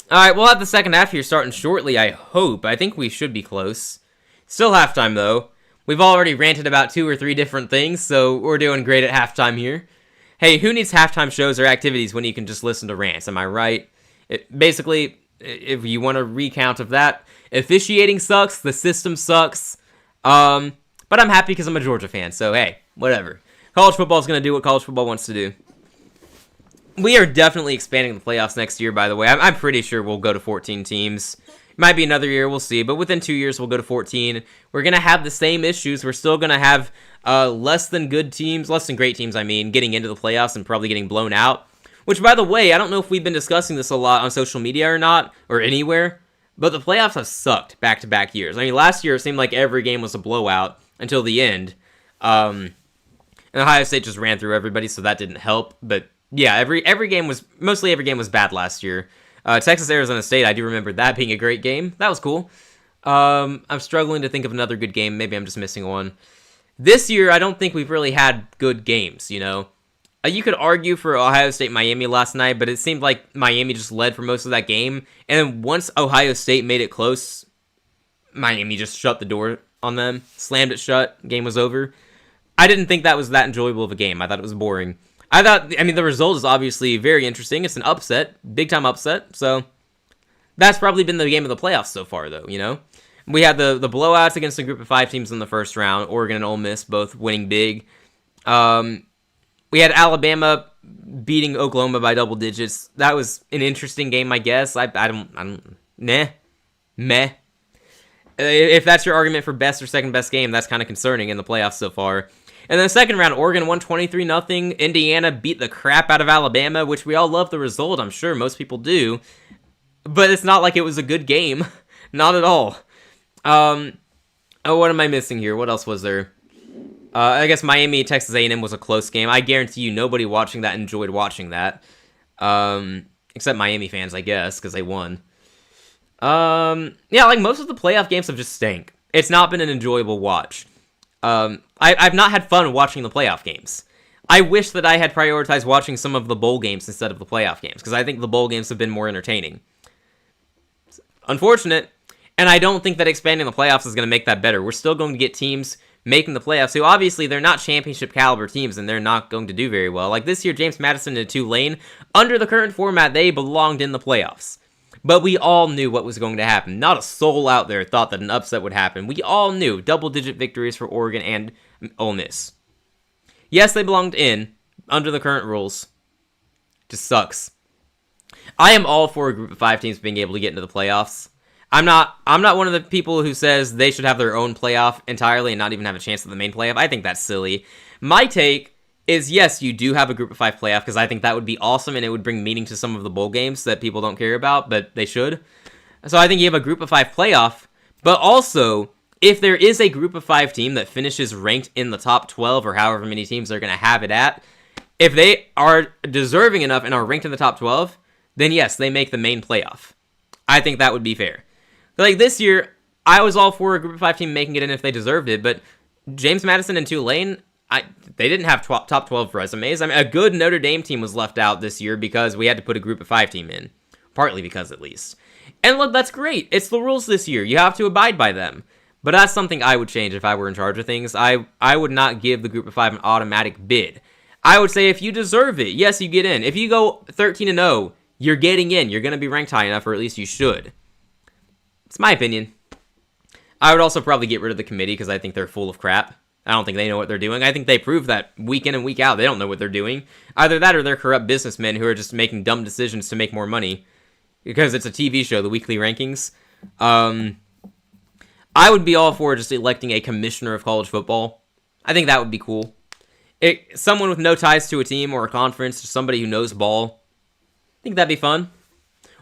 All right, we'll have the second half here starting shortly, I hope. I think we should be close. Still halftime, though. We've already ranted about 2 or 3 different things, so we're doing great at halftime here. Hey, who needs halftime shows or activities when you can just listen to rants? Am I right? Basically, if you want a recount of that, officiating sucks, the system sucks, but I'm happy because I'm a Georgia fan, so hey, whatever. College football is going to do what college football wants to do. We are definitely expanding the playoffs next year, by the way. I'm pretty sure we'll go to 14 teams. Might be another year, we'll see, but within 2 years, we'll go to 14. We're going to have the same issues. We're still going to have less than great teams, getting into the playoffs and probably getting blown out. Which, by the way, I don't know if we've been discussing this a lot on social media or not, or anywhere, but the playoffs have sucked back-to-back years. I mean, last year, it seemed like every game was a blowout until the end. And Ohio State just ran through everybody, so that didn't help. But, yeah, mostly every game was bad last year. Texas-Arizona State, I do remember that being a great game. That was cool. I'm struggling to think of another good game. Maybe I'm just missing one. This year, I don't think we've really had good games, you know? You could argue for Ohio State-Miami last night, but it seemed like Miami just led for most of that game. And then once Ohio State made it close, Miami just shut the door on them, slammed it shut, game was over. I didn't think that was that enjoyable of a game. I thought it was boring. The result is obviously very interesting. It's an upset, big-time upset, so that's probably been the game of the playoffs so far, though, you know? We had the blowouts against a group of 5 teams in the first round, Oregon and Ole Miss both winning big. We had Alabama beating Oklahoma by double digits. That was an interesting game, I guess. Meh. If that's your argument for best or second best game, that's kind of concerning in the playoffs so far. And then the second round, Oregon won 23-0. Indiana beat the crap out of Alabama, which we all love the result. I'm sure most people do. But it's not like it was a good game. Not at all. What am I missing here? What else was there? I guess Miami, Texas A&M was a close game. I guarantee you nobody watching that enjoyed watching that. Except Miami fans, I guess, because they won. Yeah, like most of the playoff games have just stank. It's not been an enjoyable watch. I've not had fun watching the playoff games. I wish that I had prioritized watching some of the bowl games instead of the playoff games, because I think the bowl games have been more entertaining. It's unfortunate, and I don't think that expanding the playoffs is going to make that better. We're still going to get teams making the playoffs who obviously they're not championship caliber teams, and they're not going to do very well. Like this year, James Madison and Tulane, under the current format, they belonged in the playoffs. But we all knew what was going to happen. Not a soul out there thought that an upset would happen. We all knew double-digit victories for Oregon and Ole Miss. Yes, they belonged in, under the current rules. Just sucks. I am all for a group of 5 teams being able to get into the playoffs. I'm not one of the people who says they should have their own playoff entirely and not even have a chance at the main playoff. I think that's silly. My take is, yes, you do have a group of 5 playoff, because I think that would be awesome and it would bring meaning to some of the bowl games that people don't care about, but they should. So I think you have a group of 5 playoff, but also, if there is a group of 5 team that finishes ranked in the top 12 or however many teams they're going to have it at, if they are deserving enough and are ranked in the top 12, then yes, they make the main playoff. I think that would be fair. Like this year, I was all for a group of 5 team making it in if they deserved it, but James Madison and Tulane, they didn't have top 12 resumes. I mean, a good Notre Dame team was left out this year because we had to put a group of 5 team in. Partly because, at least. And look, that's great. It's the rules this year. You have to abide by them. But that's something I would change if I were in charge of things. I would not give the group of 5 an automatic bid. I would say if you deserve it, yes, you get in. If you go 13-0, you're getting in. You're going to be ranked high enough, or at least you should. It's my opinion. I would also probably get rid of the committee because I think they're full of crap. I don't think they know what they're doing. I think they prove that week in and week out. They don't know what they're doing. Either that or they're corrupt businessmen who are just making dumb decisions to make more money. Because it's a TV show, the weekly rankings. I would be all for just electing a commissioner of college football. I think that would be cool. Someone with no ties to a team or a conference, just somebody who knows ball. I think that'd be fun.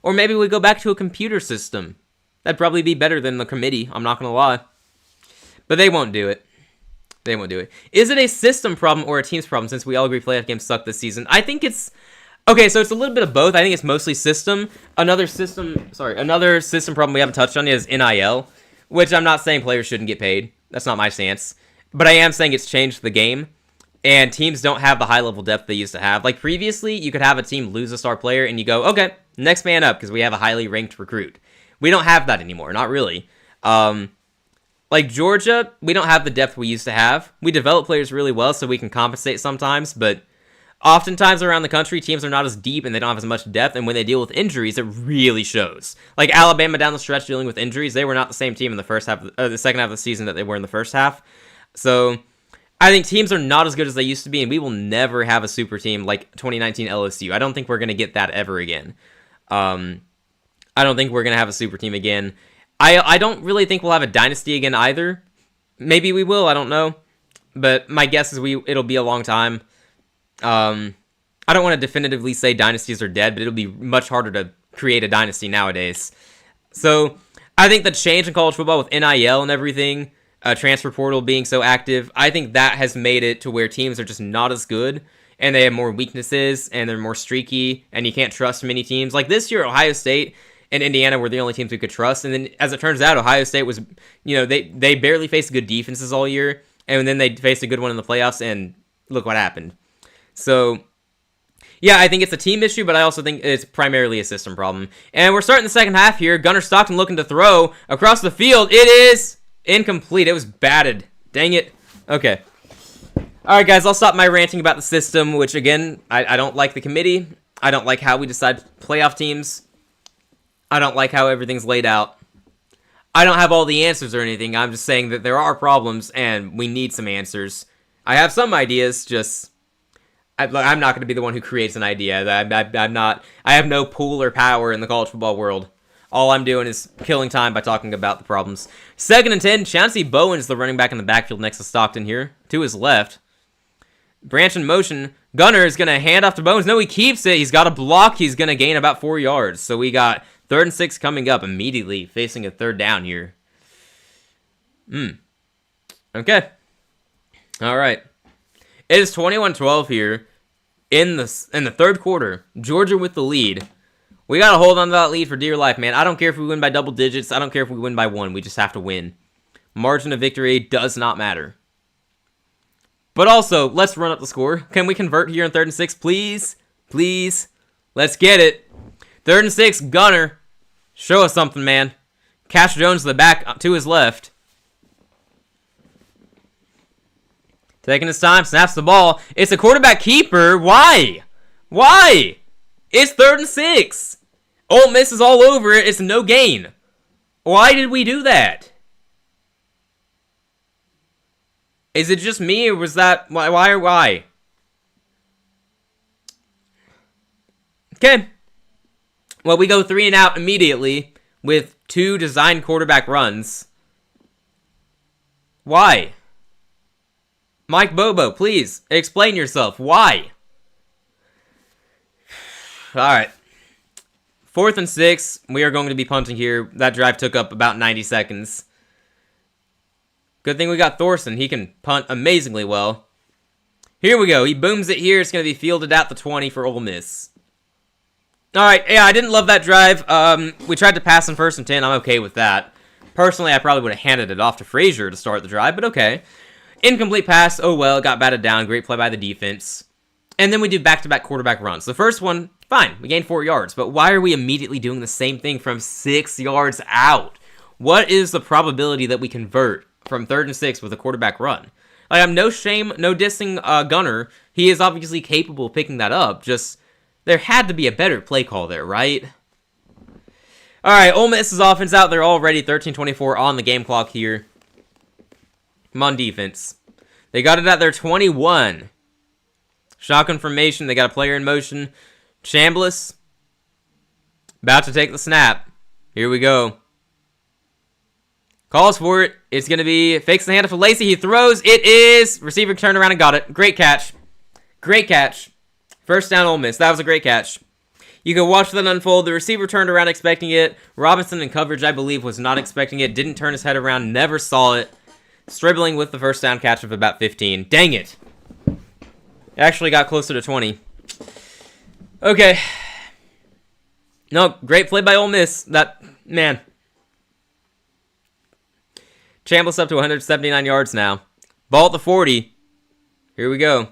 Or maybe we go back to a computer system. That'd probably be better than the committee, I'm not going to lie. But they won't do it. They won't do it. Is it a system problem or a team's problem since we all agree playoff games suck this season? I think it's... Okay, so it's a little bit of both. I think it's mostly system. Another system problem we haven't touched on is NIL, which I'm not saying players shouldn't get paid. That's not my stance. But I am saying it's changed the game, and teams don't have the high-level depth they used to have. Like, previously, you could have a team lose a star player, and you go, okay, next man up, because we have a highly ranked recruit. We don't have that anymore, not really. Like Georgia, we don't have the depth we used to have. We develop players really well, so we can compensate sometimes, but oftentimes around the country, teams are not as deep, and they don't have as much depth, and when they deal with injuries, it really shows. Like Alabama down the stretch dealing with injuries, they were not the same team in the first half, the second half of the season that they were in the first half. So I think teams are not as good as they used to be, and we will never have a super team like 2019 LSU. I don't think we're going to get that ever again. I don't think we're going to have a super team again. I don't really think we'll have a dynasty again either. Maybe we will, I don't know. But my guess is it'll be a long time. I don't want to definitively say dynasties are dead, but it'll be much harder to create a dynasty nowadays. So I think the change in college football with NIL and everything, transfer portal being so active, I think that has made it to where teams are just not as good, and they have more weaknesses, and they're more streaky, and you can't trust many teams. Like this year, Ohio State and Indiana were the only teams we could trust, and then as it turns out, Ohio State was, they barely faced good defenses all year, and then they faced a good one in the playoffs, and look what happened. So, yeah, I think it's a team issue, but I also think it's primarily a system problem. And we're starting the second half here. Gunnar Stockton looking to throw across the field. It is incomplete. It was batted. Dang it. Okay. All right, guys, I'll stop my ranting about the system, which, again, I don't like the committee. I don't like how we decide playoff teams. I don't like how everything's laid out. I don't have all the answers or anything. I'm just saying that there are problems, and we need some answers. I have some ideas, just... I'm not going to be the one who creates an idea. I'm not. I have no pull or power in the college football world. All I'm doing is killing time by talking about the problems. 2nd and 10. Chauncey Bowen's the running back in the backfield next to Stockton here. To his left. Branch in motion. Gunner is going to hand off to Bowens. No, he keeps it. He's got a block. He's going to gain about 4 yards. So we got 3rd and 6 coming up immediately, facing a 3rd down here. Okay. All right. It is 21-12 here in the 3rd quarter. Georgia with the lead. We got to hold on to that lead for dear life, man. I don't care if we win by double digits. I don't care if we win by 1. We just have to win. Margin of victory does not matter. But also, let's run up the score. Can we convert here in 3rd and 6, please? Please. Let's get it. 3rd and 6, Gunner. Show us something, man. Cash Jones to the back to his left. Taking his time, snaps the ball. It's a quarterback keeper. Why? Why? It's 3rd and 6. Ole Miss is all over it. It's no gain. Why did we do that? Is it just me, or was that... Why? Okay. Well, we go 3 and out immediately. with 2 designed quarterback runs. Why? Mike Bobo, please explain yourself. Why? All right. 4th and 6. We are going to be punting here. That drive took up about 90 seconds. Good thing we got Thorson. He can punt amazingly well. Here we go. He booms it here. It's going to be fielded at the 20 for Ole Miss. All right. Yeah, I didn't love that drive. We tried to pass on 1st and 10. I'm okay with that. Personally, I probably would have handed it off to Frazier to start the drive, but okay. Incomplete pass. Oh, well. It got batted down. Great play by the defense. And then we do back-to-back quarterback runs. The first one, fine. We gained 4 yards. But why are we immediately doing the same thing from 6 yards out? What is the probability that we convert from 3rd and 6 with a quarterback run? Like, I'm no shame, no dissing Gunner. He is obviously capable of picking that up. Just, there had to be a better play call there, right? All right, Ole Miss's offense out there already. 13-24 on the game clock here. Come on, defense. They got it at their 21. Shotgun formation. They got a player in motion. Chambliss. About to take the snap. Here we go. Calls for it. It's going to be fakes the handoff to Lacey. He throws. It is. Receiver turned around and got it. Great catch. Great catch. First down, Ole Miss. That was a great catch. You can watch that unfold. The receiver turned around expecting it. Robinson in coverage, I believe, was not expecting it. Didn't turn his head around. Never saw it. Stribbling with the first down catch of about 15. Dang it. Actually got closer to 20. Okay. No, great play by Ole Miss. That, man. Chambliss up to 179 yards now. Ball at the 40. Here we go.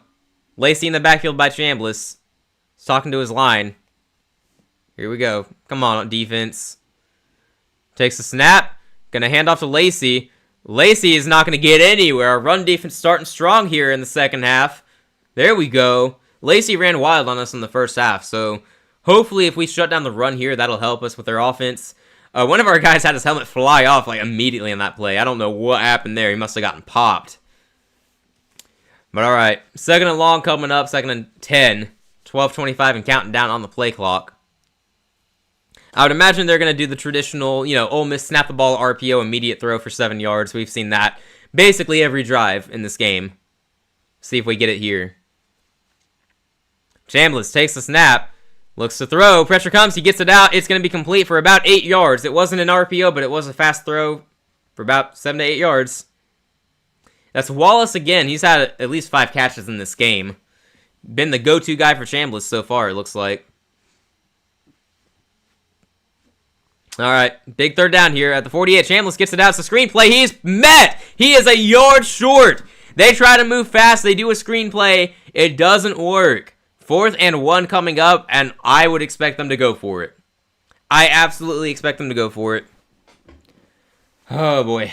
Lacey in the backfield by Chambliss. He's talking to his line. Here we go. Come on, defense. Takes a snap. Gonna hand off to Lacey. Lacey is not gonna get anywhere. Our run defense starting strong here in the second half. There we go. Lacey ran wild on us in the first half, so hopefully if we shut down the run here, that'll help us with their offense. One of our guys had his helmet fly off like immediately in that play. I don't know what happened there. He must have gotten popped. But all right, 2nd and long coming up, 2nd and 10. 12:25 and counting down on the play clock. I would imagine they're going to do the traditional, Ole Miss snap the ball, RPO, immediate throw for 7 yards. We've seen that basically every drive in this game. See if we get it here. Chambliss takes the snap. Looks to throw. Pressure comes. He gets it out. It's going to be complete for about 8 yards. It wasn't an RPO, but it was a fast throw for about 7 to 8 yards. That's Wallace again. He's had at least 5 catches in this game. Been the go-to guy for Chambliss so far, it looks like. All right, big 3rd down here at the 48. Chambliss gets it out. It's a screenplay. He's met. He is a yard short. They try to move fast. They do a screenplay. It doesn't work. 4th and 1 coming up, and I would expect them to go for it. I absolutely expect them to go for it. Oh, boy.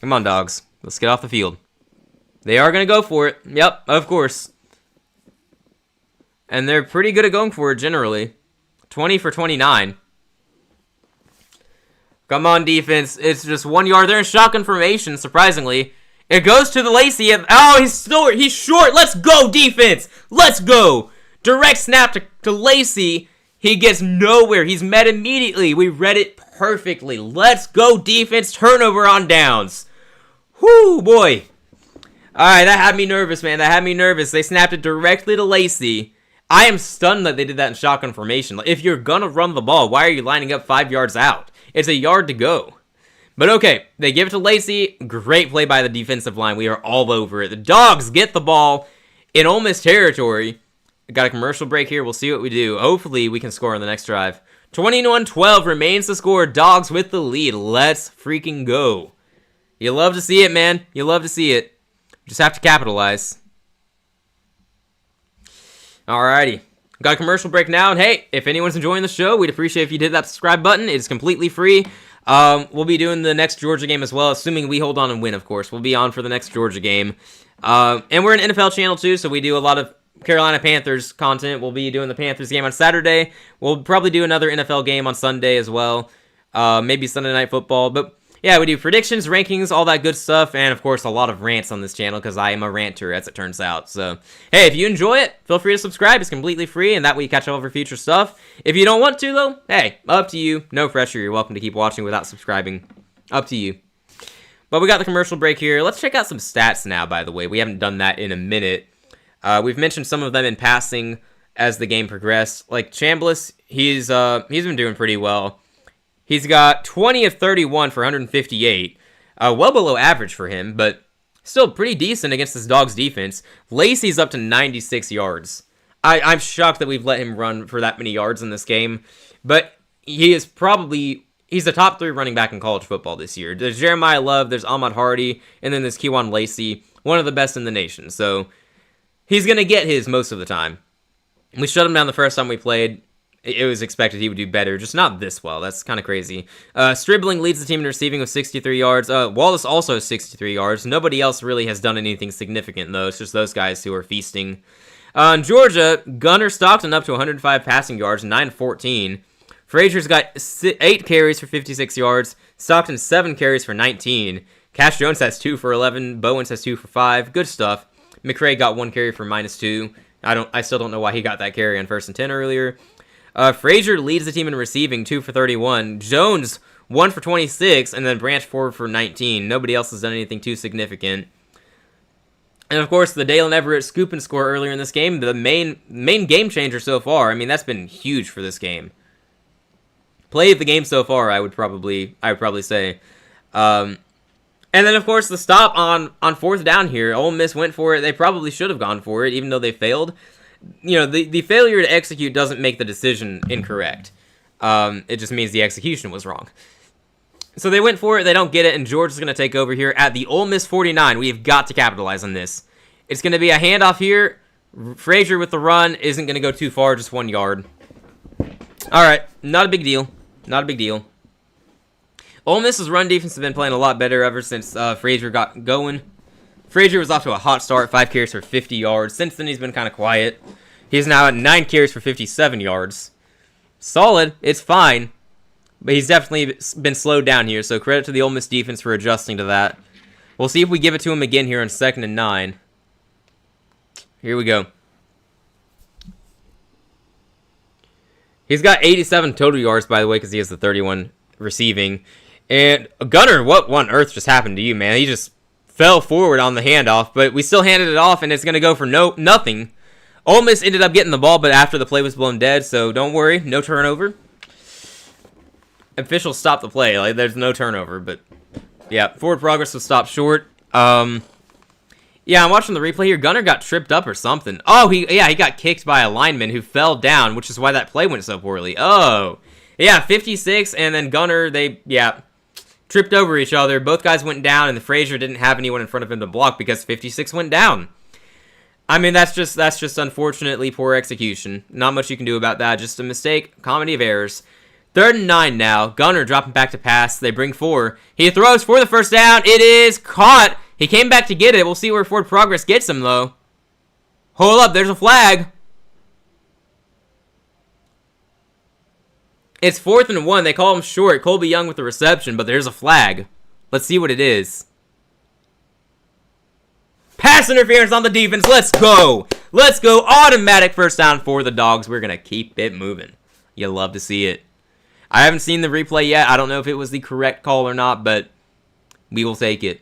Come on, dogs. Let's get off the field. They are going to go for it. Yep, of course. And they're pretty good at going for it, generally. 20 for 29. Come on, defense. It's just 1 yard. They're in shotgun formation, surprisingly. It goes to the Lacey. Oh, he's short. Let's go, defense. Let's go. Direct snap to Lacey. He gets nowhere. He's met immediately. We read it perfectly. Let's go, defense. Turnover on downs. Whoo, boy. All right, that had me nervous, man. That had me nervous. They snapped it directly to Lacey. I am stunned that they did that in shotgun formation. If you're going to run the ball, why are you lining up 5 yards out? It's a yard to go. But okay, they give it to Lacey. Great play by the defensive line. We are all over it. The Dogs get the ball in Ole Miss territory. Got a commercial break here. We'll see what we do. Hopefully, we can score on the next drive. 21-12 remains the score. Dogs with the lead. Let's freaking go. You love to see it, man. You love to see it. Just have to capitalize. Alrighty. Got a commercial break now. And hey, if anyone's enjoying the show, we'd appreciate if you did that subscribe button. It's completely free. We'll be doing the next Georgia game as well, assuming we hold on and win, of course. We'll be on for the next Georgia game. And we're an NFL channel, too, so we do a lot of Carolina Panthers content. We'll be doing the Panthers game on Saturday. We'll probably do another NFL game on Sunday as well. Maybe Sunday Night Football. But yeah, we do predictions, rankings, all that good stuff, and of course a lot of rants on this channel because I am a ranter, as it turns out. So, hey, if you enjoy it, feel free to subscribe. It's completely free, and that way you catch all of our future stuff. If you don't want to, though, hey, up to you. No pressure. You're welcome to keep watching without subscribing. Up to you. But we got the commercial break here. Let's check out some stats now, by the way. We haven't done that in a minute. We've mentioned some of them in passing as the game progressed. Like Chambliss, he's been doing pretty well. He's got 20 of 31 for 158. Well below average for him, but still pretty decent against this Dogs defense. Lacey's up to 96 yards. I'm shocked that we've let him run for that many yards in this game, but he's the top 3 running back in college football this year. There's Jeremiah Love, there's Ahmad Hardy, and then there's Kewan Lacey, one of the best in the nation. So he's going to get his most of the time. We shut him down the first time we played. It was expected he would do better, just not this well. That's kind of crazy. Stribling leads the team in receiving with 63 yards. Wallace also has 63 yards. Nobody else really has done anything significant, though. It's just those guys who are feasting. In Georgia, Gunner Stockton up to 105 passing yards, 9-14. Frazier's got 8 carries for 56 yards. Stockton 7 carries for 19. Cash Jones has 2 for 11. Bowens has 2 for 5. Good stuff. McRae got 1 carry for -2. I still don't know why he got that carry on 1st and 10 earlier. Frazier leads the team in receiving, 2 for 31. Jones, 1 for 26, and then Branch 4 for 19. Nobody else has done anything too significant. And of course, the Dalen Everett scoop and score earlier in this game, the main game changer so far. I mean, that's been huge for this game. Play of the game so far, I would probably say. And then, of course, the stop on 4th down here. Ole Miss went for it. They probably should have gone for it, even though they failed. You know, the failure to execute doesn't make the decision incorrect. It just means the execution was wrong. So they went for it. They don't get it, and George is going to take over here at the Ole Miss 49. We have got to capitalize on this. It's going to be a handoff here. Frazier with the run isn't going to go too far, just 1 yard. All right, not a big deal. Not a big deal. Ole Miss's run defense has been playing a lot better ever since Frazier got going. Frazier was off to a hot start, 5 carries for 50 yards. Since then, he's been kind of quiet. He's now at 9 carries for 57 yards. Solid. It's fine. But he's definitely been slowed down here, so credit to the Ole Miss defense for adjusting to that. We'll see if we give it to him again here on 2nd and 9. Here we go. He's got 87 total yards, by the way, because he has the 31 receiving. And Gunner, what on earth just happened to you, man? He just fell forward on the handoff, but we still handed it off, and it's going to go for nothing. Ole Miss ended up getting the ball, but after the play was blown dead, so don't worry, no turnover. Officials stopped the play. Like, there's no turnover, but yeah, forward progress was stopped short. Yeah, I'm watching the replay here. Gunner got tripped up or something. Oh, he got kicked by a lineman who fell down, which is why that play went so poorly. Oh, yeah, 56, and then Gunner, they tripped over each other. Both guys went down, and the Frazier didn't have anyone in front of him to block because 56 went down. I mean, that's just unfortunately poor execution. Not much you can do about that. Just a mistake, comedy of errors. 3rd and 9 now. Gunner dropping back to pass. They bring 4. He throws for the first down. It is caught. He came back to get it. We'll see where forward progress gets him, though. Hold up. There's a flag. It's 4th and 1. They call him short. Colby Young with the reception, but there's a flag. Let's see what it is. Pass interference on the defense. Let's go. Let's go. Automatic first down for the Dogs. We're going to keep it moving. You love to see it. I haven't seen the replay yet. I don't know if it was the correct call or not, but we will take it.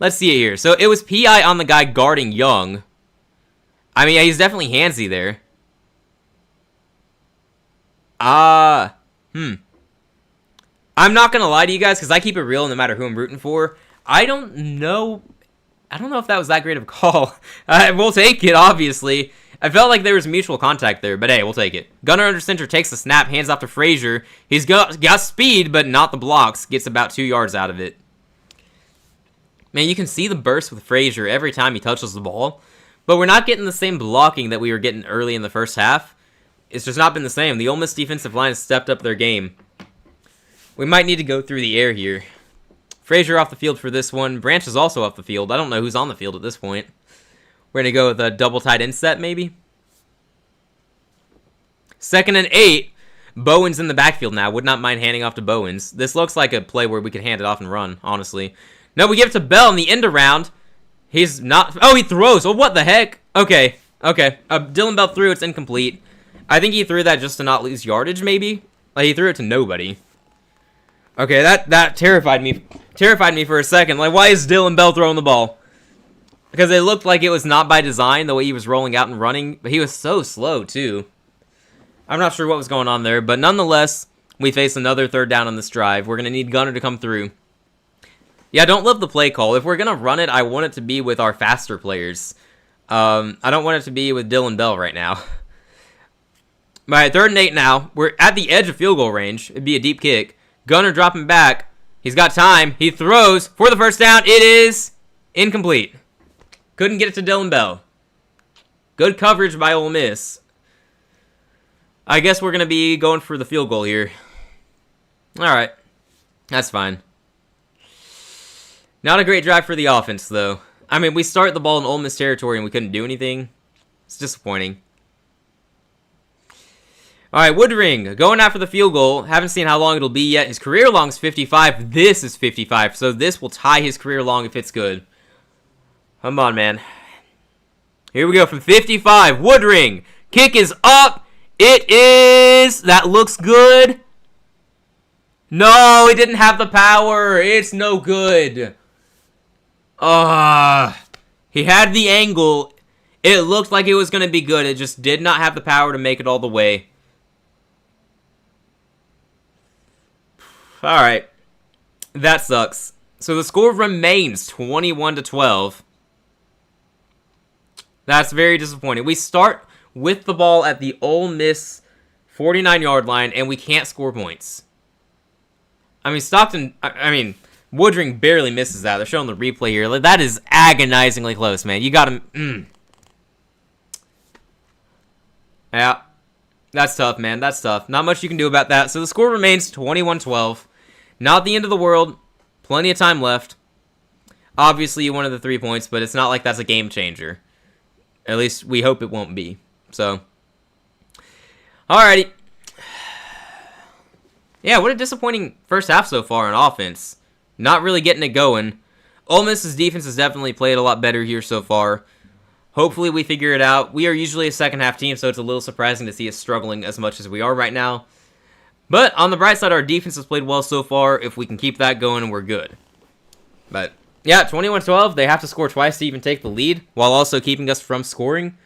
Let's see it here. So it was PI on the guy guarding Young. I mean, yeah, he's definitely handsy there. I'm not going to lie to you guys because I keep it real no matter who I'm rooting for. I don't know if that was that great of a call. We'll take it, obviously. I felt like there was mutual contact there, but hey, we'll take it. Gunner under center takes the snap, hands off to Frazier. He's got speed, but not the blocks. Gets about 2 yards out of it. Man, you can see the burst with Frazier every time he touches the ball, but we're not getting the same blocking that we were getting early in the first half. It's just not been the same. The Ole Miss defensive line has stepped up their game. We might need to go through the air here. Frazier off the field for this one. Branch is also off the field. I don't know who's on the field at this point. We're going to go with a double tight end set, maybe. 2nd and 8. Bowen's in the backfield now. Would not mind handing off to Bowens. This looks like a play where we can hand it off and run, honestly. No, we give it to Bell in the end around. He's not... Oh, he throws. Oh, what the heck? Okay. Dylan Bell threw. It's incomplete. I think he threw that just to not lose yardage, maybe? Like, he threw it to nobody. Okay, that terrified me. Terrified me for a second. Like, why is Dylan Bell throwing the ball? Because it looked like it was not by design, the way he was rolling out and running. But he was so slow, too. I'm not sure what was going on there. But nonetheless, we face another third down on this drive. We're going to need Gunner to come through. Yeah, I don't love the play call. If we're going to run it, I want it to be with our faster players. I don't want it to be with Dylan Bell right now. Alright, 3rd and 8 now. We're at the edge of field goal range. It'd be a deep kick. Gunner dropping back. He's got time. He throws for the first down. It is incomplete. Couldn't get it to Dylan Bell. Good coverage by Ole Miss. I guess we're going to be going for the field goal here. Alright. That's fine. Not a great drive for the offense, though. I mean, we start the ball in Ole Miss territory and we couldn't do anything. It's disappointing. Alright, Woodring going after the field goal. Haven't seen how long it'll be yet. His career long is 55. This is 55. So this will tie his career long if it's good. Come on, man. Here we go from 55. Woodring. Kick is up. It is. That looks good. No, it didn't have the power. It's no good. He had the angle. It looked like it was going to be good. It just did not have the power to make it all the way. Alright. That sucks. So the score remains 21-12. That's very disappointing. We start with the ball at the Ole Miss 49-yard line, and we can't score points. I mean, Woodring barely misses that. They're showing the replay here. Like, that is agonizingly close, man. You got him. Yeah. That's tough, man. That's tough. Not much you can do about that. So the score remains 21-12. Not the end of the world. Plenty of time left. Obviously, you wanted the 3 points, but it's not like that's a game changer. At least we hope it won't be. So, alrighty. Yeah, what a disappointing first half so far on offense. Not really getting it going. Ole Miss's defense has definitely played a lot better here so far. Hopefully we figure it out. We are usually a second half team, so it's a little surprising to see us struggling as much as we are right now. But on the bright side, our defense has played well so far. If we can keep that going, we're good. But yeah, 21-12. They have to score twice to even take the lead, while also keeping us from scoring.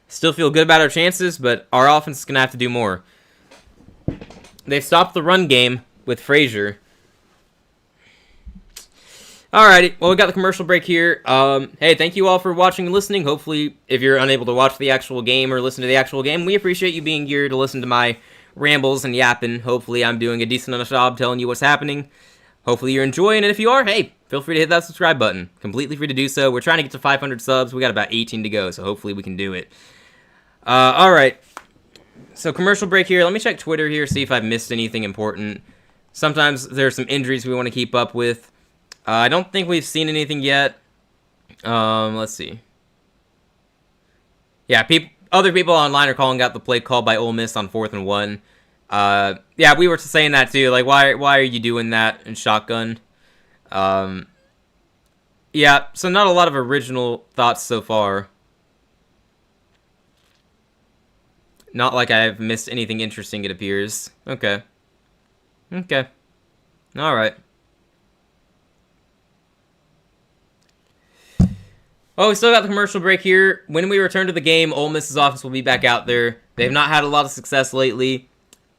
Still feel good about our chances, but our offense is going to have to do more. They've stopped the run game with Frazier. Alrighty, well, we got the commercial break here. Hey, thank you all for watching and listening. Hopefully, if you're unable to watch the actual game or listen to the actual game, we appreciate you being here to listen to my rambles and yapping. Hopefully, I'm doing a decent enough job telling you what's happening. Hopefully, you're enjoying it. If you are, hey, feel free to hit that subscribe button. Completely free to do so. We're trying to get to 500 subs. We got about 18 to go, so hopefully we can do it. Alright. So, commercial break here. Let me check Twitter here, see if I've missed anything important. Sometimes there's some injuries we want to keep up with. I don't think we've seen anything yet. Let's see. Yeah, other people online are calling out the play called by Ole Miss on 4th and 1. Yeah, we were saying that too. Like, why are you doing that in shotgun? Yeah, so not a lot of original thoughts so far. Not like I've missed anything interesting, it appears. Okay. Okay. Alright. Oh, we still got the commercial break here. When we return to the game, Ole Miss's offense will be back out there. They've not had a lot of success lately.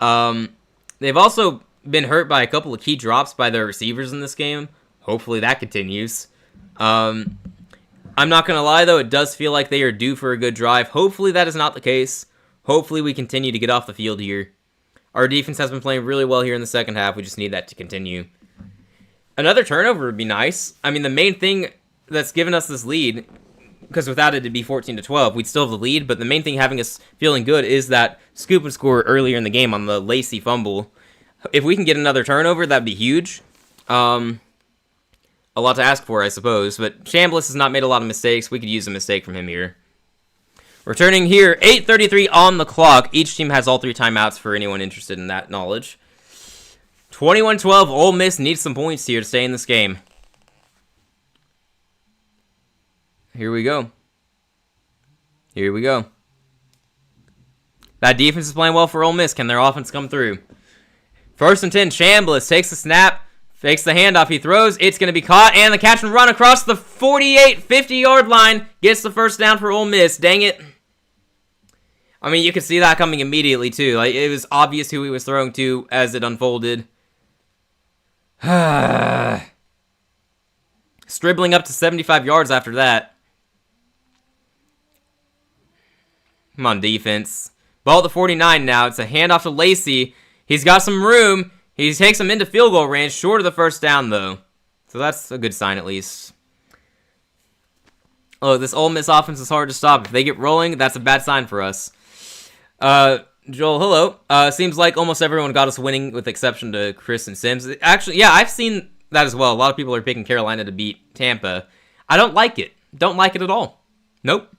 They've also been hurt by a couple of key drops by their receivers in this game. Hopefully that continues. I'm not going to lie, though. It does feel like they are due for a good drive. Hopefully that is not the case. Hopefully we continue to get off the field here. Our defense has been playing really well here in the second half. We just need that to continue. Another turnover would be nice. I mean, the main thing that's given us this lead, because without it, it'd be 14-12. We'd still have the lead, but the main thing having us feeling good is that scoop and score earlier in the game on the Lacey fumble. If we can get another turnover, that'd be huge. A lot to ask for, I suppose, but Chambliss has not made a lot of mistakes. We could use a mistake from him here. Returning here, 8:33 on the clock. Each team has all 3 timeouts for anyone interested in that knowledge. 21-12, Ole Miss needs some points here to stay in this game. Here we go. Here we go. That defense is playing well for Ole Miss. Can their offense come through? 1st and 10, Chambliss takes the snap, fakes the handoff, he throws, it's going to be caught, and the catch and run across the 48, 50-yard line gets the first down for Ole Miss. Dang it. I mean, you could see that coming immediately, too. Like, it was obvious who he was throwing to as it unfolded. Scribbling up to 75 yards after that. Come on, defense. Ball at the 49 now. It's a handoff to Lacey. He's got some room. He takes him into field goal range. Short of the first down, though. So that's a good sign, at least. Oh, this Ole Miss offense is hard to stop. If they get rolling, that's a bad sign for us. Joel, hello. Seems like almost everyone got us winning with the exception to Chris and Sims. Actually, yeah, I've seen that as well. A lot of people are picking Carolina to beat Tampa. I don't like it. Don't like it at all. Nope.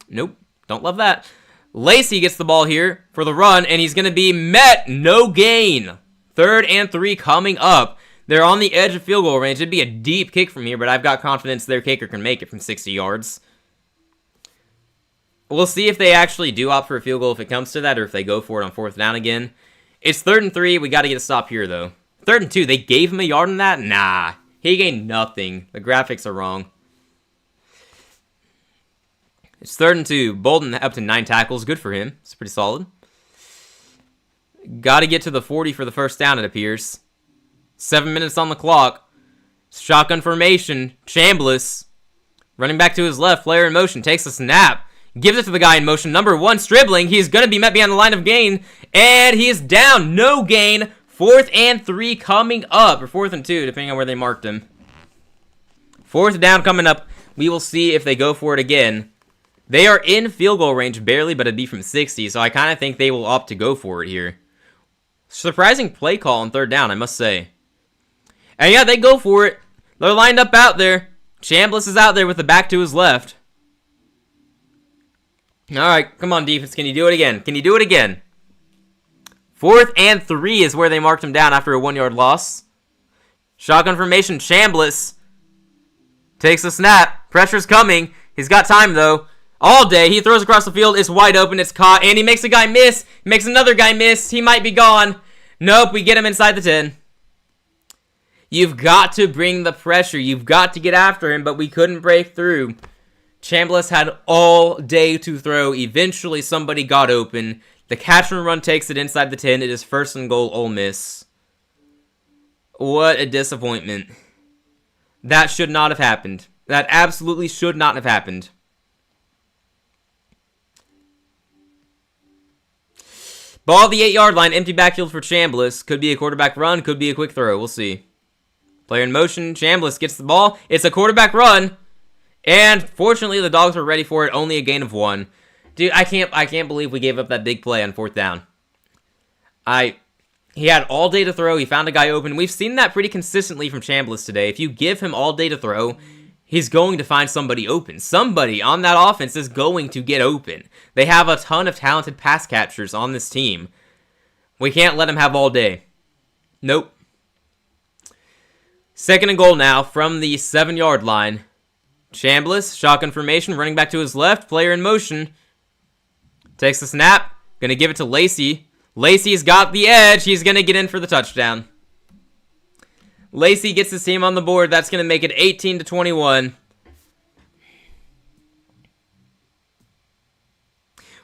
Nope. Don't love that. Lacey gets the ball here for the run, and he's going to be met. No gain. 3rd and 3 coming up. They're on the edge of field goal range. It'd be a deep kick from here, but I've got confidence their kicker can make it from 60 yards. We'll see if they actually do opt for a field goal if it comes to that, or if they go for it on 4th down again. It's 3rd and 3. We got to get a stop here, though. 3rd and 2. They gave him a yard on that? Nah. He gained nothing. The graphics are wrong. It's 3rd and 2. Bolden up to 9 tackles. Good for him. It's pretty solid. Got to get to the 40 for the first down, it appears. 7 minutes on the clock. Shotgun formation. Chambliss. Running back to his left. Player in motion. Takes a snap. Gives it to the guy in motion. Number 1, Stribling. He's going to be met beyond the line of gain. And he is down. No gain. 4th and 3 coming up. Or 4th and 2, depending on where they marked him. 4th down coming up. We will see if they go for it again. They are in field goal range barely, but it'd be from 60, so I kind of think they will opt to go for it here. Surprising play call on 3rd down, I must say. And yeah, they go for it. They're lined up out there. Chambliss is out there with the back to his left. Alright, come on, defense. Can you do it again? Can you do it again? 4th and 3 is where they marked him down after a 1-yard loss. Shotgun formation, Chambliss takes a snap. Pressure's coming. He's got time, though. All day, he throws across the field, it's wide open, it's caught, and he makes a guy miss, makes another guy miss, he might be gone. Nope, we get him inside the 10. You've got to bring the pressure, you've got to get after him, but we couldn't break through. Chambliss had all day to throw, eventually somebody got open. The catch and run takes it inside the 10, it is 1st and goal, Ole Miss. What a disappointment. That should not have happened. That absolutely should not have happened. Ball at the 8-yard line, empty backfield for Chambliss. Could be a quarterback run, could be a quick throw. We'll see. Player in motion, Chambliss gets the ball. It's a quarterback run. And fortunately, the Dogs were ready for it. Only a gain of 1. Dude, I can't believe we gave up that big play on 4th down. He had all day to throw. He found a guy open. We've seen that pretty consistently from Chambliss today. If you give him all day to throw, he's going to find somebody open. Somebody on that offense is going to get open. They have a ton of talented pass catchers on this team. We can't let him have all day. Nope. 2nd and goal now from the 7-yard line. Chambliss, shotgun formation, running back to his left. Player in motion. Takes the snap. Going to give it to Lacey. Lacey's got the edge. He's going to get in for the touchdown. Lacey gets his team on the board. That's going to make it 18-21.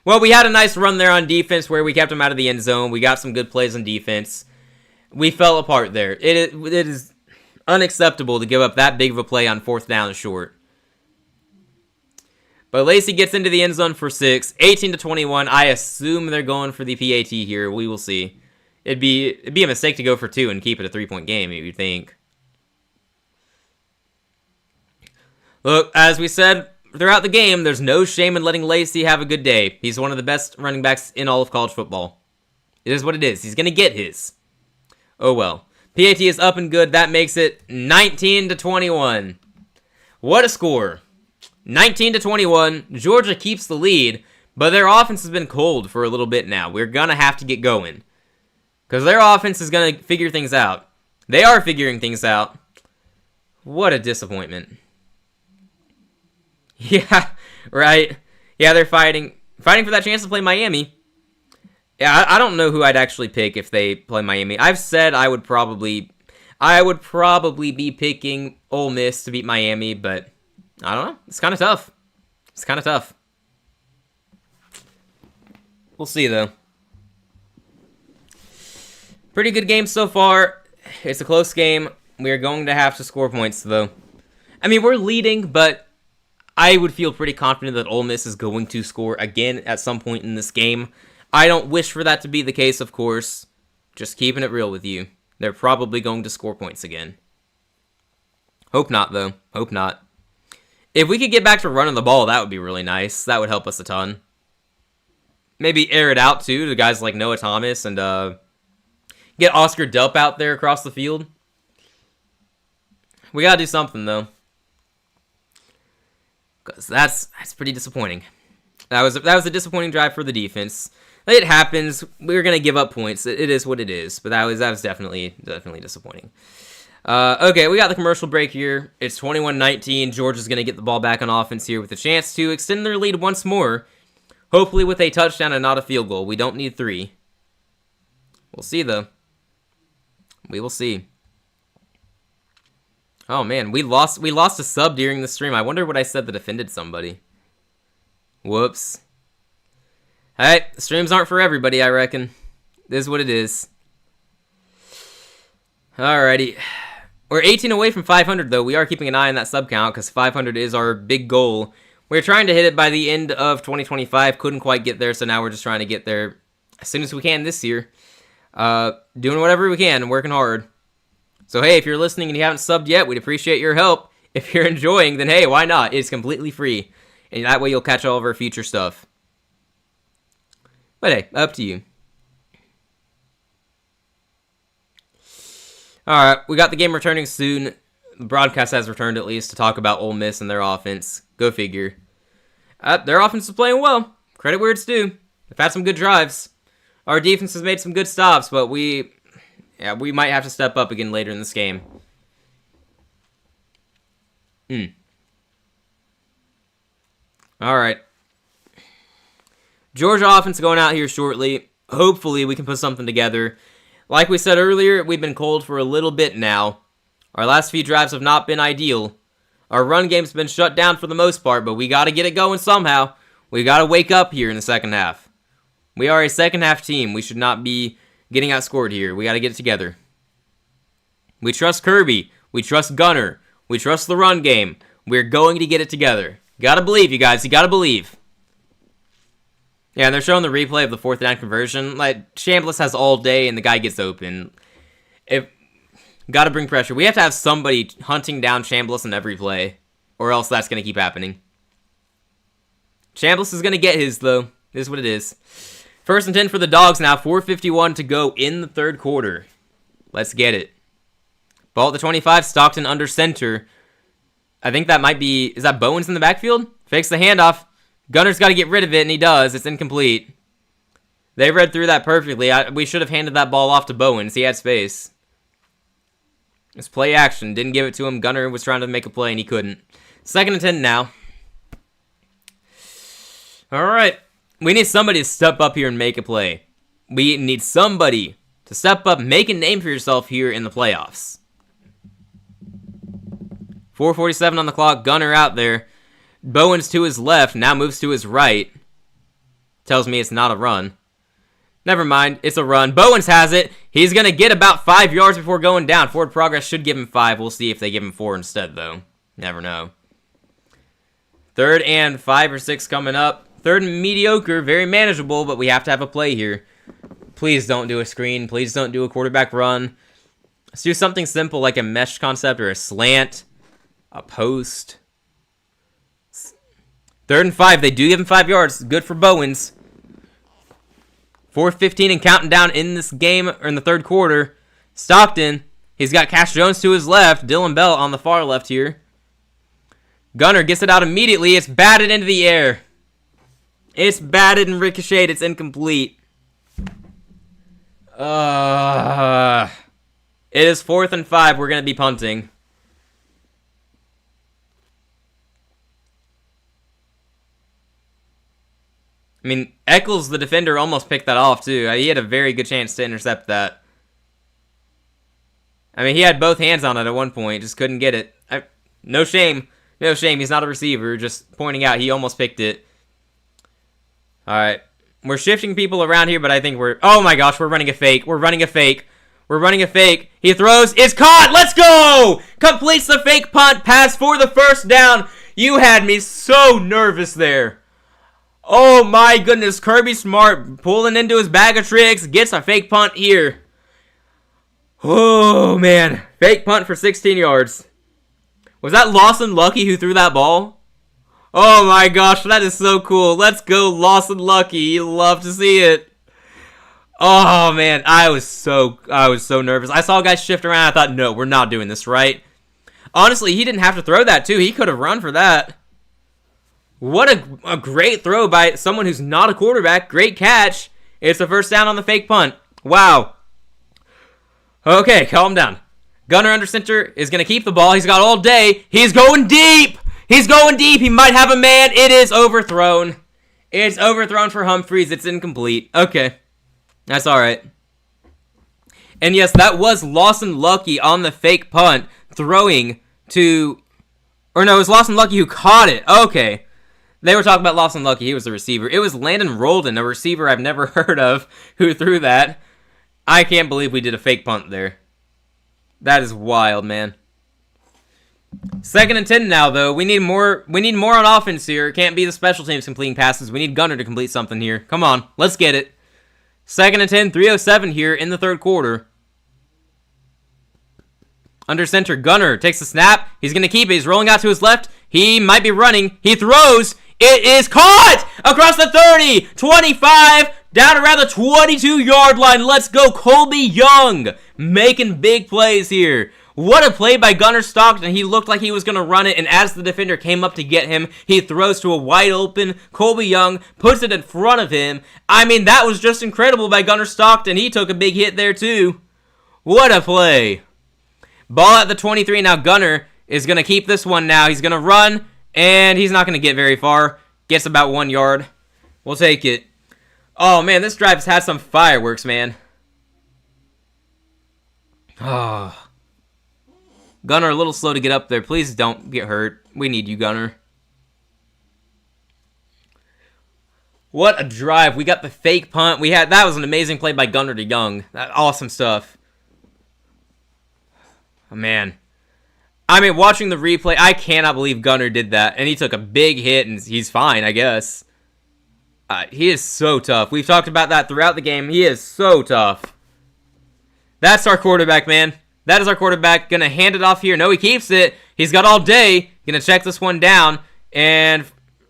Well, we had a nice run there on defense where we kept him out of the end zone. We got some good plays on defense. We fell apart there. It is unacceptable to give up that big of a play on 4th down and short. But Lacey gets into the end zone for 6. 18-21. I assume they're going for the PAT here. We will see. It'd be a mistake to go for 2 and keep it a 3-point game, you'd think. Look, as we said throughout the game, there's no shame in letting Lacey have a good day. He's one of the best running backs in all of college football. It is what it is. He's going to get his. Oh well. PAT is up and good. That makes it 19-21. What a score. 19-21. Georgia keeps the lead, but their offense has been cold for a little bit now. We're going to have to get going because their offense is going to figure things out. They are figuring things out. What a disappointment. Yeah, right. Yeah, they're fighting for that chance to play Miami. Yeah, I don't know who I'd actually pick if they play Miami. I've said I would probably be picking Ole Miss to beat Miami, but I don't know. It's kind of tough. We'll see, though. Pretty good game so far. It's a close game. We are going to have to score points, though. I mean, we're leading, but I would feel pretty confident that Ole Miss is going to score again at some point in this game. I don't wish for that to be the case, of course. Just keeping it real with you. They're probably going to score points again. Hope not, though. Hope not. If we could get back to running the ball, that would be really nice. That would help us a ton. Maybe air it out, too, to guys like Noah Thomas and get Oscar Delp out there across the field. We gotta do something, though. Because that's pretty disappointing. That was a disappointing drive for the defense. It happens. We're gonna give up points. It is what it is. But that was definitely disappointing. Okay, we got the commercial break here. It's 21-19. Georgia's gonna get the ball back on offense here with a chance to extend their lead once more. Hopefully with a touchdown and not a field goal. We don't need 3. We'll see though. We will see. Oh man, we lost a sub during the stream. I wonder what I said that offended somebody. Whoops. Hey, streams aren't for everybody, I reckon. This is what it is. Alrighty. We're 18 away from 500, though. We are keeping an eye on that sub count, because 500 is our big goal. We're trying to hit it by the end of 2025. Couldn't quite get there, so now we're just trying to get there as soon as we can this year. Doing whatever we can, working hard. So, hey, if you're listening and you haven't subbed yet, we'd appreciate your help. If you're enjoying, then hey, why not? It's completely free. And that way you'll catch all of our future stuff. But hey, up to you. Alright, we got the game returning soon. The broadcast has returned at least to talk about Ole Miss and their offense. Go figure. Their offense is playing well. Credit where it's due. They've had some good drives. Our defense has made some good stops, but we might have to step up again later in this game. Alright. Georgia offense going out here shortly. Hopefully we can put something together. Like we said earlier, we've been cold for a little bit now. Our last few drives have not been ideal. Our run game's been shut down for the most part, but we got to get it going somehow. We got to wake up here in the second half. We are a second half team. We should not be getting outscored here. We got to get it together. We trust Kirby. We trust Gunner. We trust the run game. We're going to get it together. Got to believe, you guys. You got to believe. Yeah, and they're showing the replay of the 4th down conversion. Like, Chambliss has all day, and the guy gets open. Got to bring pressure. We have to have somebody hunting down Chambliss in every play, or else that's going to keep happening. Chambliss is going to get his, though. This is what it is. 1st and 10 for the Dogs now. 4:51 to go in the third quarter. Let's get it. Ball at the 25. Stockton under center. I think that might be... Is that Bowens in the backfield? Fakes the handoff. Gunner's got to get rid of it, and he does. It's incomplete. They read through that perfectly. We should have handed that ball off to Bowens. He had space. It's play action. Didn't give it to him. Gunner was trying to make a play, and he couldn't. 2nd and 10 now. All right. We need somebody to step up here and make a play. We need somebody to step up, make a name for yourself here in the playoffs. 4:47 on the clock. Gunner out there. Bowens to his left, now moves to his right. Tells me it's not a run. Never mind, it's a run. Bowens has it. He's going to get about 5 yards before going down. Forward progress should give him 5. We'll see if they give him 4 instead, though. Never know. 3rd and 5 or 6 coming up. 3rd and mediocre, very manageable, but we have to have a play here. Please don't do a screen. Please don't do a quarterback run. Let's do something simple like a mesh concept or a slant, a post. 3rd and 5. They do give him 5 yards. Good for Bowens. 4:15 and counting down in this game, or in the third quarter. Stockton. He's got Cash Jones to his left. Dylan Bell on the far left here. Gunner gets it out immediately. It's batted into the air. It's batted and ricocheted. It's incomplete. It is 4th and 5. We're going to be punting. I mean, Eccles, the defender, almost picked that off, too. He had a very good chance to intercept that. I mean, he had both hands on it at one point. Just couldn't get it. No shame. No shame. He's not a receiver. Just pointing out he almost picked it. All right. We're shifting people around here, but I think we're... Oh, my gosh. We're running a fake. We're running a fake. We're running a fake. He throws. It's caught. Let's go. Completes the fake punt. Pass for the first down. You had me so nervous there. Oh, my goodness. Kirby Smart pulling into his bag of tricks. Gets a fake punt here. Oh, man. Fake punt for 16 yards. Was that Lawson Lucky who threw that ball? Oh, my gosh. That is so cool. Let's go, Lawson Lucky. You love to see it. Oh, man. I was so nervous. I saw guys shift around. I thought, no, we're not doing this, right? Honestly, he didn't have to throw that, too. He could have run for that. What a great throw by someone who's not a quarterback. Great catch. It's a first down on the fake punt. Wow. Okay, calm down. Gunner under center is going to keep the ball. He's got all day. He's going deep. He's going deep. He might have a man. It is overthrown. It's overthrown for Humphreys. It's incomplete. Okay. That's all right. And yes, that was Lawson Lucky on the fake punt throwing to... Or no, it was Lawson Lucky who caught it. Okay. They were talking about Lawson Lucky. He was the receiver. It was Landon Rolden, a receiver I've never heard of, who threw that. I can't believe we did a fake punt there. That is wild, man. 2nd and 10 now, though. We need more on offense here. It can't be the special teams completing passes. We need Gunner to complete something here. Come on, let's get it. 2nd and 10, 3:07 here in the third quarter. Under center, Gunner takes the snap. He's going to keep it. He's rolling out to his left. He might be running. He throws. It is caught across the 30, 25, down around the 22-yard line. Let's go, Colby Young, making big plays here. What a play by Gunner Stockton. He looked like he was going to run it, and as the defender came up to get him, he throws to a wide open Colby Young, puts it in front of him. I mean, that was just incredible by Gunner Stockton. He took a big hit there, too. What a play. Ball at the 23. Now Gunner is going to keep this one now. He's going to run, and he's not going to get very far. Gets about 1 yard. We'll take it. Oh, man, this drive has had some fireworks, man. Oh. Gunner a little slow to get up there. Please don't get hurt. We need you, Gunner. What a drive. We got the fake punt. That was an amazing play by Gunner to Young. Awesome stuff. Oh, man. I mean, watching the replay, I cannot believe Gunner did that. And he took a big hit, and he's fine, I guess. He is so tough. We've talked about that throughout the game. He is so tough. That's our quarterback, man. That is our quarterback. Gonna hand it off here. No, he keeps it. He's got all day. Gonna check this one down. And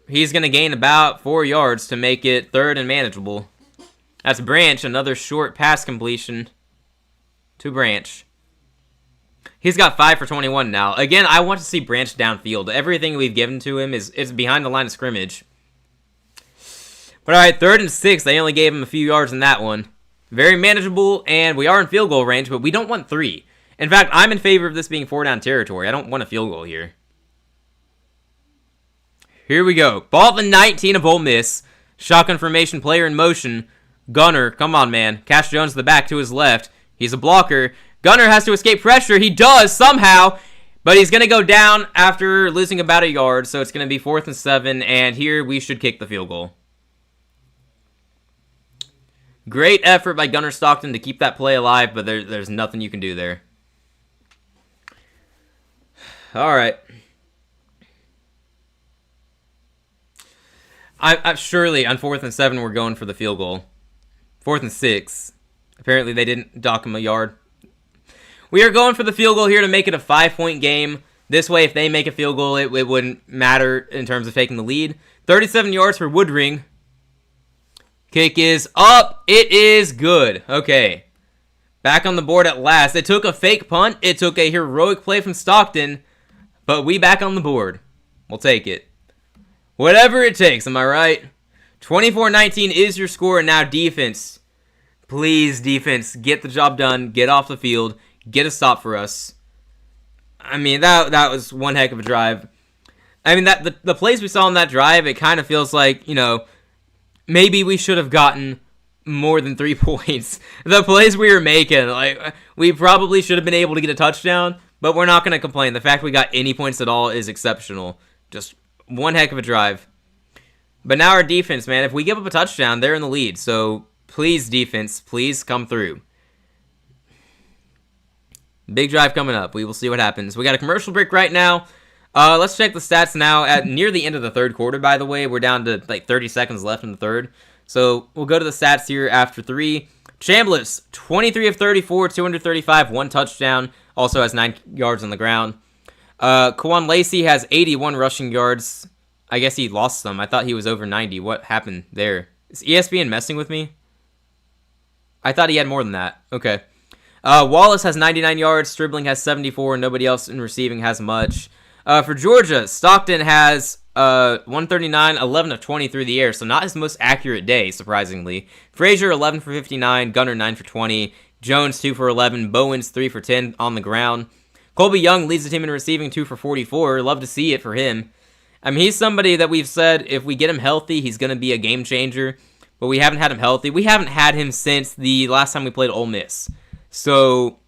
he's gonna gain about 4 yards to make it 3rd and manageable. That's Branch. Another short pass completion to Branch. He's got 5 for 21 now. Again, I want to see Branch downfield. Everything we've given to him is behind the line of scrimmage. But all right, 3rd and 6. They only gave him a few yards in that one. Very manageable, and we are in field goal range, but we don't want 3. In fact, I'm in favor of this being 4-down territory. I don't want a field goal here. Here we go. Ball at the 19 of Ole Miss. Shotgun formation, player in motion. Gunner, come on, man. Cash Jones to the back to his left. He's a blocker. Gunner has to escape pressure. He does somehow, but he's going to go down after losing about a yard, so it's going to be 4th and 7, and here we should kick the field goal. Great effort by Gunner Stockton to keep that play alive, but there's nothing you can do there. All right. I'm surely on 4th and 7 we're going for the field goal. 4th and 6. Apparently they didn't dock him a yard. We are going for the field goal here to make it a 5-point game. This way, if they make a field goal, it wouldn't matter in terms of taking the lead. 37 yards for Woodring. Kick is up. It is good. Okay. Back on the board at last. It took a fake punt. It took a heroic play from Stockton. But we back on the board. We'll take it. Whatever it takes, am I right? 24-19 is your score, and now defense. Please, defense, get the job done. Get off the field. Get a stop for us. I mean, that was one heck of a drive. I mean, the plays we saw on that drive, it kind of feels like, maybe we should have gotten more than 3 points. The plays we were making, like, we probably should have been able to get a touchdown, but we're not going to complain. The fact we got any points at all is exceptional. Just one heck of a drive. But now our defense, man, if we give up a touchdown, they're in the lead. So please, defense, please come through. Big drive coming up. We will see what happens. We got a commercial break right now. Let's check the stats now. At near the end of the third quarter, by the way. We're down to like 30 seconds left in the third. So we'll go to the stats here after 3. Chambliss, 23 of 34, 235, 1 touchdown. Also has 9 yards on the ground. Kwan Lacey has 81 rushing yards. I guess he lost some. I thought he was over 90. What happened there? Is ESPN messing with me? I thought he had more than that. Okay. Wallace has 99 yards. Stribling has 74. Nobody else in receiving has much. For Georgia, Stockton has 139, 11 of 20 through the air, so not his most accurate day, surprisingly. Frazier, 11 for 59. Gunner, 9 for 20. Jones, 2 for 11. Bowens, 3 for 10 on the ground. Colby Young leads the team in receiving, 2 for 44. Love to see it for him. I mean, he's somebody that we've said if we get him healthy, he's going to be a game changer. But we haven't had him healthy. We haven't had him since the last time we played Ole Miss. So,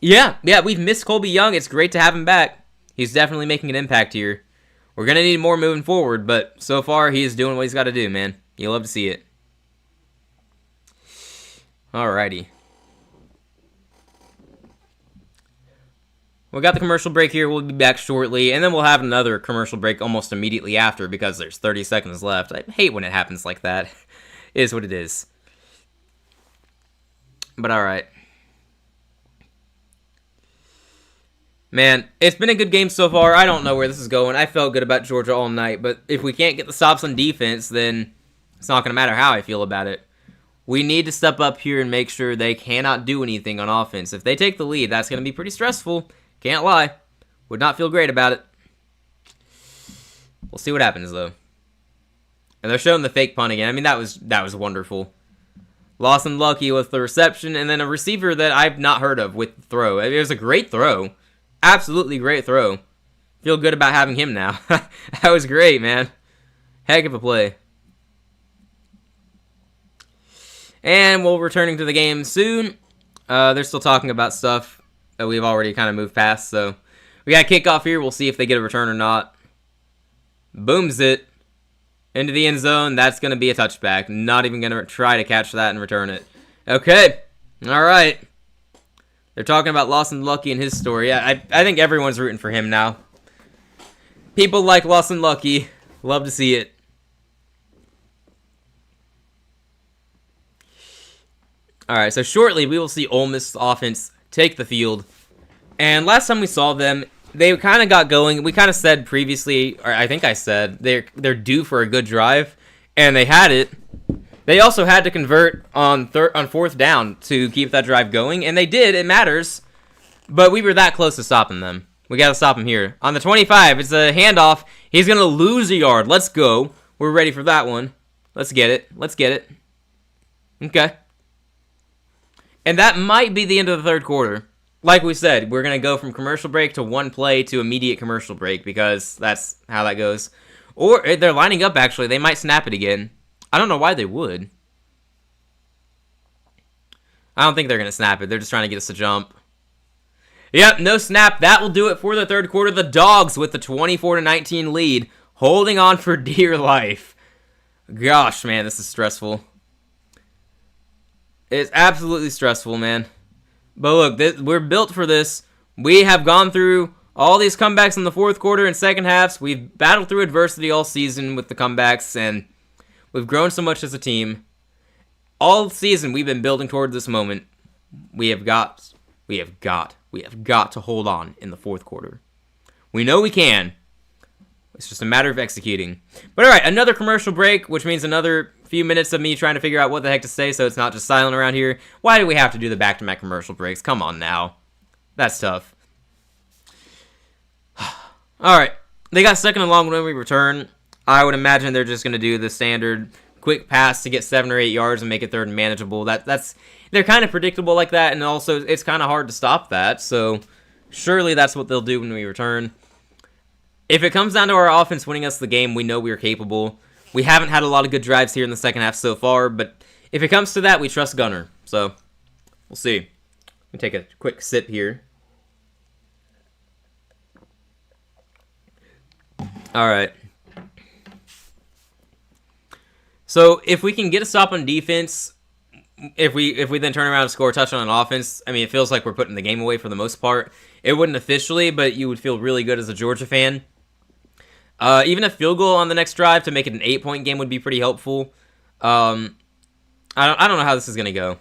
yeah, we've missed Colby Young. It's great to have him back. He's definitely making an impact here. We're going to need more moving forward, but so far he's doing what he's got to do, man. You love to see it. Alrighty. We got the commercial break here. We'll be back shortly, and then we'll have another commercial break almost immediately after because there's 30 seconds left. I hate when it happens like that. It is what it is. But alright. Man, it's been a good game so far. I don't know where this is going. I felt good about Georgia all night, but if we can't get the stops on defense, then it's not going to matter how I feel about it. We need to step up here and make sure they cannot do anything on offense. If they take the lead, that's going to be pretty stressful. Can't lie. Would not feel great about it. We'll see what happens, though. And they're showing the fake punt again. I mean, that was wonderful. Lawson Lucky with the reception, and then a receiver that I've not heard of with the throw. It was a great throw. Absolutely great throw. Feel good about having him now. That was great, man. Heck of a play. And we'll returning to the game soon. They're still talking about stuff that we've already kind of moved past. So we got a kickoff here. We'll see if they get a return or not. Booms it into the end zone. That's going to be a touchback. Not even going to try to catch that and return it. Okay. All right. They're talking about Lawson Lucky and his story. I think everyone's rooting for him now. People like Lawson Lucky. Love to see it. Alright, so shortly we will see Ole Miss offense take the field. And last time we saw them, they kind of got going. We kind of said previously, or I think I said, they're due for a good drive. And they had it. They also had to convert on fourth down to keep that drive going, and they did. It matters, but we were that close to stopping them. We got to stop him here. On the 25, it's a handoff. He's going to lose a yard. Let's go. We're ready for that one. Let's get it. Let's get it. Okay. And that might be the end of the third quarter. Like we said, we're going to go from commercial break to one play to immediate commercial break because that's how that goes. Or they're lining up, actually. They might snap it again. I don't know why they would. I don't think they're going to snap it. They're just trying to get us to jump. Yep, no snap. That will do it for the third quarter. The Dogs with the 24-19 lead, holding on for dear life. Gosh, man, this is stressful. It's absolutely stressful, man. But look, we're built for this. We have gone through all these comebacks in the fourth quarter and second halves. We've battled through adversity all season with the comebacks, and we've grown so much as a team. All season, we've been building toward this moment. We have got to hold on in the fourth quarter. We know we can. It's just a matter of executing. But all right, another commercial break, which means another few minutes of me trying to figure out what the heck to say so it's not just silent around here. Why do we have to do the back-to-back commercial breaks? Come on now. That's tough. All right, They got second and long when we return. I would imagine they're just going to do the standard quick pass to get 7 or 8 yards and make it third and manageable. They're kind of predictable like that, and also it's kind of hard to stop that. So surely that's what they'll do when we return. If it comes down to our offense winning us the game, we know we're capable. We haven't had a lot of good drives here in the second half so far, but if it comes to that, we trust Gunner. So we'll see. Let me take a quick sip here. All right. So if we can get a stop on defense, if we then turn around and score a touchdown on offense, I mean, it feels like we're putting the game away for the most part. It wouldn't officially, but you would feel really good as a Georgia fan. Even a field goal on the next drive to make it an 8-point game would be pretty helpful. I don't know how this is gonna go.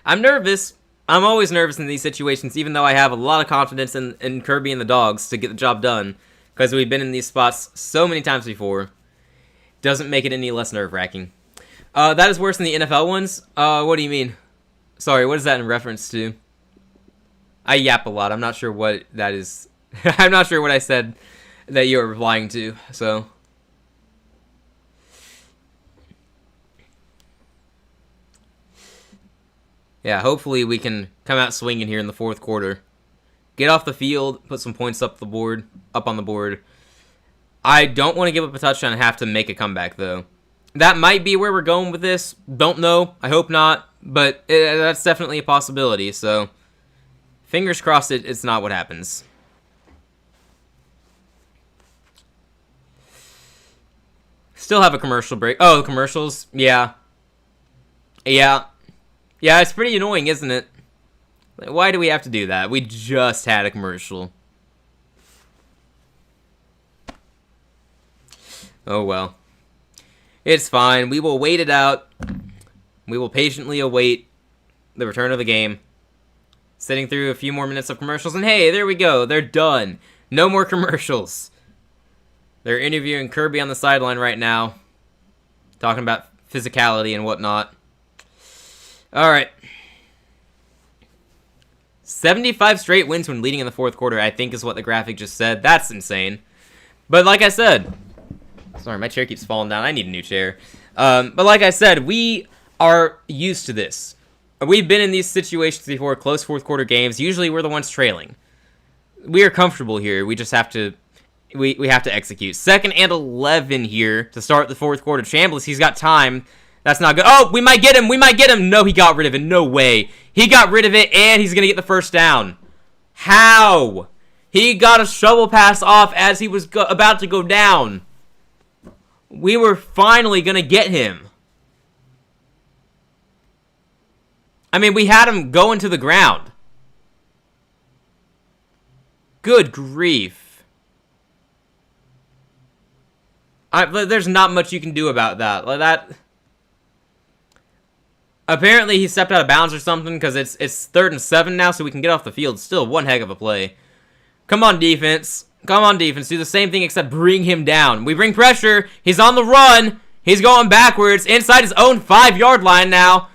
I'm nervous. I'm always nervous in these situations, even though I have a lot of confidence in Kirby and the DAWGS to get the job done, because we've been in these spots so many times before. Doesn't make it any less nerve-wracking. That is worse than the NFL ones. What do you mean? Sorry, what is that in reference to? I yap a lot. I'm not sure what that is. I'm not sure what I said that you were replying to, so. Yeah, hopefully we can come out swinging here in the fourth quarter. Get off the field, put some points up on the board. I don't want to give up a touchdown and have to make a comeback, though. That might be where we're going with this. Don't know. I hope not. But that's definitely a possibility, so fingers crossed it's not what happens. Still have a commercial break. Oh, commercials? Yeah. Yeah, it's pretty annoying, isn't it? Why do we have to do that? We just had a commercial. Oh, well. It's fine. We will wait it out. We will patiently await the return of the game. Sitting through a few more minutes of commercials, and hey, there we go. They're done. No more commercials. They're interviewing Kirby on the sideline right now. Talking about physicality and whatnot. Alright. 75 straight wins when leading in the fourth quarter, I think is what the graphic just said. That's insane. But like I said... Sorry, my chair keeps falling down. I need a new chair. But like I said, we are used to this. We've been in these situations before, close fourth quarter games. Usually we're the ones trailing. We are comfortable here. We just have to... We have to execute. 2nd and 11 here to start the fourth quarter. Chambliss, he's got time. That's not good. Oh, we might get him. No, he got rid of it. No way. He got rid of it, and he's going to get the first down. How? He got a shovel pass off as he was about to go down. We were finally going to get him. I mean, we had him going to the ground. Good grief. There's not much you can do about that. Apparently, he stepped out of bounds or something, because it's 3rd and 7 now, so we can get off the field. Still, one heck of a play. Come on, defense. Come on, defense. Do the same thing, except bring him down. We bring pressure. He's on the run. He's going backwards. Inside his own 5-yard line now.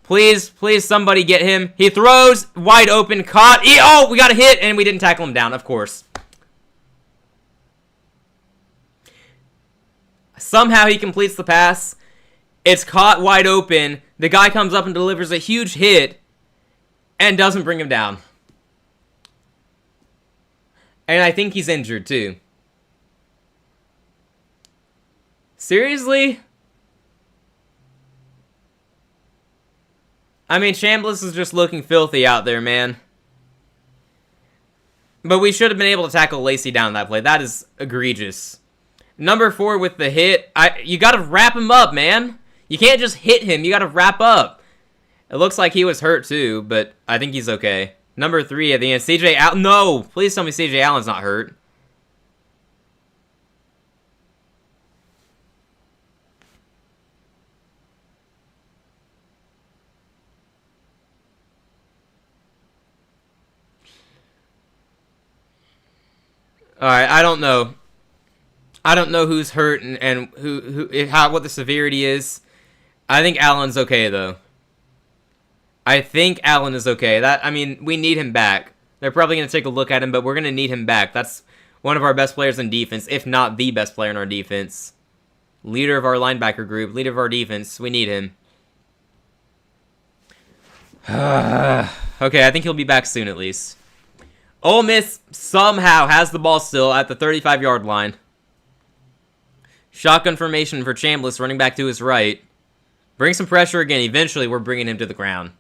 Please, somebody get him. He throws. Wide open. Caught. Oh, we got a hit, and we didn't tackle him down, of course. Somehow he completes the pass. It's caught wide open. The guy comes up and delivers a huge hit and doesn't bring him down. And I think he's injured too. Seriously? I mean, Chambliss is just looking filthy out there, man. But we should have been able to tackle Lacey down that play. That is egregious. Number 4 with the hit. You got to wrap him up, man. You can't just hit him. You got to wrap up. It looks like he was hurt too, but I think he's okay. Number 3 at the end. CJ Allen. No! Please tell me CJ Allen's not hurt. Alright, I don't know. I don't know who's hurt and what the severity is. I think Allen's okay, though. I think Allen is okay. I mean, we need him back. They're probably going to take a look at him, but we're going to need him back. That's one of our best players in defense, if not the best player in our defense. Leader of our linebacker group, leader of our defense. We need him. Okay, I think he'll be back soon at least. Ole Miss somehow has the ball still at the 35-yard line. Shotgun formation for Chambliss, running back to his right. Bring some pressure again. Eventually, we're bringing him to the ground.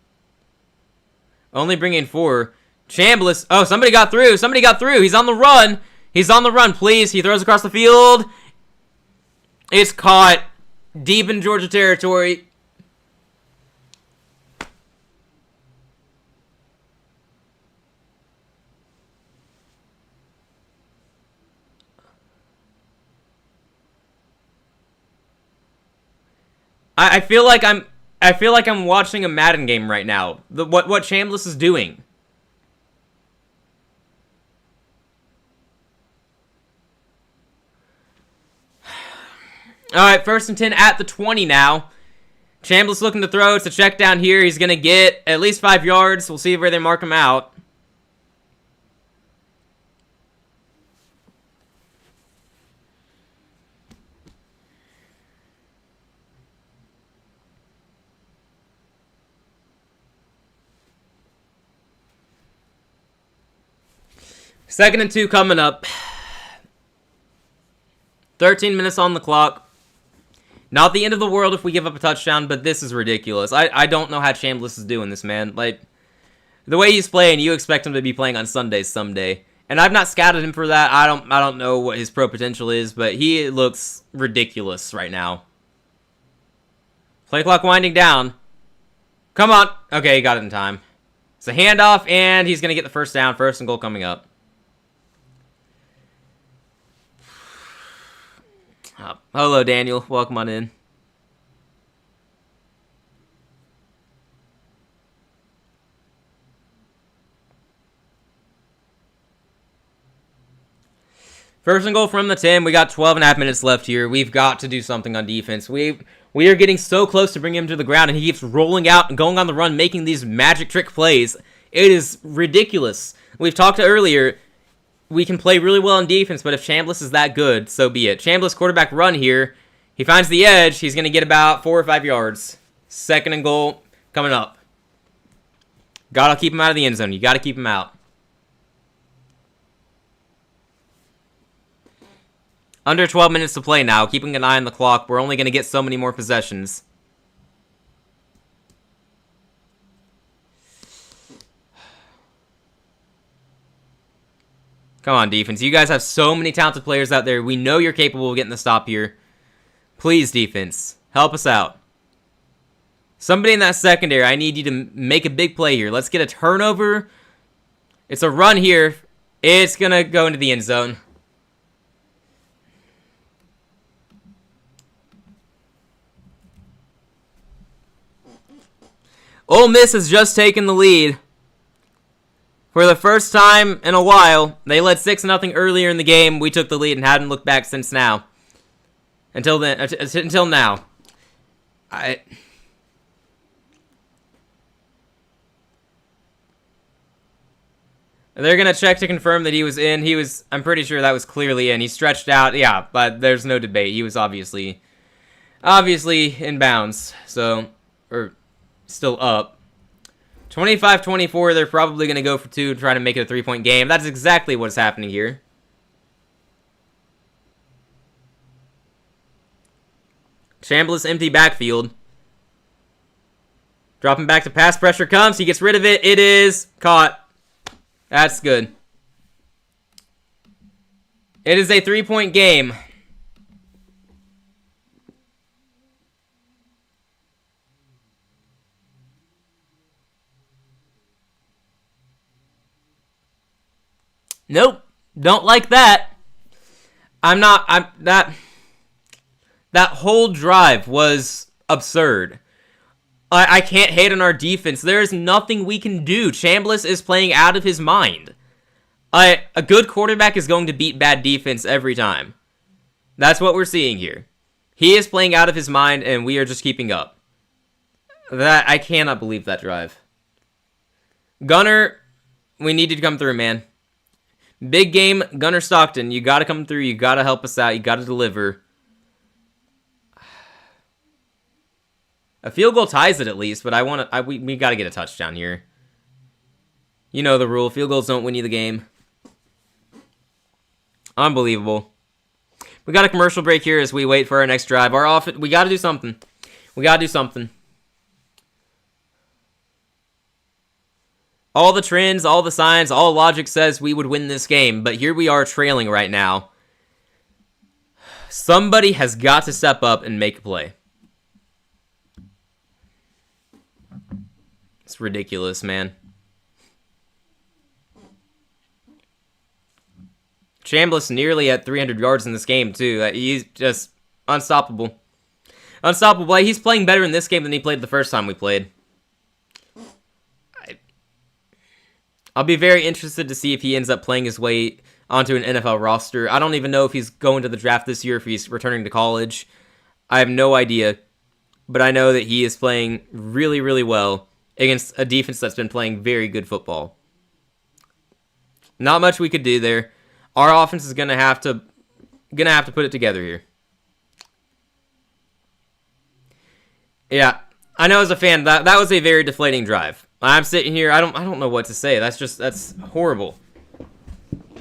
Only bringing 4. Chambliss. Oh, somebody got through. Somebody got through. He's on the run. He's on the run, please. He throws across the field. It's caught deep in Georgia territory. I feel like I'm watching a Madden game right now. What Chambliss is doing. Alright, 1st and 10 at the 20 now. Chambliss looking to throw. It's a check down here. He's going to get at least 5 yards. We'll see where they mark him out. Second and 2 coming up. 13 minutes on the clock. Not the end of the world if we give up a touchdown, but this is ridiculous. I don't know how Chambliss is doing this, man. Like, the way he's playing, you expect him to be playing on Sundays someday. And I've not scouted him for that. I don't know what his pro potential is, but he looks ridiculous right now. Play clock winding down. Come on. Okay, he got it in time. It's a handoff, and he's going to get the first down. 1st and goal coming up. Hello, Daniel. Welcome on in. First and goal from the 10. We got 12.5 minutes left here. We've got to do something on defense. We are getting so close to bringing him to the ground, and he keeps rolling out and going on the run, making these magic trick plays. It is ridiculous. We've talked earlier. We can play really well on defense, but if Chambliss is that good, so be it. Chambliss quarterback run here. He finds the edge. He's going to get about 4 or 5 yards. 2nd and goal coming up. Got to keep him out of the end zone. You got to keep him out. Under 12 minutes to play now. Keeping an eye on the clock. We're only going to get so many more possessions. Come on, defense. You guys have so many talented players out there. We know you're capable of getting the stop here. Please, defense. Help us out. Somebody in that secondary, I need you to make a big play here. Let's get a turnover. It's a run here. It's going to go into the end zone. Ole Miss has just taken the lead. For the first time in a while, they led 6-0 earlier in the game. We took the lead and hadn't looked back since now. Until now. They're going to check to confirm that he was in. I'm pretty sure that was clearly in. He stretched out. Yeah, but there's no debate. He was obviously in bounds. So, or still up. 25-24, they're probably going to go for 2 to try to make it a 3-point game. That's exactly what's happening here. Chambliss empty backfield. Dropping back to pass, pressure comes. He gets rid of it. It is caught. That's good. It is a 3-point game. Nope. Don't like that. That whole drive was absurd. I can't hate on our defense. There is nothing we can do. Chambliss is playing out of his mind. A good quarterback is going to beat bad defense every time. That's what we're seeing here. He is playing out of his mind, and we are just keeping up. I cannot believe that drive. Gunner We need you to come through, man. Big game, Gunner Stockton. You got to come through. You got to help us out. You got to deliver. A field goal ties it at least, but we got to get a touchdown here. You know the rule. Field goals don't win you the game. Unbelievable. We got a commercial break here as we wait for our next drive. We got to do something. We got to do something. All the trends, all the signs, all logic says we would win this game, but here we are trailing right now. Somebody has got to step up and make a play. It's ridiculous, man. Chambliss nearly at 300 yards in this game, too. He's just unstoppable. Unstoppable. He's playing better in this game than he played the first time we played. I'll be very interested to see if he ends up playing his way onto an NFL roster. I don't even know if he's going to the draft this year, if he's returning to college. I have no idea. But I know that he is playing really, really well against a defense that's been playing very good football. Not much we could do there. Our offense is gonna have to put it together here. Yeah, I know as a fan that was a very deflating drive. I'm sitting here, I don't know what to say. That's horrible.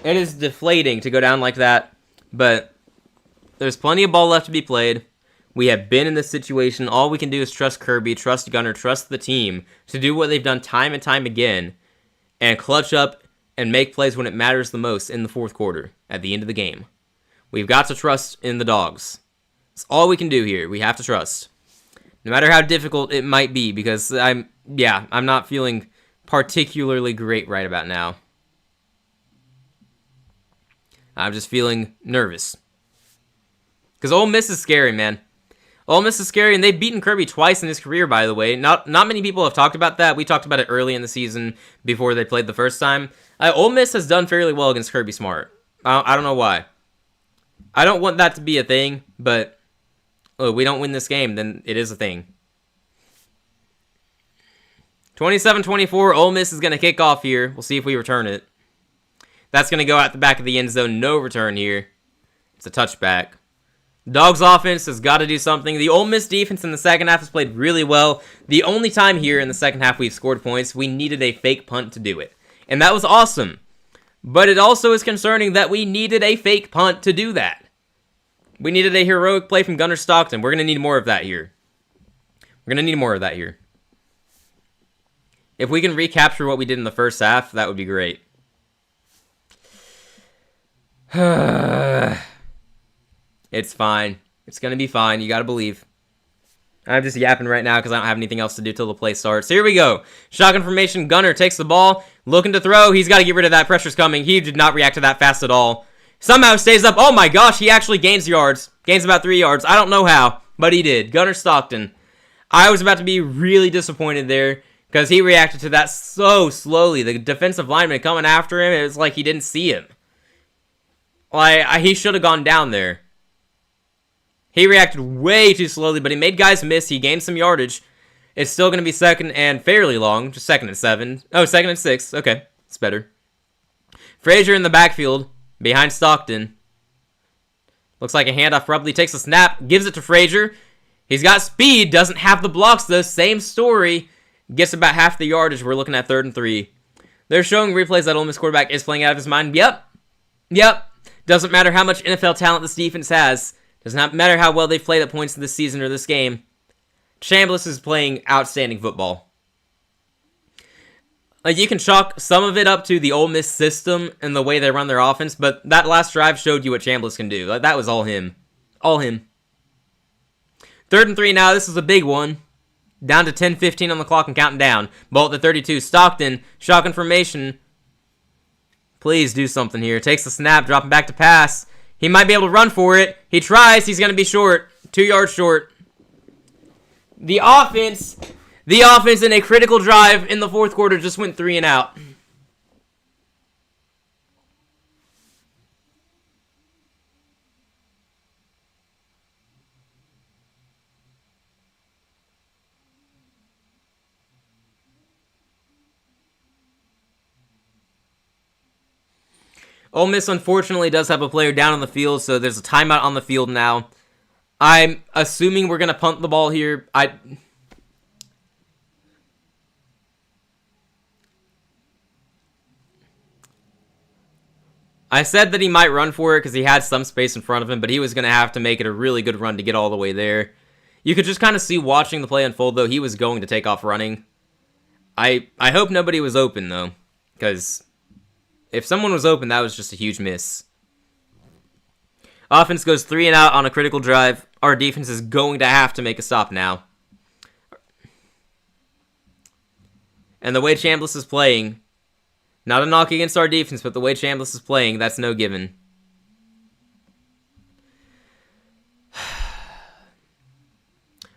It is deflating to go down like that, but there's plenty of ball left to be played. We have been in this situation. All we can do is trust Kirby, trust Gunner, trust the team to do what they've done time and time again and clutch up and make plays when it matters the most in the fourth quarter at the end of the game. We've got to trust in the dogs. It's all we can do here. We have to trust. No matter how difficult it might be, because I'm not feeling particularly great right about now. I'm just feeling nervous. Because Ole Miss is scary, man. Ole Miss is scary, and they've beaten Kirby twice in his career, by the way. Not many people have talked about that. We talked about it early in the season before they played the first time. Ole Miss has done fairly well against Kirby Smart. I don't know why. I don't want that to be a thing, but look, we don't win this game, then it is a thing. 27-24, Ole Miss is going to kick off here. We'll see if we return it. That's going to go out the back of the end zone. No return here. It's a touchback. Dogs offense has got to do something. The Ole Miss defense in the second half has played really well. The only time here in the second half we've scored points, we needed a fake punt to do it. And that was awesome. But it also is concerning that we needed a fake punt to do that. We needed a heroic play from Gunner Stockton. We're going to need more of that here. If we can recapture what we did in the first half, that would be great. It's fine. It's going to be fine. You got to believe. I'm just yapping right now because I don't have anything else to do till the play starts. Here we go. Shotgun formation. Gunner takes the ball. Looking to throw. He's got to get rid of that. Pressure's coming. He did not react to that fast at all. Somehow stays up. Oh my gosh, he actually gains yards. Gains about 3 yards. I don't know how, but he did. Gunner Stockton. I was about to be really disappointed there because he reacted to that so slowly. The defensive lineman coming after him, it was like he didn't see him. He should have gone down there. He reacted way too slowly, but he made guys miss. He gained some yardage. It's still going to be second and fairly long. Just 2nd and 7. Oh, 2nd and 6. Okay, it's better. Frazier in the backfield. Behind Stockton. Looks like a handoff abruptly. Takes a snap. Gives it to Frazier. He's got speed. Doesn't have the blocks though. Same story. Gets about half the yardage. We're looking at 3rd and 3. They're showing replays that Ole Miss quarterback is playing out of his mind. Yep. Doesn't matter how much NFL talent this defense has. Does not matter how well they've played at points in this season or this game. Chambliss is playing outstanding football. You can chalk some of it up to the Ole Miss system and the way they run their offense, but that last drive showed you what Chambliss can do. That was all him. All him. 3rd and 3 now. This is a big one. Down to 10:15 on the clock and counting down. Ball at the 32. Stockton. Shotgun formation. Please do something here. Takes the snap. Dropping back to pass. He might be able to run for it. He tries. He's going to be short. 2 yards short. The offense in a critical drive in the fourth quarter just went 3 and out. Ole Miss, unfortunately, does have a player down on the field, so there's a timeout on the field now. I'm assuming we're going to punt the ball here. I said that he might run for it because he had some space in front of him, but he was going to have to make it a really good run to get all the way there. You could just kind of see watching the play unfold, though. He was going to take off running. I hope nobody was open, though, because if someone was open, that was just a huge miss. Offense goes 3 and out on a critical drive. Our defense is going to have to make a stop now. And the way Chambliss is playing, not a knock against our defense, but the way Chambliss is playing, that's no given.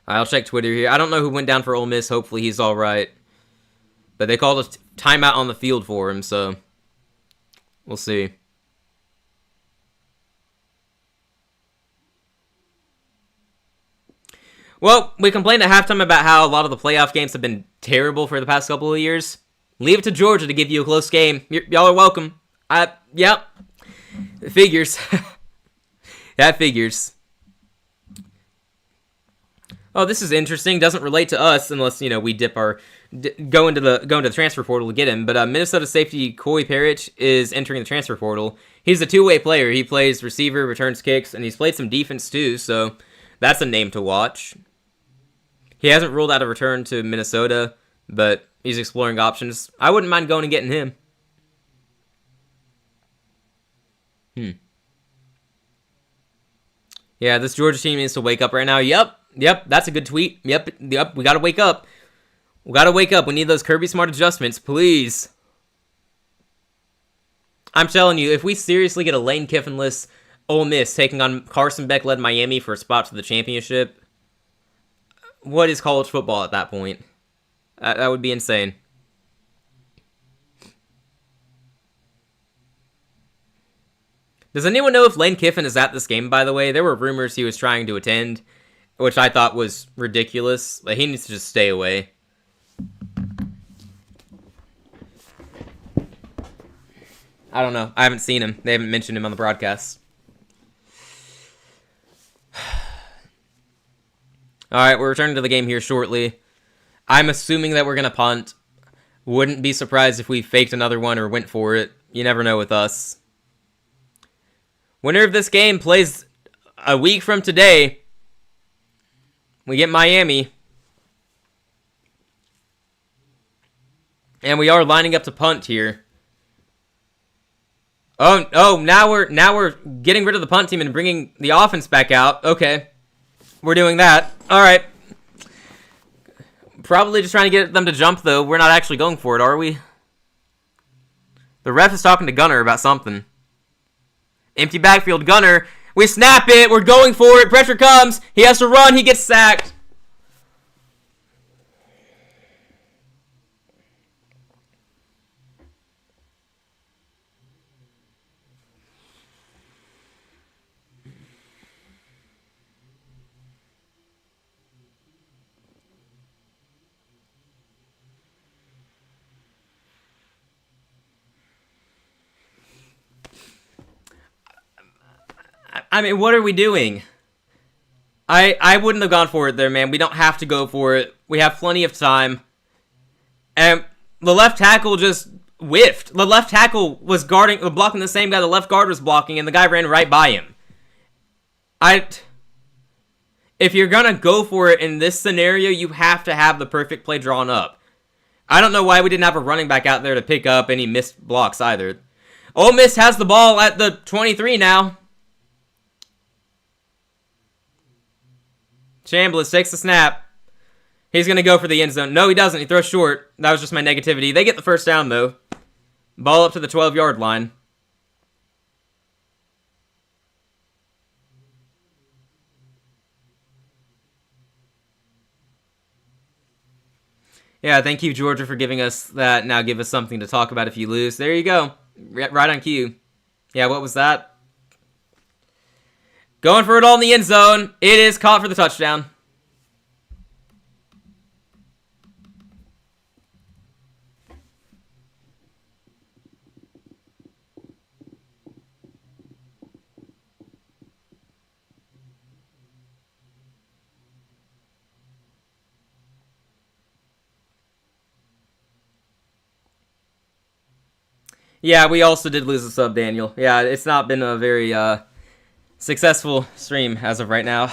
I'll check Twitter here. I don't know who went down for Ole Miss. Hopefully he's all right. But they called a timeout on the field for him, so we'll see. Well, we complained at halftime about how a lot of the playoff games have been terrible for the past couple of years. Leave it to Georgia to give you a close game. Y'all are welcome. Yep. It figures. That figures. Oh, this is interesting. Doesn't relate to us unless, we dip our go into the transfer portal to get him. But Minnesota safety Coy Parrish is entering the transfer portal. He's a two-way player. He plays receiver, returns kicks, and he's played some defense too. So that's a name to watch. He hasn't ruled out a return to Minnesota, but he's exploring options. I wouldn't mind going and getting him. Yeah, this Georgia team needs to wake up right now. Yep, that's a good tweet. Yep, we gotta wake up. We gotta wake up. We need those Kirby smart adjustments, please. I'm telling you, if we seriously get a Lane Kiffin-less Ole Miss taking on Carson Beck-led Miami for a spot to the championship, what is college football at that point? That would be insane. Does anyone know if Lane Kiffin is at this game, by the way? There were rumors he was trying to attend, which I thought was ridiculous. Like, he needs to just stay away. I don't know. I haven't seen him. They haven't mentioned him on the broadcast. Alright, we're returning to the game here shortly. I'm assuming that we're going to punt. Wouldn't be surprised if we faked another one or went for it. You never know with us. Winner of this game plays a week from today. We get Miami. And we are lining up to punt here. Oh, now we're getting rid of the punt team and bringing the offense back out. Okay. We're doing that. All right. Probably just trying to get them to jump, though. We're not actually going for it, are we? The ref is talking to Gunner about something. Empty backfield, Gunner. We snap it. We're going for it. Pressure comes. He has to run. He gets sacked. I mean, what are we doing? I wouldn't have gone for it there, man. We don't have to go for it. We have plenty of time. And the left tackle just whiffed. The left tackle was blocking the same guy the left guard was blocking, and the guy ran right by him. If you're going to go for it in this scenario, you have to have the perfect play drawn up. I don't know why we didn't have a running back out there to pick up any missed blocks either. Ole Miss has the ball at the 23 now. Chambliss takes the snap. He's going to go for the end zone. No, he doesn't. He throws short. That was just my negativity. They get the first down, though. Ball up to the 12-yard line. Yeah, thank you, Georgia, for giving us that. Now give us something to talk about if you lose. There you go. Right on cue. Yeah, what was that? Going for it all in the end zone. It is caught for the touchdown. Yeah, we also did lose a sub, Daniel. Yeah, it's not been a very successful stream as of right now.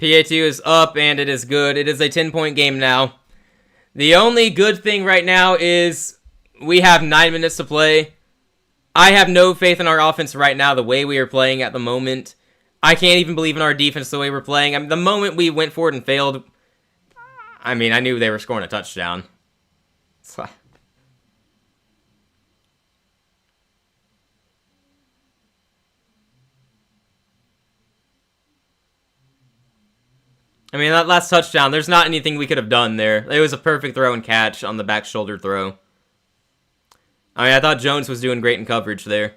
PA2 is up, and it is good. It is a 10-point game now. The only good thing right now is we have 9 minutes to play. I have no faith in our offense right now the way we are playing at the moment. I can't even believe in our defense the way we're playing. I mean, the moment we went for it and failed, I mean, I knew they were scoring a touchdown. I mean, that last touchdown, there's not anything we could have done there. It was a perfect throw and catch on the back shoulder throw. I mean, I thought Jones was doing great in coverage there.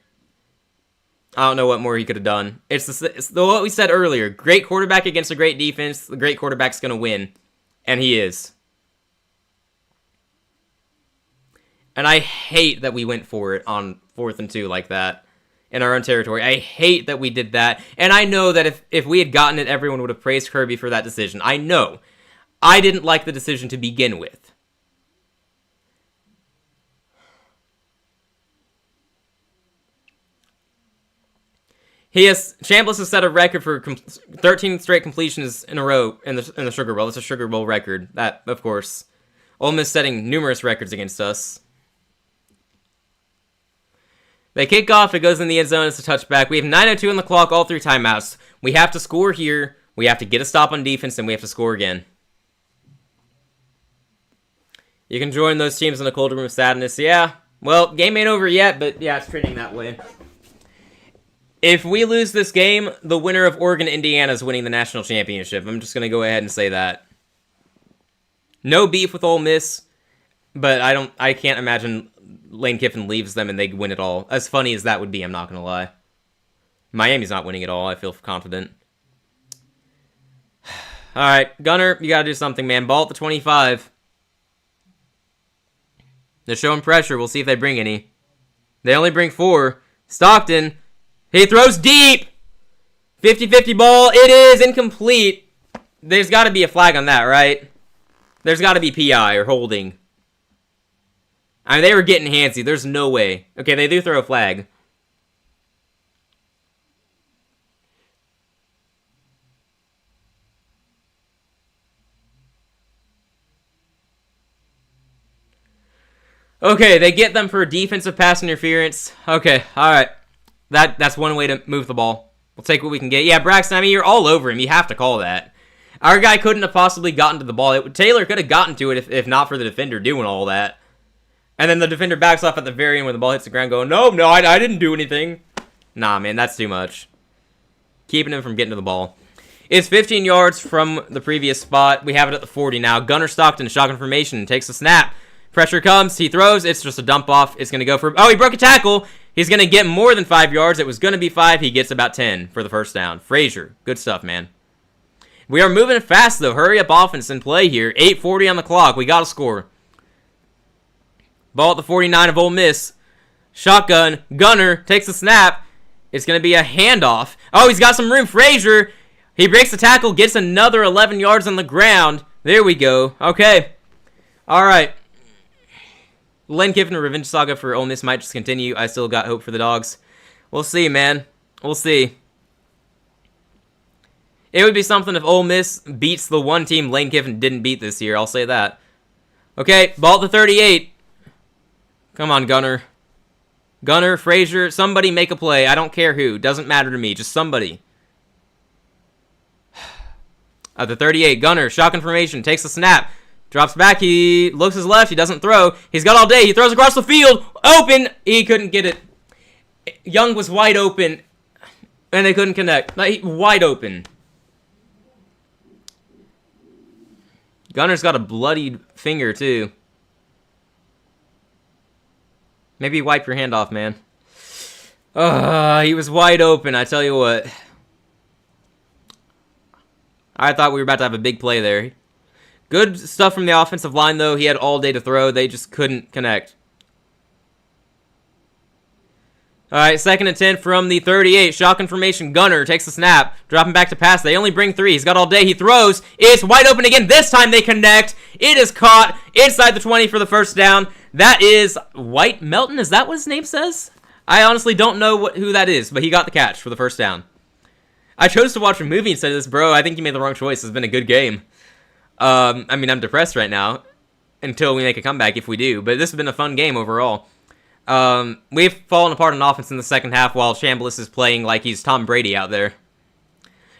I don't know what more he could have done. It's what we said earlier. Great quarterback against a great defense. The great quarterback's going to win. And he is. And I hate that we went for it on 4th and 2 like that. In our own territory. I hate that we did that. And I know that if we had gotten it, everyone would have praised Kirby for that decision. I know. I didn't like the decision to begin with. Chambliss has set a record for 13 straight completions in a row in the Sugar Bowl. It's a Sugar Bowl record. That, of course. Ole Miss setting numerous records against us. They kick off, it goes in the end zone, it's a touchback. We have 9:02 on the clock, all 3 timeouts. We have to score here, we have to get a stop on defense, and we have to score again. You can join those teams in the cold room of sadness. Yeah, well, game ain't over yet, but yeah, it's trending that way. If we lose this game, the winner of Oregon-Indiana is winning the national championship. I'm just going to go ahead and say that. No beef with Ole Miss, but I can't imagine Lane Kiffin leaves them and they win it all. As funny as that would be, I'm not going to lie. Miami's not winning it all, I feel confident. Alright, Gunner, you got to do something, man. Ball at the 25. They're showing pressure. We'll see if they bring any. They only bring 4. Stockton, he throws deep! 50-50 ball. It is incomplete. There's got to be a flag on that, right? There's got to be PI or holding. I mean, they were getting handsy. There's no way. Okay, they do throw a flag. Okay, they get them for defensive pass interference. Okay, alright. That's one way to move the ball. We'll take what we can get. Yeah, Braxton, I mean, you're all over him. You have to call that. Our guy couldn't have possibly gotten to the ball. Taylor could have gotten to it if not for the defender doing all that. And then the defender backs off at the very end when the ball hits the ground going, no, I didn't do anything. Nah, man, that's too much. Keeping him from getting to the ball. It's 15 yards from the previous spot. We have it at the 40 now. Gunner Stockton, shotgun formation, takes a snap. Pressure comes, he throws, it's just a dump off. It's going to go for, oh, he broke a tackle. He's going to get more than 5 yards. It was going to be 5. He gets about 10 for the first down. Frazier, good stuff, man. We are moving fast, though. Hurry up offense and play here. 8:40 on the clock. We got to score. Ball at the 49 of Ole Miss. Shotgun. Gunner takes the snap. It's going to be a handoff. Oh, he's got some room. Frazier. He breaks the tackle. Gets another 11 yards on the ground. There we go. Okay. All right. Lane Kiffin revenge saga for Ole Miss might just continue. I still got hope for the Dogs. We'll see, man. We'll see. It would be something if Ole Miss beats the one team Lane Kiffin didn't beat this year. I'll say that. Okay, ball at the 38. Come on, Gunner. Gunner, Frazier, somebody make a play. I don't care who. Doesn't matter to me. Just somebody. At the 38, Gunner, shotgun formation, takes a snap. Drops back. He looks his left. He doesn't throw. He's got all day. He throws across the field. Open. He couldn't get it. Young was wide open. And they couldn't connect. Wide open. Gunner's got a bloodied finger, too. Maybe wipe your hand off, man. He was wide open, I tell you what. I thought we were about to have a big play there. Good stuff from the offensive line, though. He had all day to throw. They just couldn't connect. All right, 2nd and 10 from the 38. Shotgun formation. Gunner takes the snap. Dropping back to pass. They only bring 3. He's got all day. He throws. It's wide open again. This time they connect. It is caught inside the 20 for the first down. That is White Melton. Is that what his name says? I honestly don't know who that is, but he got the catch for the first down. I chose to watch a movie instead of this, bro. I think you made the wrong choice. It's been a good game. I mean, I'm depressed right now until we make a comeback if we do, but this has been a fun game overall. We've fallen apart on offense in the second half while Chambliss is playing like he's Tom Brady out there.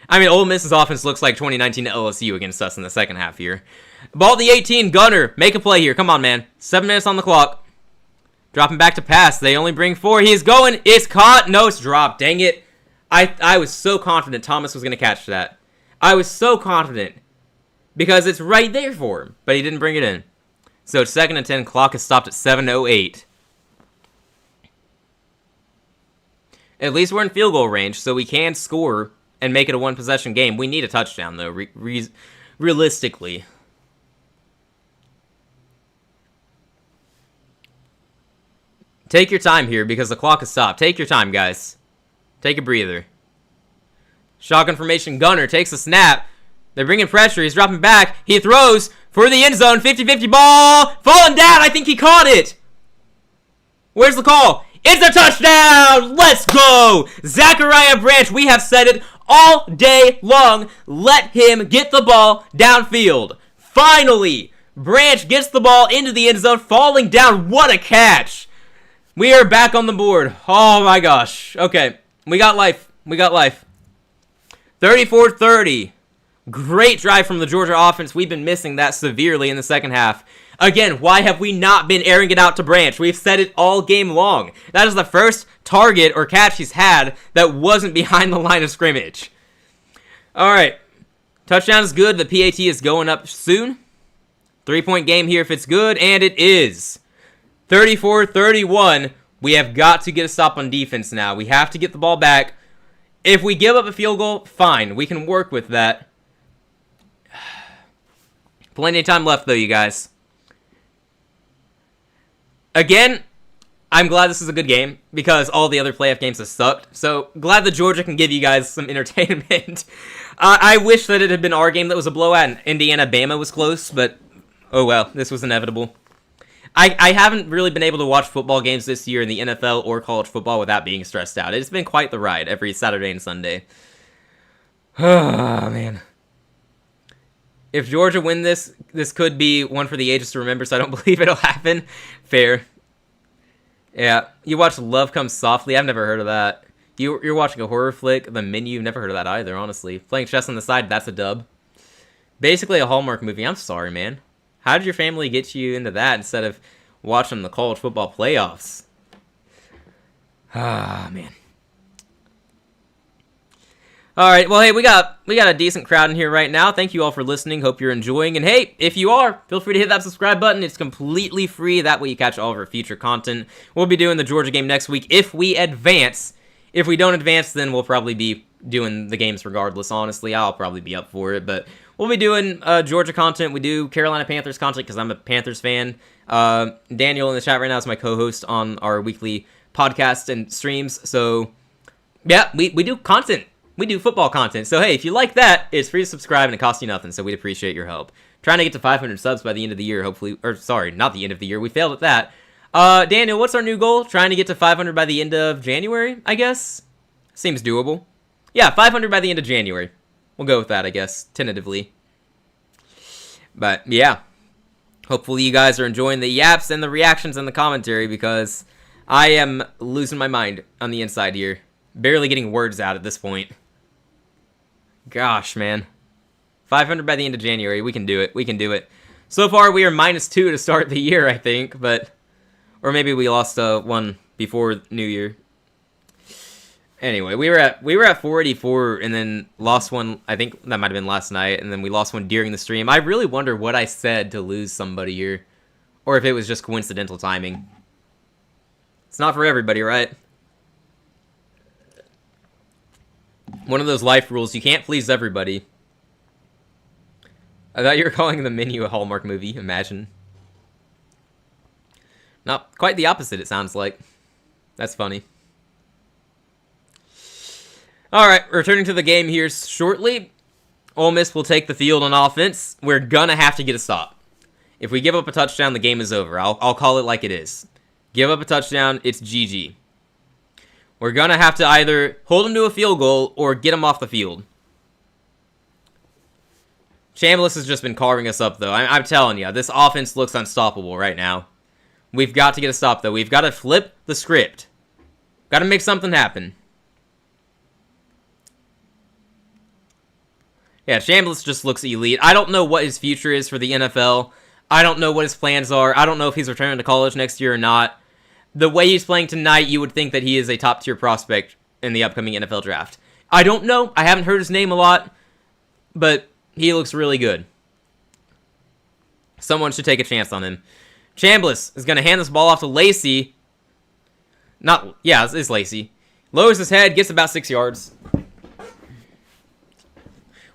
I mean, Ole Miss's offense looks like 2019 LSU against us in the second half here. Ball at the 18, Gunner, make a play here. Come on, man. 7 minutes on the clock. Dropping back to pass. They only bring 4. He's going. It's caught. No, it's dropped. Dang it. I was so confident Thomas was going to catch that. I was so confident because it's right there for him, but he didn't bring it in. So it's 2nd and 10. Clock is stopped at 7:08. At least we're in field goal range, so we can score and make it a one-possession game. We need a touchdown, though, realistically. Take your time here because the clock is stopped. Take your time, guys. Take a breather. Shotgun formation. Gunner takes a snap. They're bringing pressure. He's dropping back. He throws for the end zone. 50-50 ball. Falling down. I think he caught it. Where's the call? It's a touchdown! Let's go! Zachariah Branch, we have said it all day long. Let him get the ball downfield. Finally, Branch gets the ball into the end zone, falling down. What a catch! We are back on the board. Oh my gosh. Okay, we got life. We got life. 34-30. Great drive from the Georgia offense. We've been missing that severely in the second half. Again, why have we not been airing it out to Branch? We've said it all game long. That is the first target or catch he's had that wasn't behind the line of scrimmage. All right. Touchdown is good. The PAT is going up soon. 3-point game here if it's good, and it is. 34-31. We have got to get a stop on defense now. We have to get the ball back. If we give up a field goal, fine. We can work with that. Plenty of time left, though, you guys. Again, I'm glad this is a good game because all the other playoff games have sucked. So, glad that Georgia can give you guys some entertainment. I wish that it had been our game that was a blowout and Indiana-Bama was close, but oh well, this was inevitable. I haven't really been able to watch football games this year in the NFL or college football without being stressed out. It's been quite the ride every Saturday and Sunday. Oh, man. If Georgia win this could be one for the ages to remember, so I don't believe it'll happen. Fair. Yeah. You watch Love Comes Softly? I've never heard of that. You're watching a horror flick, The Menu? You've never heard of that either, honestly. Playing chess on the side, that's a dub. Basically a Hallmark movie. I'm sorry, man. How did your family get you into that instead of watching the college football playoffs? Ah, man. All right, well, hey, we got a decent crowd in here right now. Thank you all for listening. Hope you're enjoying. And hey, if you are, feel free to hit that subscribe button. It's completely free. That way you catch all of our future content. We'll be doing the Georgia game next week if we advance. If we don't advance, then we'll probably be doing the games regardless, honestly. I'll probably be up for it, but we'll be doing Georgia content. We do Carolina Panthers content because I'm a Panthers fan. Daniel in the chat right now is my co-host on our weekly podcast and streams. So, yeah, we do content. We do football content. So, hey, if you like that, it's free to subscribe and it costs you nothing. So, we'd appreciate your help. Trying to get to 500 subs by the end of the year, hopefully. Or, sorry, not the end of the year. We failed at that. Daniel, what's our new goal? Trying to get to 500 by the end of January, I guess? Seems doable. Yeah, 500 by the end of January. We'll go with that, I guess, tentatively. But, yeah. Hopefully you guys are enjoying the yaps and the reactions and the commentary because I am losing my mind on the inside here. Barely getting words out at this point. Gosh, man. 500 by the end of January. We can do it. We can do it. So far, we are -2 to start the year, I think. But, or maybe we lost one before New Year. Anyway, we were at 484 and then lost one. I think that might have been last night. And then we lost one during the stream. I really wonder what I said to lose somebody here. Or if it was just coincidental timing. It's not for everybody, right? One of those life rules. You can't please everybody. I thought you were calling the menu a Hallmark movie. Imagine. Not quite the opposite, it sounds like. That's funny. Alright, returning to the game here shortly. Ole Miss will take the field on offense. We're gonna have to get a stop. If we give up a touchdown, the game is over. I'll call it like it is. Give up a touchdown, it's GG. We're gonna have to either hold them to a field goal or get them off the field. Chambliss has just been carving us up, though. I'm telling you, this offense looks unstoppable right now. We've got to get a stop, though. We've got to flip the script. Got to make something happen. Yeah, Chambliss just looks elite. I don't know what his future is for the NFL. I don't know what his plans are. I don't know if he's returning to college next year or not. The way he's playing tonight, you would think that he is a top-tier prospect in the upcoming NFL draft. I don't know. I haven't heard his name a lot, but he looks really good. Someone should take a chance on him. Chambliss is going to hand this ball off to Lacey. It's Lacey. Lowers his head, gets about 6 yards.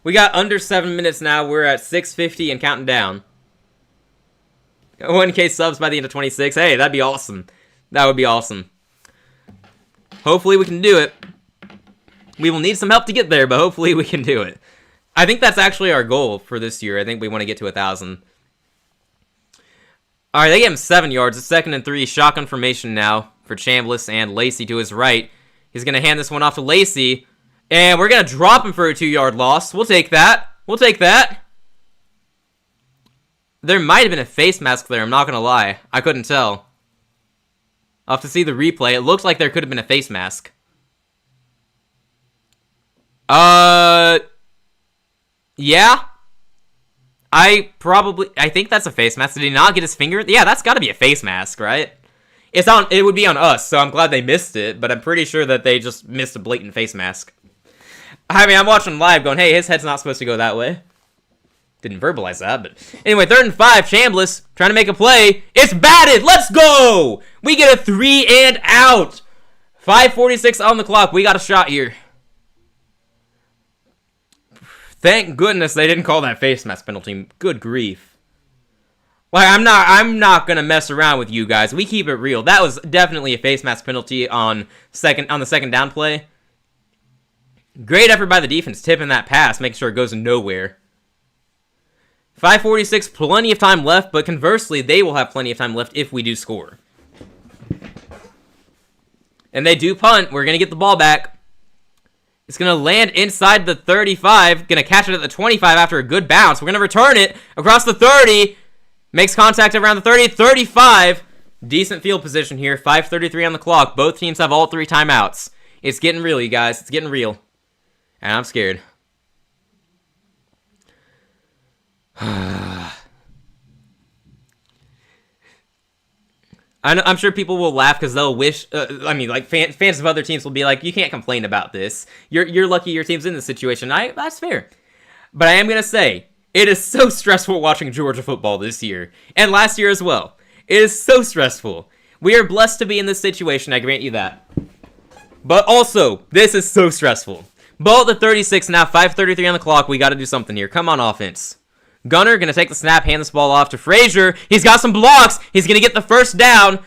We got under 7 minutes now. We're at 6:50 and counting down. 1K subs by the end of 26. Hey, that'd be awesome. That would be awesome. Hopefully we can do it. We will need some help to get there, but hopefully we can do it. I think that's actually our goal for this year. I think we want to get to 1,000. All right, they gave him 7 yards. It's 2nd and 3. Shotgun formation now for Chambliss and Lacey to his right. He's going to hand this one off to Lacey. And we're going to drop him for a 2-yard loss. We'll take that. We'll take that. There might have been a face mask there. I'm not going to lie. I couldn't tell. I'll have to see the replay. It looks like there could have been a face mask. Yeah. I think that's a face mask. Did he not get his finger? Yeah, that's got to be a face mask, right? It would be on us, so I'm glad they missed it, but I'm pretty sure that they just missed a blatant face mask. I mean, I'm watching live going, hey, his head's not supposed to go that way. Didn't verbalize that, but anyway, 3rd and 5, Chambliss trying to make a play. It's batted. Let's go. We get a 3 and out. 5:46 on the clock. We got a shot here. Thank goodness they didn't call that face mask penalty. Good grief. Like, I'm not gonna mess around with you guys. We keep it real. That was definitely a face mask penalty on the second down play. Great effort by the defense, tipping that pass, making sure it goes nowhere. 5:46, plenty of time left, but conversely, they will have plenty of time left if we do score. And they do punt. We're going to get the ball back. It's going to land inside the 35. Going to catch it at the 25 after a good bounce. We're going to return it across the 30. Makes contact around the 30. 35. Decent field position here. 5:33 on the clock. Both teams have all 3 timeouts. It's getting real, you guys. It's getting real. And I'm scared. I'm sure people will laugh because they'll wish. Fans of other teams will be like, "You can't complain about this. You're lucky your team's in this situation." That's fair, but I am gonna say it is so stressful watching Georgia football this year and last year as well. It is so stressful. We are blessed to be in this situation. I grant you that, but also this is so stressful. Ball at the 36 now. 5:33 on the clock. We got to do something here. Come on, offense. Gunner going to take the snap, hand this ball off to Frazier. He's got some blocks. He's going to get the first down.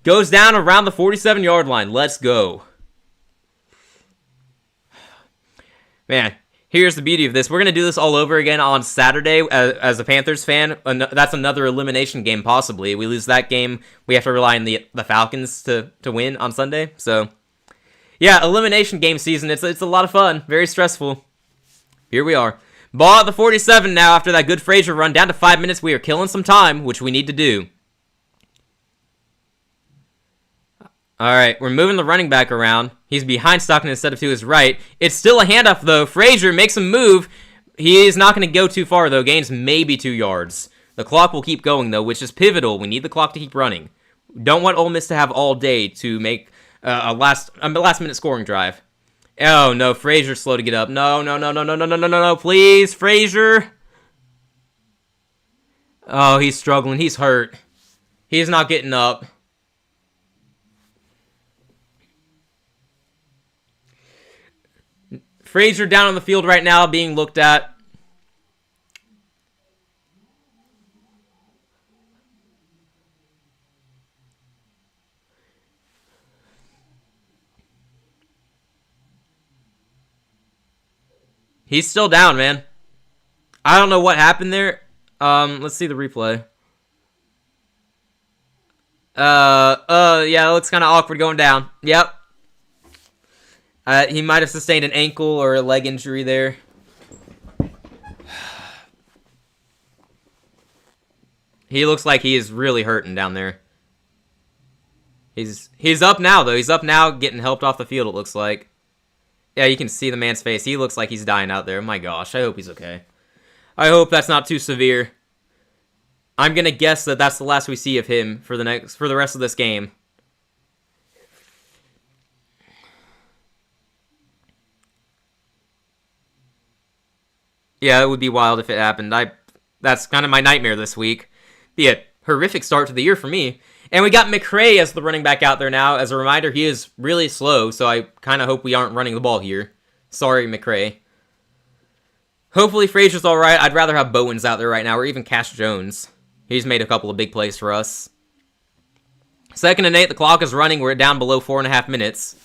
Goes down around the 47-yard line. Let's go. Man, here's the beauty of this. We're going to do this all over again on Saturday as a Panthers fan. That's another elimination game possibly. We lose that game, we have to rely on the Falcons to win on Sunday. So, yeah, elimination game season. It's a lot of fun. Very stressful. Here we are. Ball at the 47 now after that good Frazier run. Down to 5 minutes. We are killing some time, which we need to do. All right, we're moving the running back around. He's behind Stockton instead of to his right. It's still a handoff, though. Frazier makes a move. He is not going to go too far, though. Gains maybe 2 yards. The clock will keep going, though, which is pivotal. We need the clock to keep running. Don't want Ole Miss to have all day to make a last-minute scoring drive. Oh, no, Frazier's slow to get up. No, please, Frazier. Oh, he's struggling. He's hurt. He's not getting up. Frazier down on the field right now being looked at. He's still down, man. I don't know what happened there. Let's see the replay. Yeah, it looks kind of awkward going down. Yep. He might have sustained an ankle or a leg injury there. He looks like he is really hurting down there. He's up now, though. He's up now, getting helped off the field, it looks like. Yeah, you can see the man's face. He looks like he's dying out there. My gosh, I hope he's okay. I hope that's not too severe. I'm gonna guess that that's the last we see of him for the rest of this game. Yeah, it would be wild if it happened. That's kind of my nightmare this week. Be a horrific start to the year for me. And we got McRae as the running back out there now. As a reminder, he is really slow, so I kind of hope we aren't running the ball here. Sorry, McRae. Hopefully Frazier's alright. I'd rather have Bowens out there right now, or even Cash Jones. He's made a couple of big plays for us. 2nd and 8, the clock is running. We're down below 4.5 minutes.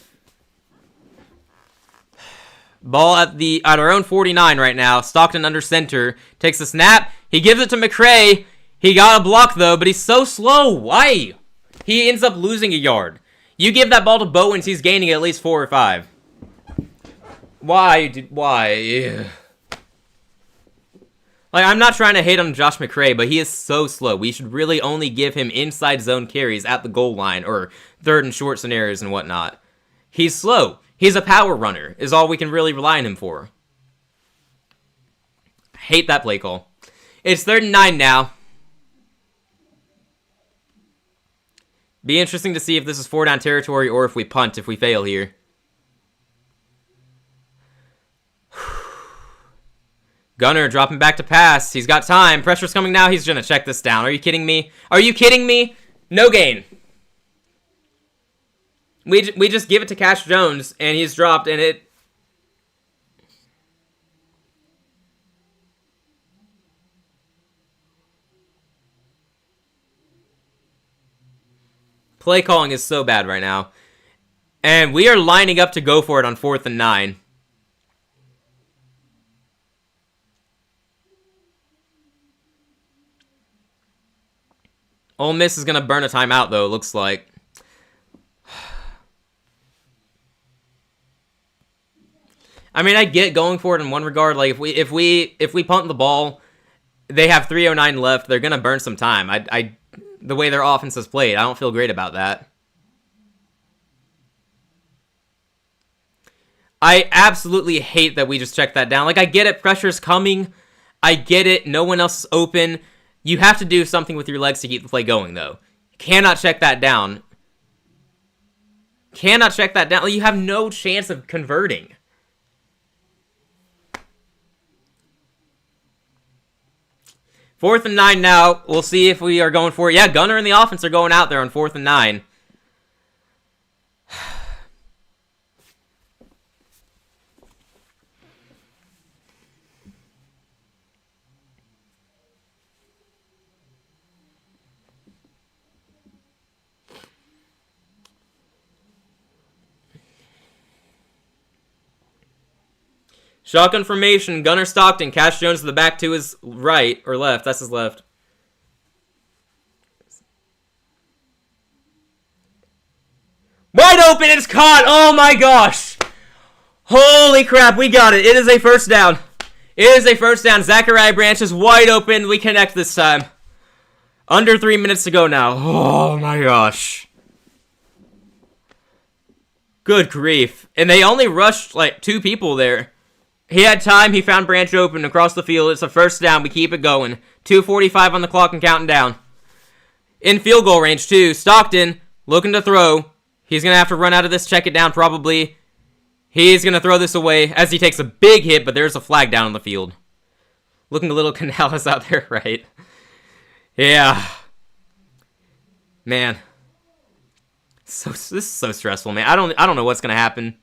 Ball at our own 49 right now. Stockton under center. Takes a snap. He gives it to McRae. He got a block, though, but he's so slow. Why? He ends up losing a yard. You give that ball to Bowens, he's gaining at least 4 or 5. Why? Ugh. Like, I'm not trying to hate on Josh McRae, but he is so slow. We should really only give him inside zone carries at the goal line or 3rd and short scenarios and whatnot. He's slow. He's a power runner, is all we can really rely on him for. I hate that play call. It's 3rd and 9 now. Be interesting to see if this is 4-down territory or if we punt if we fail here. Gunner dropping back to pass. He's got time. Pressure's coming now. He's going to check this down. Are you kidding me? Are you kidding me? No gain. We just give it to Cash Jones, and he's dropped, and it... Play calling is so bad right now. And we are lining up to go for it on 4th and 9. Ole Miss is going to burn a timeout, though, it looks like. I mean, I get going for it in one regard. Like, if we punt the ball, they have 3:09 left. They're going to burn some time. The way their offense has played, I don't feel great about that. I absolutely hate that we just checked that down. Like, I get it. Pressure's coming. I get it. No one else is open. You have to do something with your legs to keep the play going, though. You cannot check that down. Cannot check that down. You have no chance of converting. Fourth and 9 now. We'll see if we are going for it. Yeah, Gunner and the offense are going out there on 4th and 9. Shotgun formation, Gunner Stockton, Cash Jones to the back to his right, or left, that's his left. Wide open, it's caught, oh my gosh! Holy crap, we got it, it is a first down. It is a first down, Zachariah Branch is wide open, we connect this time. Under 3 minutes to go now, oh my gosh. Good grief, and they only rushed like 2 people there. He had time. He found Branch open across the field. It's a first down. We keep it going. 2:45 on the clock and counting down. In field goal range, too. Stockton looking to throw. He's going to have to run out of this, check it down probably. He's going to throw this away as he takes a big hit, but there's a flag down on the field. Looking a little Canales out there, right? Yeah. Man. This is so stressful, man. I don't know what's going to happen.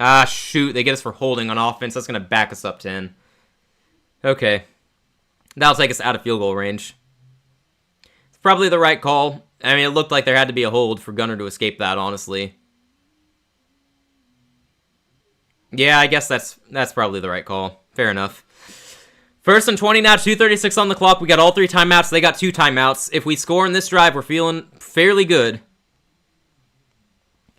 Ah, shoot. They get us for holding on offense. That's going to back us up 10. Okay. That'll take us out of field goal range. It's probably the right call. I mean, it looked like there had to be a hold for Gunner to escape that, honestly. Yeah, I guess that's probably the right call. Fair enough. 1st and 20 now, 2:36 on the clock. We got all 3 timeouts. They got 2 timeouts. If we score in this drive, we're feeling fairly good.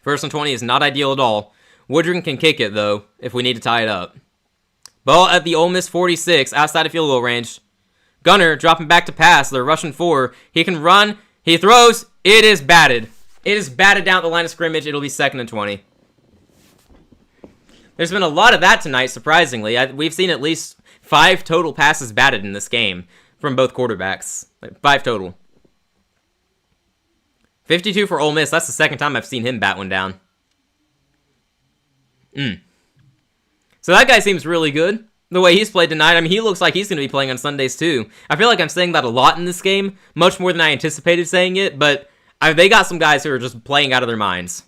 1st and 20 is not ideal at all. Woodring can kick it, though, if we need to tie it up. Ball at the Ole Miss 46, outside of field goal range. Gunner dropping back to pass. They're rushing 4. He can run. He throws. It is batted. It is batted down at the line of scrimmage. It'll be 2nd and 20. There's been a lot of that tonight, surprisingly. We've seen at least 5 total passes batted in this game from both quarterbacks. 5 total. 52 for Ole Miss. That's the 2nd time I've seen him bat one down. So that guy seems really good. The way he's played tonight, I mean, he looks like he's going to be playing on Sundays too. I feel like I'm saying that a lot in this game, much more than I anticipated saying it, but they got some guys who are just playing out of their minds.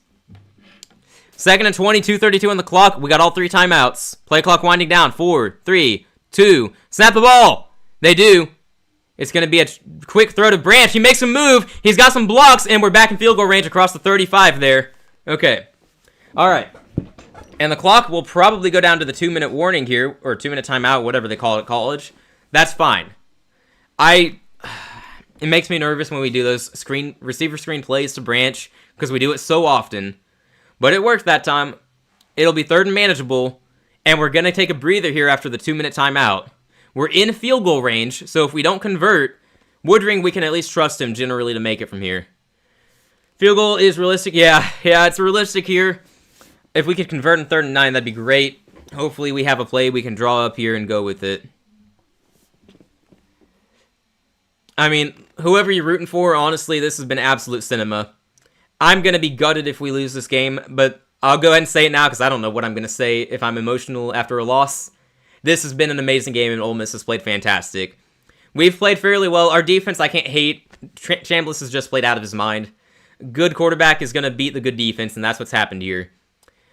2nd and 20, 2:32 on the clock. We got all 3 timeouts. Play clock winding down. 4, 3, 2. Snap the ball. They do. It's going to be a quick throw to Branch. He makes a move. He's got some blocks, and we're back in field goal range across the 35 there. Okay. All right. And the clock will probably go down to the 2-minute warning here, or 2-minute timeout, whatever they call it at college. That's fine. It makes me nervous when we do those receiver screen plays to Branch, because we do it so often. But it worked that time. It'll be 3rd and manageable, and we're going to take a breather here after the 2-minute timeout. We're in field goal range, so if we don't convert, Woodring, we can at least trust him generally to make it from here. Field goal is realistic. Yeah, it's realistic here. If we could convert in 3rd and 9, that'd be great. Hopefully we have a play we can draw up here and go with it. I mean, whoever you're rooting for, honestly, this has been absolute cinema. I'm going to be gutted if we lose this game, but I'll go ahead and say it now because I don't know what I'm going to say if I'm emotional after a loss. This has been an amazing game, and Ole Miss has played fantastic. We've played fairly well. Our defense, I can't hate. Chambliss has just played out of his mind. Good quarterback is going to beat the good defense, and that's what's happened here.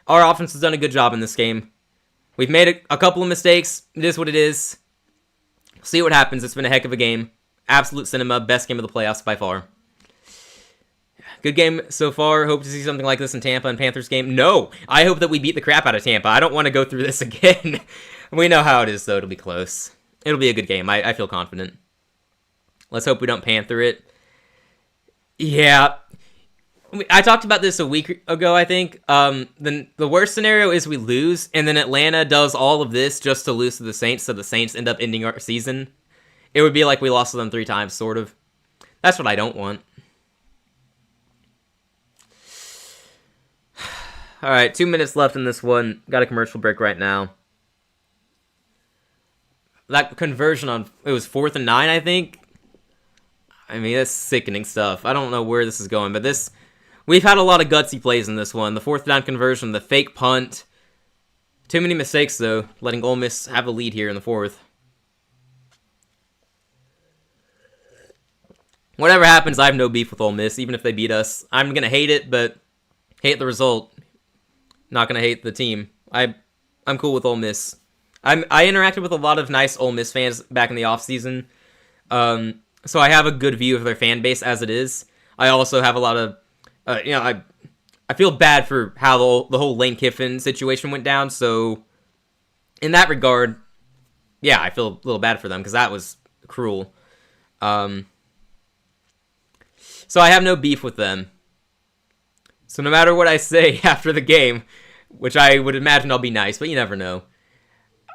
Our offense has done a good job in this game. We've made a couple of mistakes. It is what it is. See what happens. It's been a heck of a game. Absolute cinema. Best game of the playoffs by far. Good game so far. Hope to see something like this in Tampa and Panthers game. No! I hope that we beat the crap out of Tampa. I don't want to go through this again. We know how it is, though. It'll be close. It'll be a good game. I feel confident. Let's hope we don't Panther it. Yeah. I talked about this a week ago, I think. The worst scenario is we lose, and then Atlanta does all of this just to lose to the Saints, so the Saints end up ending our season. It would be like we lost to them 3 times, sort of. That's what I don't want. Alright, 2 minutes left in this one. Got a commercial break right now. That conversion on, it was 4th and 9, I think. I mean, that's sickening stuff. I don't know where this is going, but we've had a lot of gutsy plays in this one. The 4th down conversion, the fake punt. Too many mistakes, though, letting Ole Miss have the lead here in the 4th. Whatever happens, I have no beef with Ole Miss, even if they beat us. I'm going to hate it, but hate the result. Not going to hate the team. I'm cool with Ole Miss. I interacted with a lot of nice Ole Miss fans back in the offseason. So I have a good view of their fan base as it is. I also have a lot of, I feel bad for how the whole Lane Kiffin situation went down. So in that regard, yeah, I feel a little bad for them because that was cruel. So I have no beef with them. So no matter what I say after the game, which I would imagine I'll be nice, but you never know.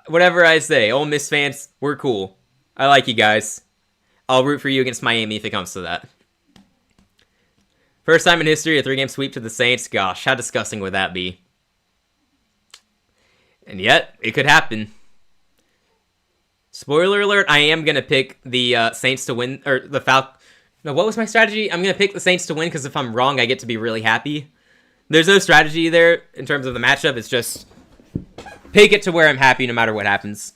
Whatever I say, Ole Miss fans, we're cool. I like you guys. I'll root for you against Miami if it comes to that. First time in history, a 3-game sweep to the Saints. Gosh, how disgusting would that be? And yet, it could happen. Spoiler alert, I am going to pick the Saints to win, or the Falcons. No, what was my strategy? I'm going to pick the Saints to win because if I'm wrong, I get to be really happy. There's no strategy there in terms of the matchup. It's just pick it to where I'm happy no matter what happens.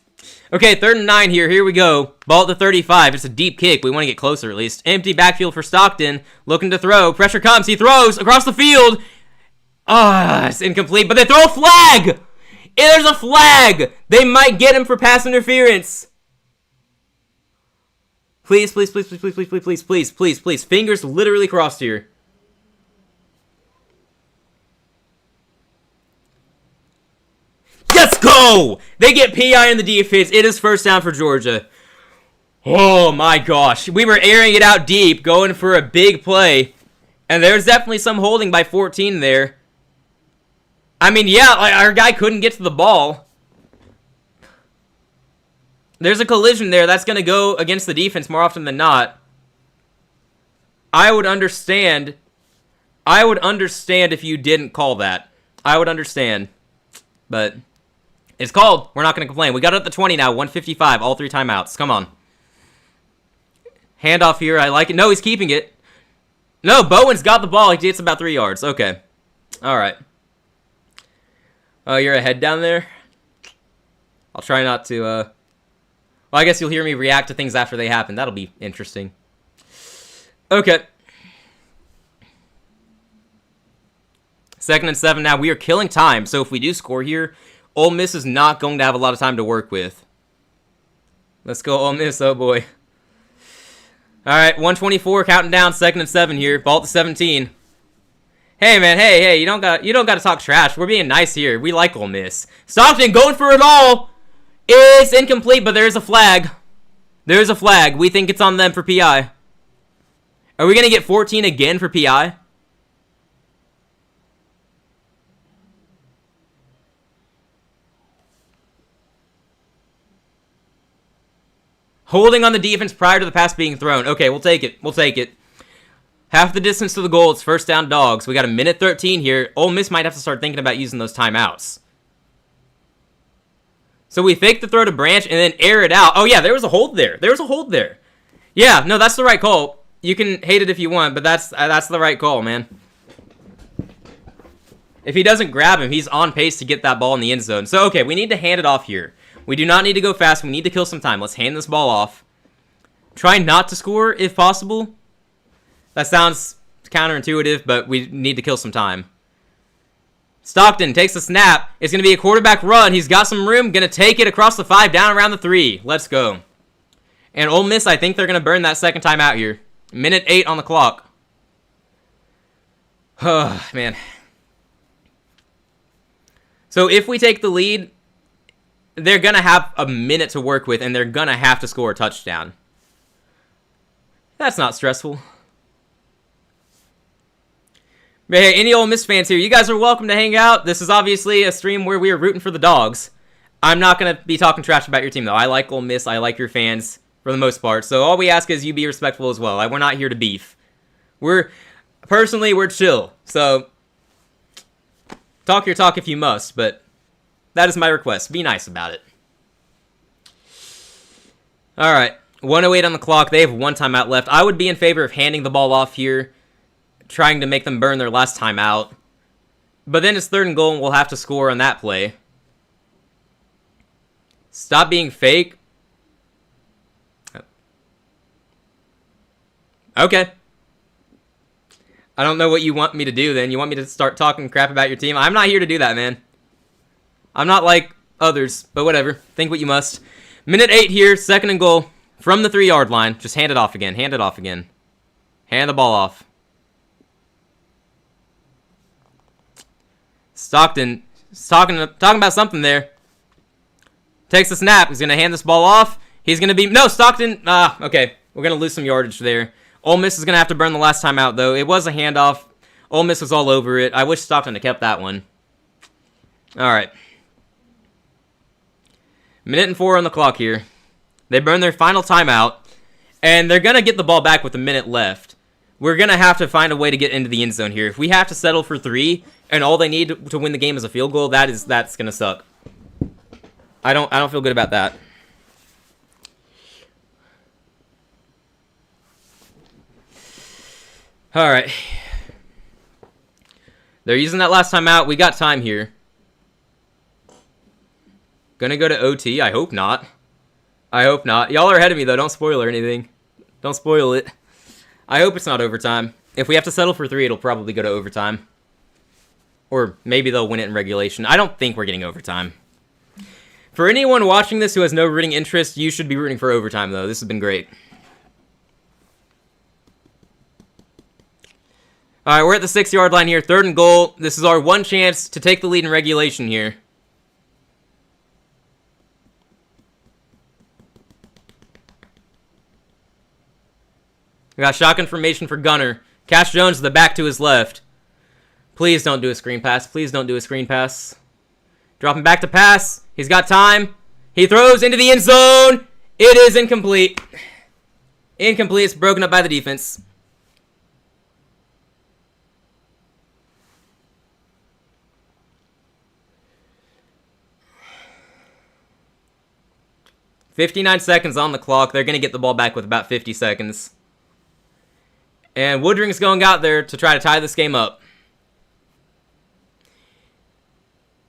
Okay, 3rd and 9 here. Here we go. Ball at the 35. It's a deep kick. We want to get closer at least. Empty backfield for Stockton. Looking to throw. Pressure comes. He throws across the field. It's incomplete, but they throw a flag. There's a flag. They might get him for pass interference. Please, please, please, please, please, please, please, please, please, please, please. Fingers literally crossed here. Let's go! They get PI in the defense. It is first down for Georgia. Oh my gosh. We were airing it out deep, going for a big play. And there's definitely some holding by 14 there. I mean, yeah, our guy couldn't get to the ball. There's a collision there. That's going to go against the defense more often than not. I would understand if you didn't call that. I would understand. But it's called. We're not going to complain. We got it at the 20 now. 155. All 3 timeouts. Come on. Handoff here. I like it. No, he's keeping it. No, Bowen's got the ball. He gets about 3 yards. Okay. All right. Oh, you're ahead down there? I'll try not to, Well, I guess you'll hear me react to things after they happen. That'll be interesting. Okay. 2nd and 7 now. We are killing time, so if we do score here, Ole Miss is not going to have a lot of time to work with. Let's go, Ole Miss. Oh, boy. All right, 124, counting down, 2nd and 7 here. Ball at the 17. Hey, man, hey, you don't got to talk trash. We're being nice here. We like Ole Miss. Stockton going for it all. It's incomplete, but there's a flag. There's a flag. We think it's on them for PI. Are we going to get 14 again for PI? Holding on the defense prior to the pass being thrown. Okay, we'll take it. We'll take it. Half the distance to the goal. It's first down, Dogs. We got a minute 13 here. Ole Miss might have to start thinking about using those timeouts. So we fake the throw to Branch and then air it out. Oh, yeah, there was a hold there. There was a hold there. Yeah, no, that's the right call. You can hate it if you want, but that's the right call, man. If he doesn't grab him, he's on pace to get that ball in the end zone. So, okay, we need to hand it off here. We do not need to go fast. We need to kill some time. Let's hand this ball off. Try not to score if possible. That sounds counterintuitive, but we need to kill some time. Stockton takes the snap. It's going to be a quarterback run. He's got some room. Going to take it across the 5, down around the 3. Let's go. And Ole Miss, I think they're going to burn that second time out here. Minute 8 on the clock. Oh, man. So if we take the lead, they're going to have a minute to work with, and they're going to have to score a touchdown. That's not stressful. But hey, any Ole Miss fans here, you guys are welcome to hang out. This is obviously a stream where we are rooting for the Dogs. I'm not going to be talking trash about your team, though. I like Ole Miss. I like your fans for the most part. So all we ask is you be respectful as well. We're not here to beef. Personally, we're chill. So talk your talk if you must, but that is my request. Be nice about it. All right, 1:08 on the clock. They have 1 timeout left. I would be in favor of handing the ball off here, trying to make them burn their last time out. But then it's 3rd and goal, and we'll have to score on that play. Stop being fake. Okay. I don't know what you want me to do then. You want me to start talking crap about your team? I'm not here to do that, man. I'm not like others, but whatever. Think what you must. Minute 8 here, 2nd and goal. From the 3-yard line. Just hand it off again. Hand it off again. Hand the ball off. Stockton talking about something there. Takes the snap. He's going to hand this ball off. He's going to be... No, Stockton... okay. We're going to lose some yardage there. Ole Miss is going to have to burn the last time out, though. It was a handoff. Ole Miss was all over it. I wish Stockton had kept that one. All right. Minute and 4 on the clock here. They burn their final timeout, and they're going to get the ball back with a minute left. We're going to have to find a way to get into the end zone here. If we have to settle for 3, and all they need to win the game is a field goal, that's going to suck. I don't feel good about that. All right. They're using that last time out. We got time here. Gonna go to OT. I hope not. I hope not. Y'all are ahead of me, though. Don't spoil or anything. Don't spoil it. I hope it's not overtime. If we have to settle for 3, it'll probably go to overtime. Or maybe they'll win it in regulation. I don't think we're getting overtime. For anyone watching this who has no rooting interest, you should be rooting for overtime, though. This has been great. All right, we're at the 6-yard line here. 3rd and goal. This is our one chance to take the lead in regulation here. We got shotgun formation for Gunner. Cash Jones to the back to his left. Please don't do a screen pass. Please don't do a screen pass. Dropping back to pass. He's got time. He throws into the end zone. It is incomplete. Incomplete. It's broken up by the defense. $59 seconds on the clock. They're going to get the ball back with about 50 seconds. And Woodring's going out there to try to tie this game up.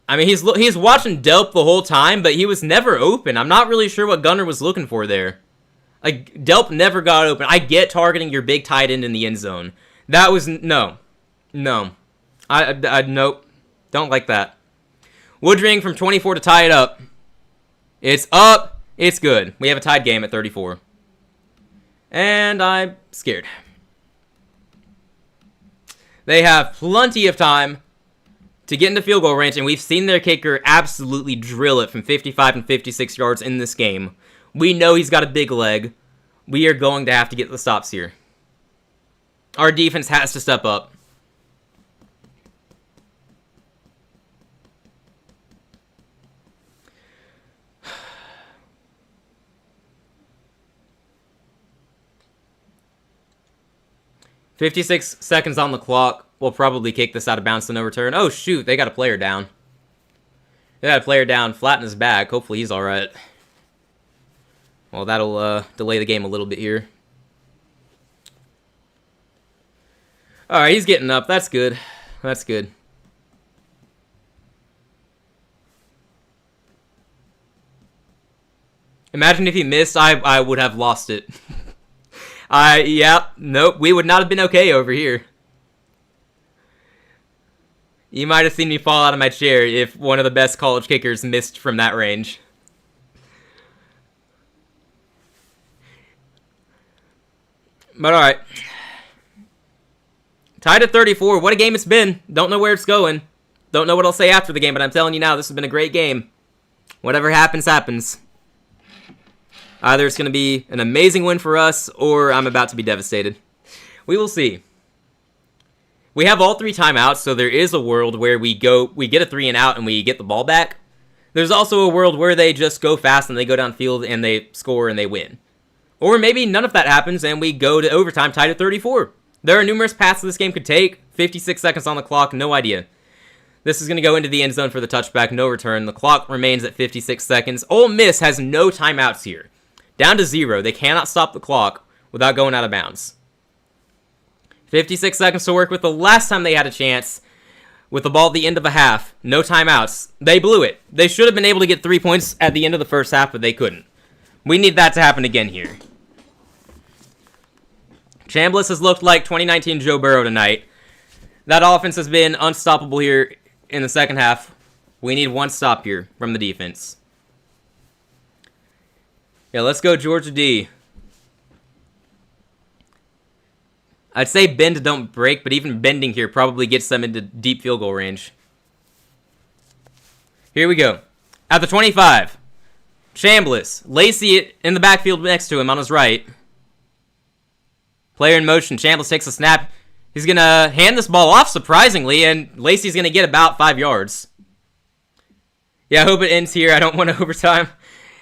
I mean, he's watching Delp the whole time, but he was never open. I'm not really sure what Gunner was looking for there. Like, Delp never got open. I get targeting your big tight end in the end zone. That was, no. No. Nope. Don't like that. Woodring from 24 to tie it up. It's up. It's good. We have a tied game at 34. And I'm scared. They have plenty of time to get into field goal range, and we've seen their kicker absolutely drill it from 55 and 56 yards in this game. We know he's got a big leg. We are going to have to get the stops here. Our defense has to step up. $56 seconds on the clock. We'll probably kick this out of bounds to no return. Oh, shoot. They got a player down. They got a player down. Flatten his back. Hopefully he's all right. Well, that'll delay the game a little bit here. All right, he's getting up. That's good. That's good. Imagine if he missed, I would have lost it. Yeah, nope, we would not have been okay over here. You might have seen me fall out of my chair if one of the best college kickers missed from that range. But alright. Tied at 34. What a game it's been. Don't know where it's going. Don't know what I'll say after the game, but I'm telling you now, this has been a great game. Whatever happens, happens. Either it's going to be an amazing win for us, or I'm about to be devastated. We will see. We have all 3 timeouts, so there is a world where we get a 3 and out and we get the ball back. There's also a world where they just go fast and they go downfield and they score and they win. Or maybe none of that happens and we go to overtime tied at 34. There are numerous paths this game could take. 56 seconds on the clock, no idea. This is going to go into the end zone for the touchback, no return. The clock remains at 56 seconds. Ole Miss has no timeouts here. Down to 0. They cannot stop the clock without going out of bounds. 56 seconds to work with. The last time they had a chance with the ball at the end of a half. No timeouts. They blew it. They should have been able to get 3 points at the end of the first half, but they couldn't. We need that to happen again here. Chambliss has looked like 2019 Joe Burrow tonight. That offense has been unstoppable here in the second half. We need one stop here from the defense. Yeah, let's go Georgia D. I'd say bend to don't break, but even bending here probably gets them into deep field goal range. Here we go. At the 25. Chambliss. Lacey in the backfield next to him on his right. Player in motion. Chambliss takes a snap. He's going to hand this ball off, surprisingly, and Lacey's going to get about 5 yards. Yeah, I hope it ends here. I don't want overtime.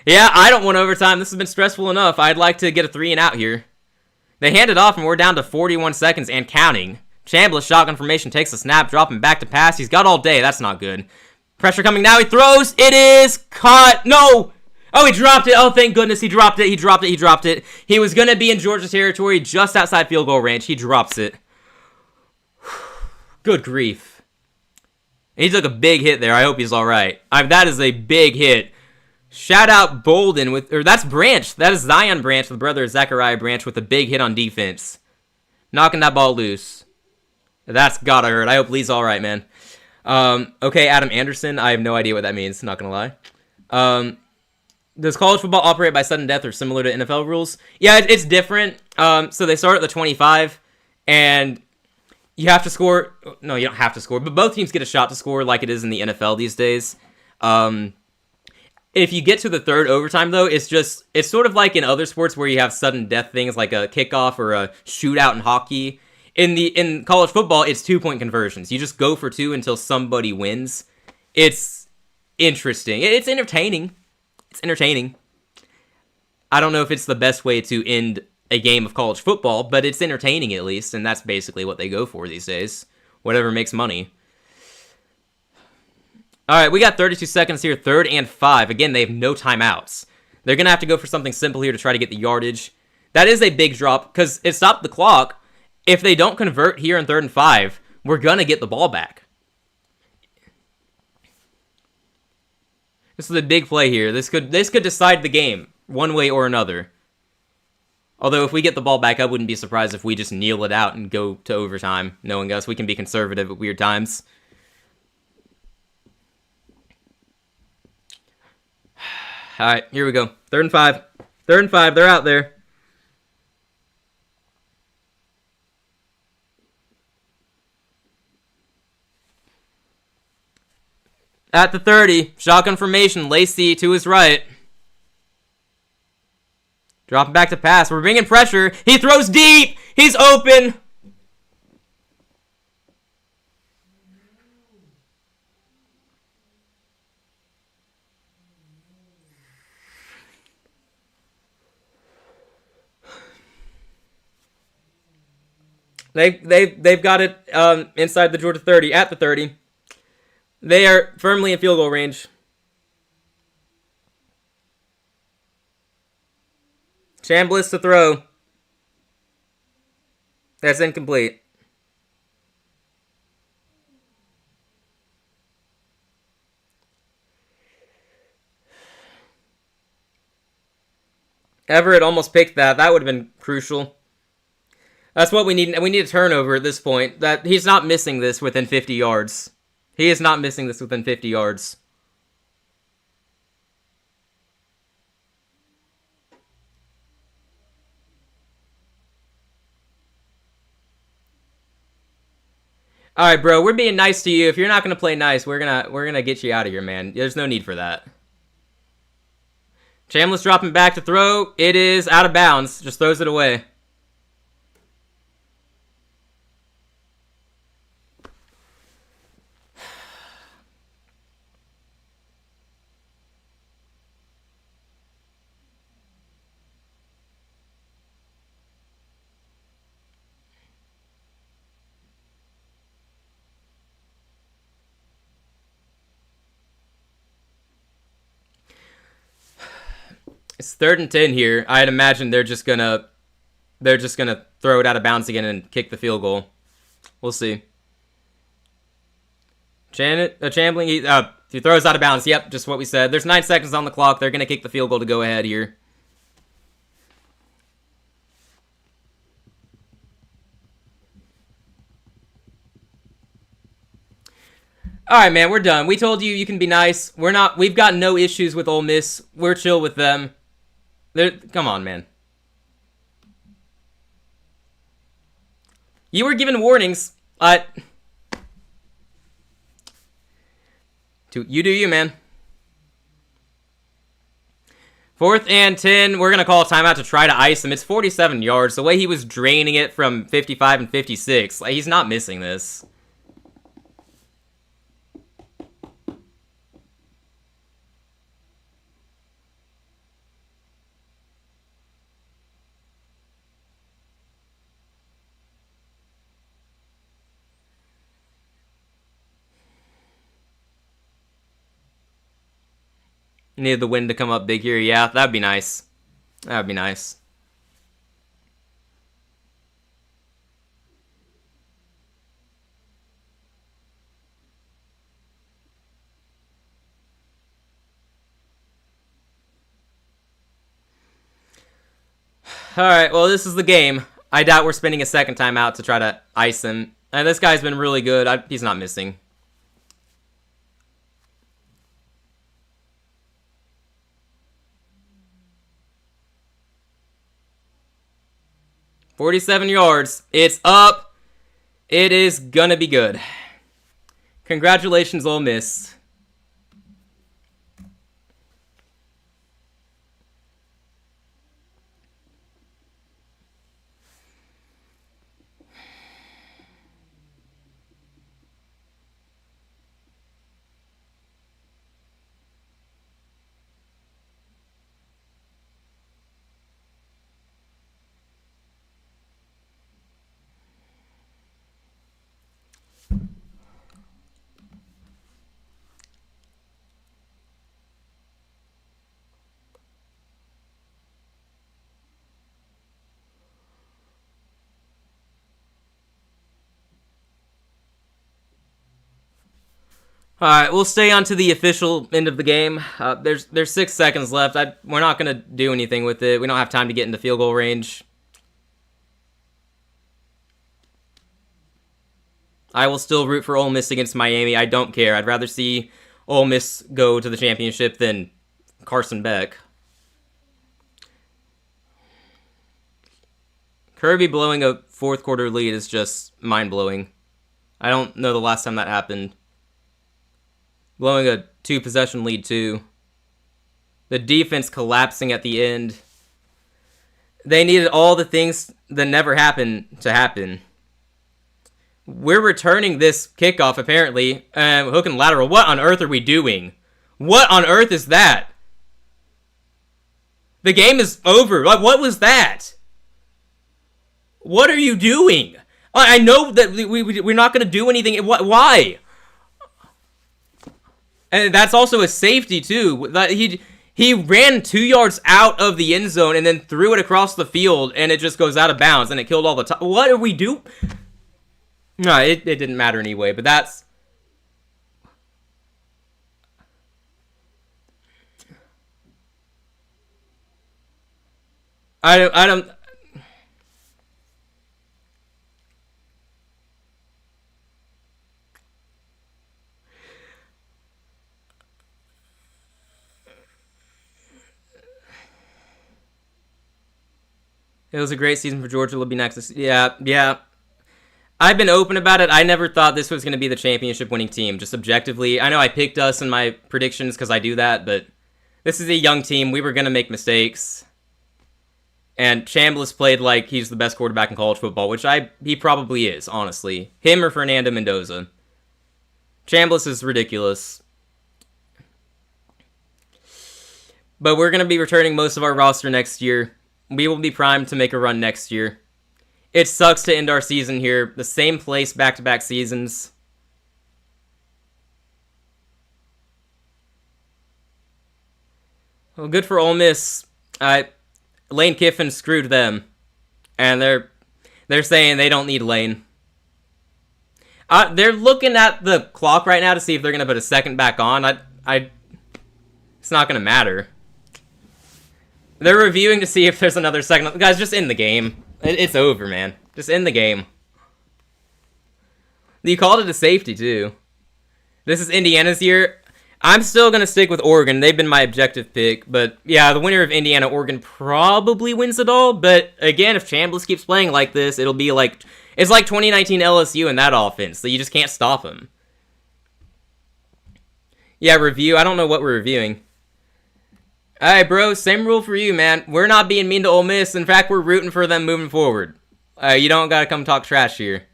Yeah, I don't want overtime. This has been stressful enough. I'd like to get a 3 and out here. They hand it off, and we're down to 41 seconds and counting. Chambliss, shotgun formation, takes a snap, dropping back to pass. He's got all day. That's not good. Pressure coming now. He throws. It is caught. No! Oh, he dropped it. Oh, thank goodness he dropped it. He dropped it. He dropped it. He was going to be in Georgia territory just outside field goal range. He drops it. Good grief. He took a big hit there. I hope he's all right. That is a big hit. Shout out Bolden that's Branch. That is Zion Branch, the brother of Zachariah Branch, with a big hit on defense. Knocking that ball loose. That's gotta hurt. I hope Lee's alright, man. Okay, Adam Anderson. I have no idea what that means, not gonna lie. Does college football operate by sudden death or similar to NFL rules? Yeah, it's different. So they start at the 25, and you have to score. No, you don't have to score, but both teams get a shot to score like it is in the NFL these days. If you get to the third overtime, though, it's sort of like in other sports where you have sudden death things like a kickoff or a shootout in hockey. In college football, it's 2-point conversions. You just go for 2 until somebody wins. It's interesting. It's entertaining. It's entertaining. I don't know if it's the best way to end a game of college football, but it's entertaining at least, and that's basically what they go for these days. Whatever makes money. Alright, we got 32 seconds here, 3rd and 5. Again, they have no timeouts. They're going to have to go for something simple here to try to get the yardage. That is a big drop, because it stopped the clock. If they don't convert here in 3rd and 5, we're going to get the ball back. This is a big play here. This could decide the game, one way or another. Although, if we get the ball back, I wouldn't be surprised if we just kneel it out and go to overtime. Knowing us, we can be conservative at weird times. Alright, here we go. 3rd and 5. 3rd and 5, they're out there. At the 30, shotgun formation, Lacey to his right. Dropping back to pass, we're bringing pressure. He throws deep, he's open. They've got it inside the Georgia 30, at the 30. They are firmly in field goal range. Chambliss to throw. That's incomplete. Everett almost picked that. That would have been crucial. That's what we need. We need a turnover at this point. That he's not missing this within 50 yards. He is not missing this within 50 yards. All right, bro. We're being nice to you. If you're not gonna play nice, we're gonna get you out of here, man. There's no need for that. Chambliss dropping back to throw. It is out of bounds. Just throws it away. It's 3rd and 10 here. I'd imagine they're just gonna throw it out of bounds again and kick the field goal. We'll see. Chambling, he throws out of bounds. Yep, just what we said. There's 9 seconds on the clock. They're gonna kick the field goal to go ahead here. Alright, man, we're done. We told you can be nice. We've got no issues with Ole Miss. We're chill with them. Come on, man. You were given warnings. You do you, man. 4th and 10. We're going to call a timeout to try to ice him. It's 47 yards. The way he was draining it from 55 and 56. He's not missing this. Needed the wind to come up big here. Yeah, that'd be nice. That'd be nice. Alright, well, this is the game. I doubt we're spending a second timeout to try to ice him. And this guy's been really good. He's not missing. "47 yards. It's up. It is gonna be good. Congratulations, Ole Miss. Alright, we'll stay on to the official end of the game. There's 6 seconds left. We're not going to do anything with it. We don't have time to get into field goal range. I will still root for Ole Miss against Miami. I don't care. I'd rather see Ole Miss go to the championship than Carson Beck. Kirby blowing a fourth quarter lead is just mind-blowing. I don't know the last time that happened. Blowing a 2-possession lead, too. The defense collapsing at the end. They needed all the things that never happened to happen. We're returning this kickoff, apparently. Hook and lateral. What on earth are we doing? What on earth is that? The game is over. What was that? What are you doing? I know that we're not going to do anything. Why? And that's also a safety, too. He ran 2 yards out of the end zone and then threw it across the field, and it just goes out of bounds, and it killed all the time. What are we doing? No, it didn't matter anyway, but that's... I don't... It was a great season for Georgia. It'll be next. Yeah. I've been open about it. I never thought this was going to be the championship winning team, just objectively. I know I picked us in my predictions because I do that, but this is a young team. We were going to make mistakes. And Chambliss played like he's the best quarterback in college football, which he probably is, honestly. Him or Fernando Mendoza. Chambliss is ridiculous. But we're going to be returning most of our roster next year. We will be primed to make a run next year. It sucks to end our season here. The same place back-to-back seasons. Well, good for Ole Miss. Lane Kiffin screwed them. And they're saying they don't need Lane. They're looking at the clock right now to see if they're going to put a second back on. It's not going to matter. They're reviewing to see if there's another second. Guys, just end the game. It's over, man. Just end the game. You called it a safety, too. This is Indiana's year. I'm still going to stick with Oregon. They've been my objective pick. But, yeah, the winner of Indiana-Oregon probably wins it all. But, again, if Chambliss keeps playing like this, it'll be like... It's like 2019 LSU in that offense. So you just can't stop him. Yeah, review. I don't know what we're reviewing. Alright, bro, same rule for you, man. We're not being mean to Ole Miss. In fact, we're rooting for them moving forward. You don't gotta come talk trash here.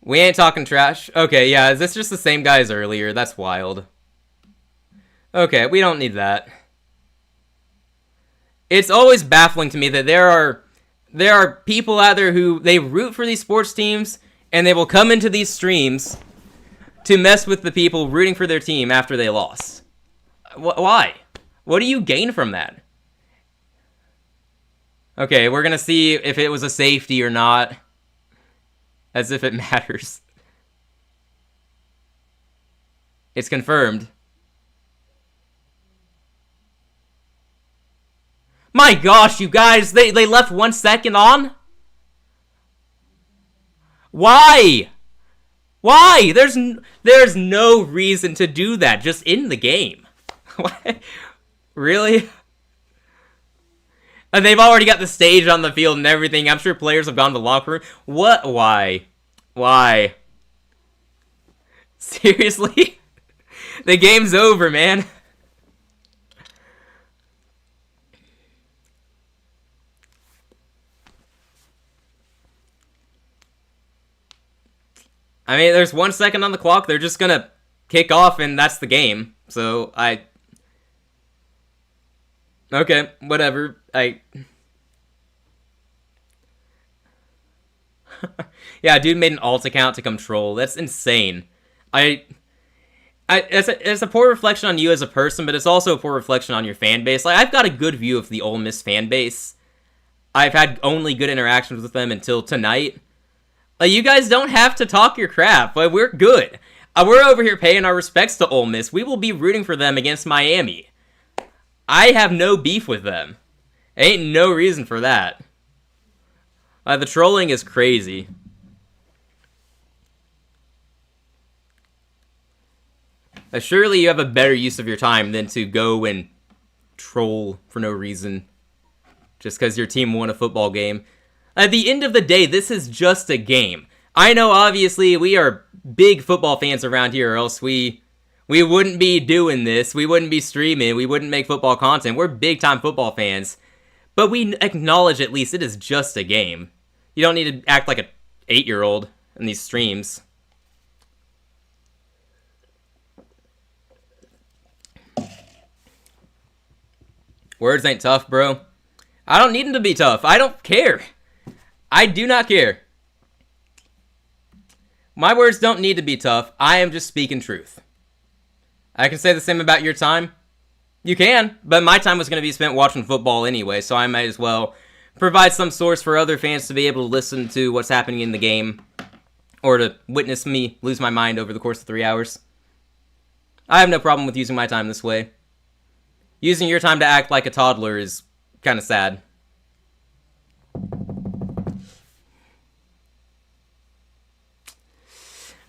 We ain't talking trash. Okay, yeah, is this just the same guy as earlier? That's wild. Okay, we don't need that. It's always baffling to me that there are people out there who, they root for these sports teams, and they will come into these streams to mess with the people rooting for their team after they lost. Why? What do you gain from that? Okay, we're gonna see if it was a safety or not. As if it matters. It's confirmed. My gosh, you guys, they left 1 second on? Why? Why? There's no reason to do that. Just end the game. What? Really? And they've already got the stage on the field and everything. I'm sure players have gone to the locker room. What? Why? Why? Seriously? The game's over, man. I mean, there's 1 second on the clock. They're just gonna kick off and that's the game. So, okay, whatever. Yeah, dude made an alt account to come troll. That's insane. It's a poor reflection on you as a person, but it's also a poor reflection on your fan base. Like, I've got a good view of the Ole Miss fan base. I've had only good interactions with them until tonight. You guys don't have to talk your crap. We're good. We're over here paying our respects to Ole Miss. We will be rooting for them against Miami. I have no beef with them. Ain't no reason for that. The trolling is crazy. Surely you have a better use of your time than to go and troll for no reason. Just because your team won a football game. At the end of the day, this is just a game. I know, obviously, we are big football fans around here, or else we wouldn't be doing this. We wouldn't be streaming. We wouldn't make football content. We're big-time football fans. But we acknowledge at least it is just a game. You don't need to act like an 8-year-old in these streams. Words ain't tough, bro. I don't need them to be tough. I don't care. I do not care. My words don't need to be tough. I am just speaking truth. I can say the same about your time. You can, but my time was going to be spent watching football anyway, so I might as well provide some source for other fans to be able to listen to what's happening in the game, or to witness me lose my mind over the course of 3 hours. I have no problem with using my time this way. Using your time to act like a toddler is kind of sad.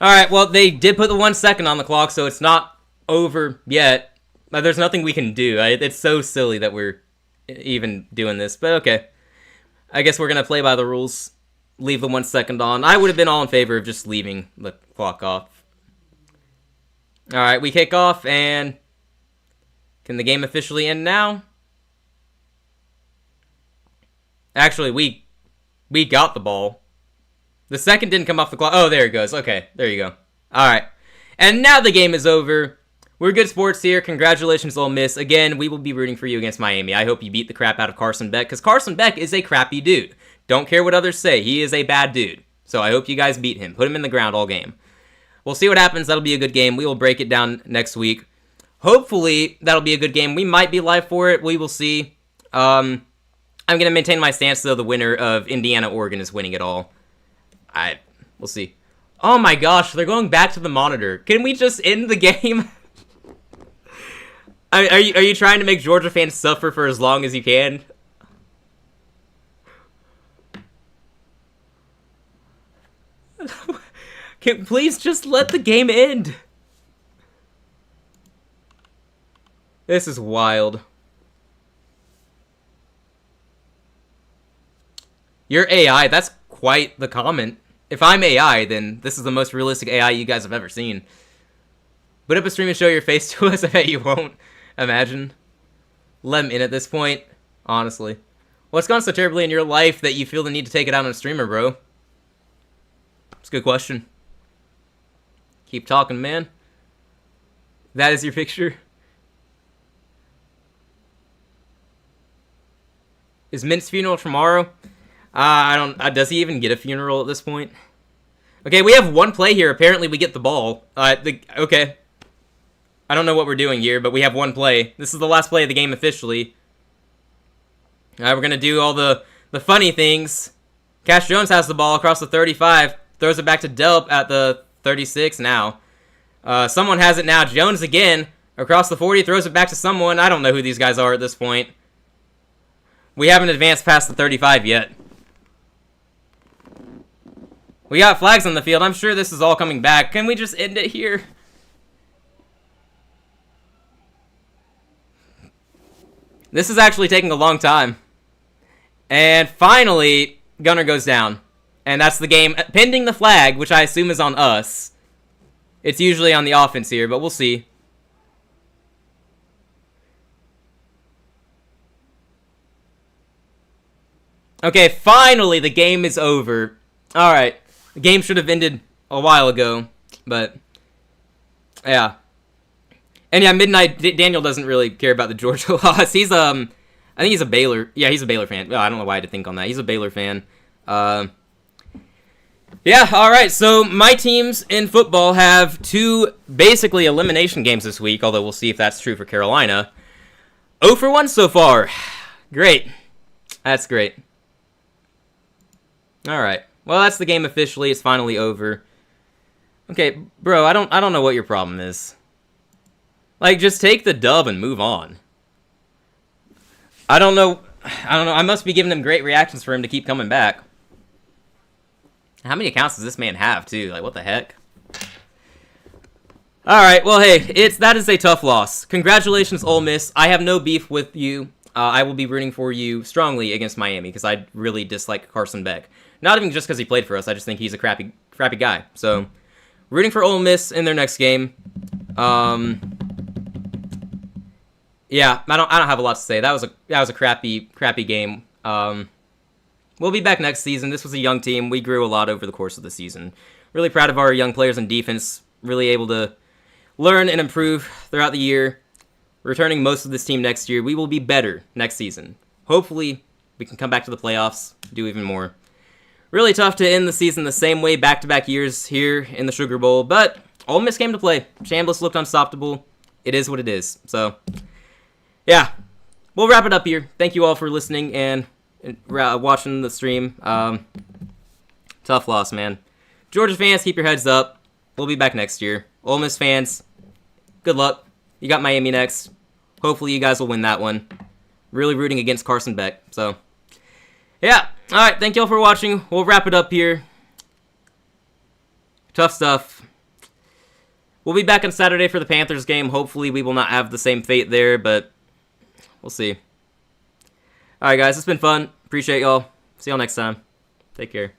Alright, well, they did put the 1 second on the clock, so it's not over yet. There's nothing we can do. It's so silly that we're even doing this, but okay. I guess we're going to play by the rules. Leave the 1 second on. I would have been all in favor of just leaving the clock off. Alright, we kick off, and can the game officially end now? Actually, we got the ball. The second didn't come off the clock. Oh, there it goes. Okay, there you go. Alright. And now the game is over. We're good sports here. Congratulations, Ole Miss. Again, we will be rooting for you against Miami. I hope you beat the crap out of Carson Beck, because Carson Beck is a crappy dude. Don't care what others say. He is a bad dude. So I hope you guys beat him. Put him in the ground all game. We'll see what happens. That'll be a good game. We will break it down next week. Hopefully, that'll be a good game. We might be live for it. We will see. I'm going to maintain my stance, though. The winner of Indiana-Oregon is winning it all. We'll see. Oh my gosh, they're going back to the monitor. Can we just end the game? Are you trying to make Georgia fans suffer for as long as you can? Please just let the game end. This is wild. You're AI, that's quite the comment. If I'm AI, then this is the most realistic AI you guys have ever seen. Put up a stream and show your face to us. I bet you won't. Imagine. Let him in at this point. Honestly. What's gone so terribly in your life that you feel the need to take it out on a streamer, bro? It's a good question. Keep talking, man. That is your picture. Is Mint's funeral tomorrow? I don't... does he even get a funeral at this point? Okay, we have one play here. Apparently we get the ball. Okay. I don't know what we're doing here, but we have one play. This is the last play of the game officially. Alright, we're going to do all the funny things. Cash Jones has the ball across the 35. Throws it back to Delp at the 36 now. Someone has it now. Jones again. Across the 40. Throws it back to someone. I don't know who these guys are at this point. We haven't advanced past the 35 yet. We got flags on the field. I'm sure this is all coming back. Can we just end it here? This is actually taking a long time. And finally, Gunner goes down. And that's the game. Pending the flag, which I assume is on us. It's usually on the offense here, but we'll see. Okay, finally the game is over. Alright. The game should have ended a while ago, but yeah. And yeah, Midnight Daniel doesn't really care about the Georgia loss. He's I think he's a Baylor. Yeah, he's a Baylor fan. Oh, I don't know why I had to think on that. He's a Baylor fan. Yeah, all right. So my teams in football have 2 basically elimination games this week, although we'll see if that's true for Carolina. 0 for 1 so far. Great. That's great. All right. Well, that's the game officially. It's finally over. Okay, bro, I don't know what your problem is. Like, just take the dub and move on. I don't know. I must be giving him great reactions for him to keep coming back. How many accounts does this man have, too? Like, what the heck? Alright, well, hey, that is a tough loss. Congratulations, Ole Miss. I have no beef with you. I will be rooting for you strongly against Miami, because I really dislike Carson Beck. Not even just because he played for us, I just think he's a crappy guy. So, rooting for Ole Miss in their next game. Yeah, I don't have a lot to say. That was a crappy game. We'll be back next season. This was a young team. We grew a lot over the course of the season. Really proud of our young players in defense. Really able to learn and improve throughout the year. Returning most of this team next year. We will be better next season. Hopefully, we can come back to the playoffs, do even more. Really tough to end the season the same way back-to-back years here in the Sugar Bowl, but Ole Miss came to play. Chambliss looked unstoppable. It is what it is. So, yeah, we'll wrap it up here. Thank you all for listening and watching the stream. Tough loss, man. Georgia fans, keep your heads up. We'll be back next year. Ole Miss fans, good luck. You got Miami next. Hopefully you guys will win that one. Really rooting against Carson Beck. So, yeah. Alright, thank you all for watching. We'll wrap it up here. Tough stuff. We'll be back on Saturday for the Panthers game. Hopefully we will not have the same fate there, but we'll see. Alright, guys. It's been fun. Appreciate y'all. See y'all next time. Take care.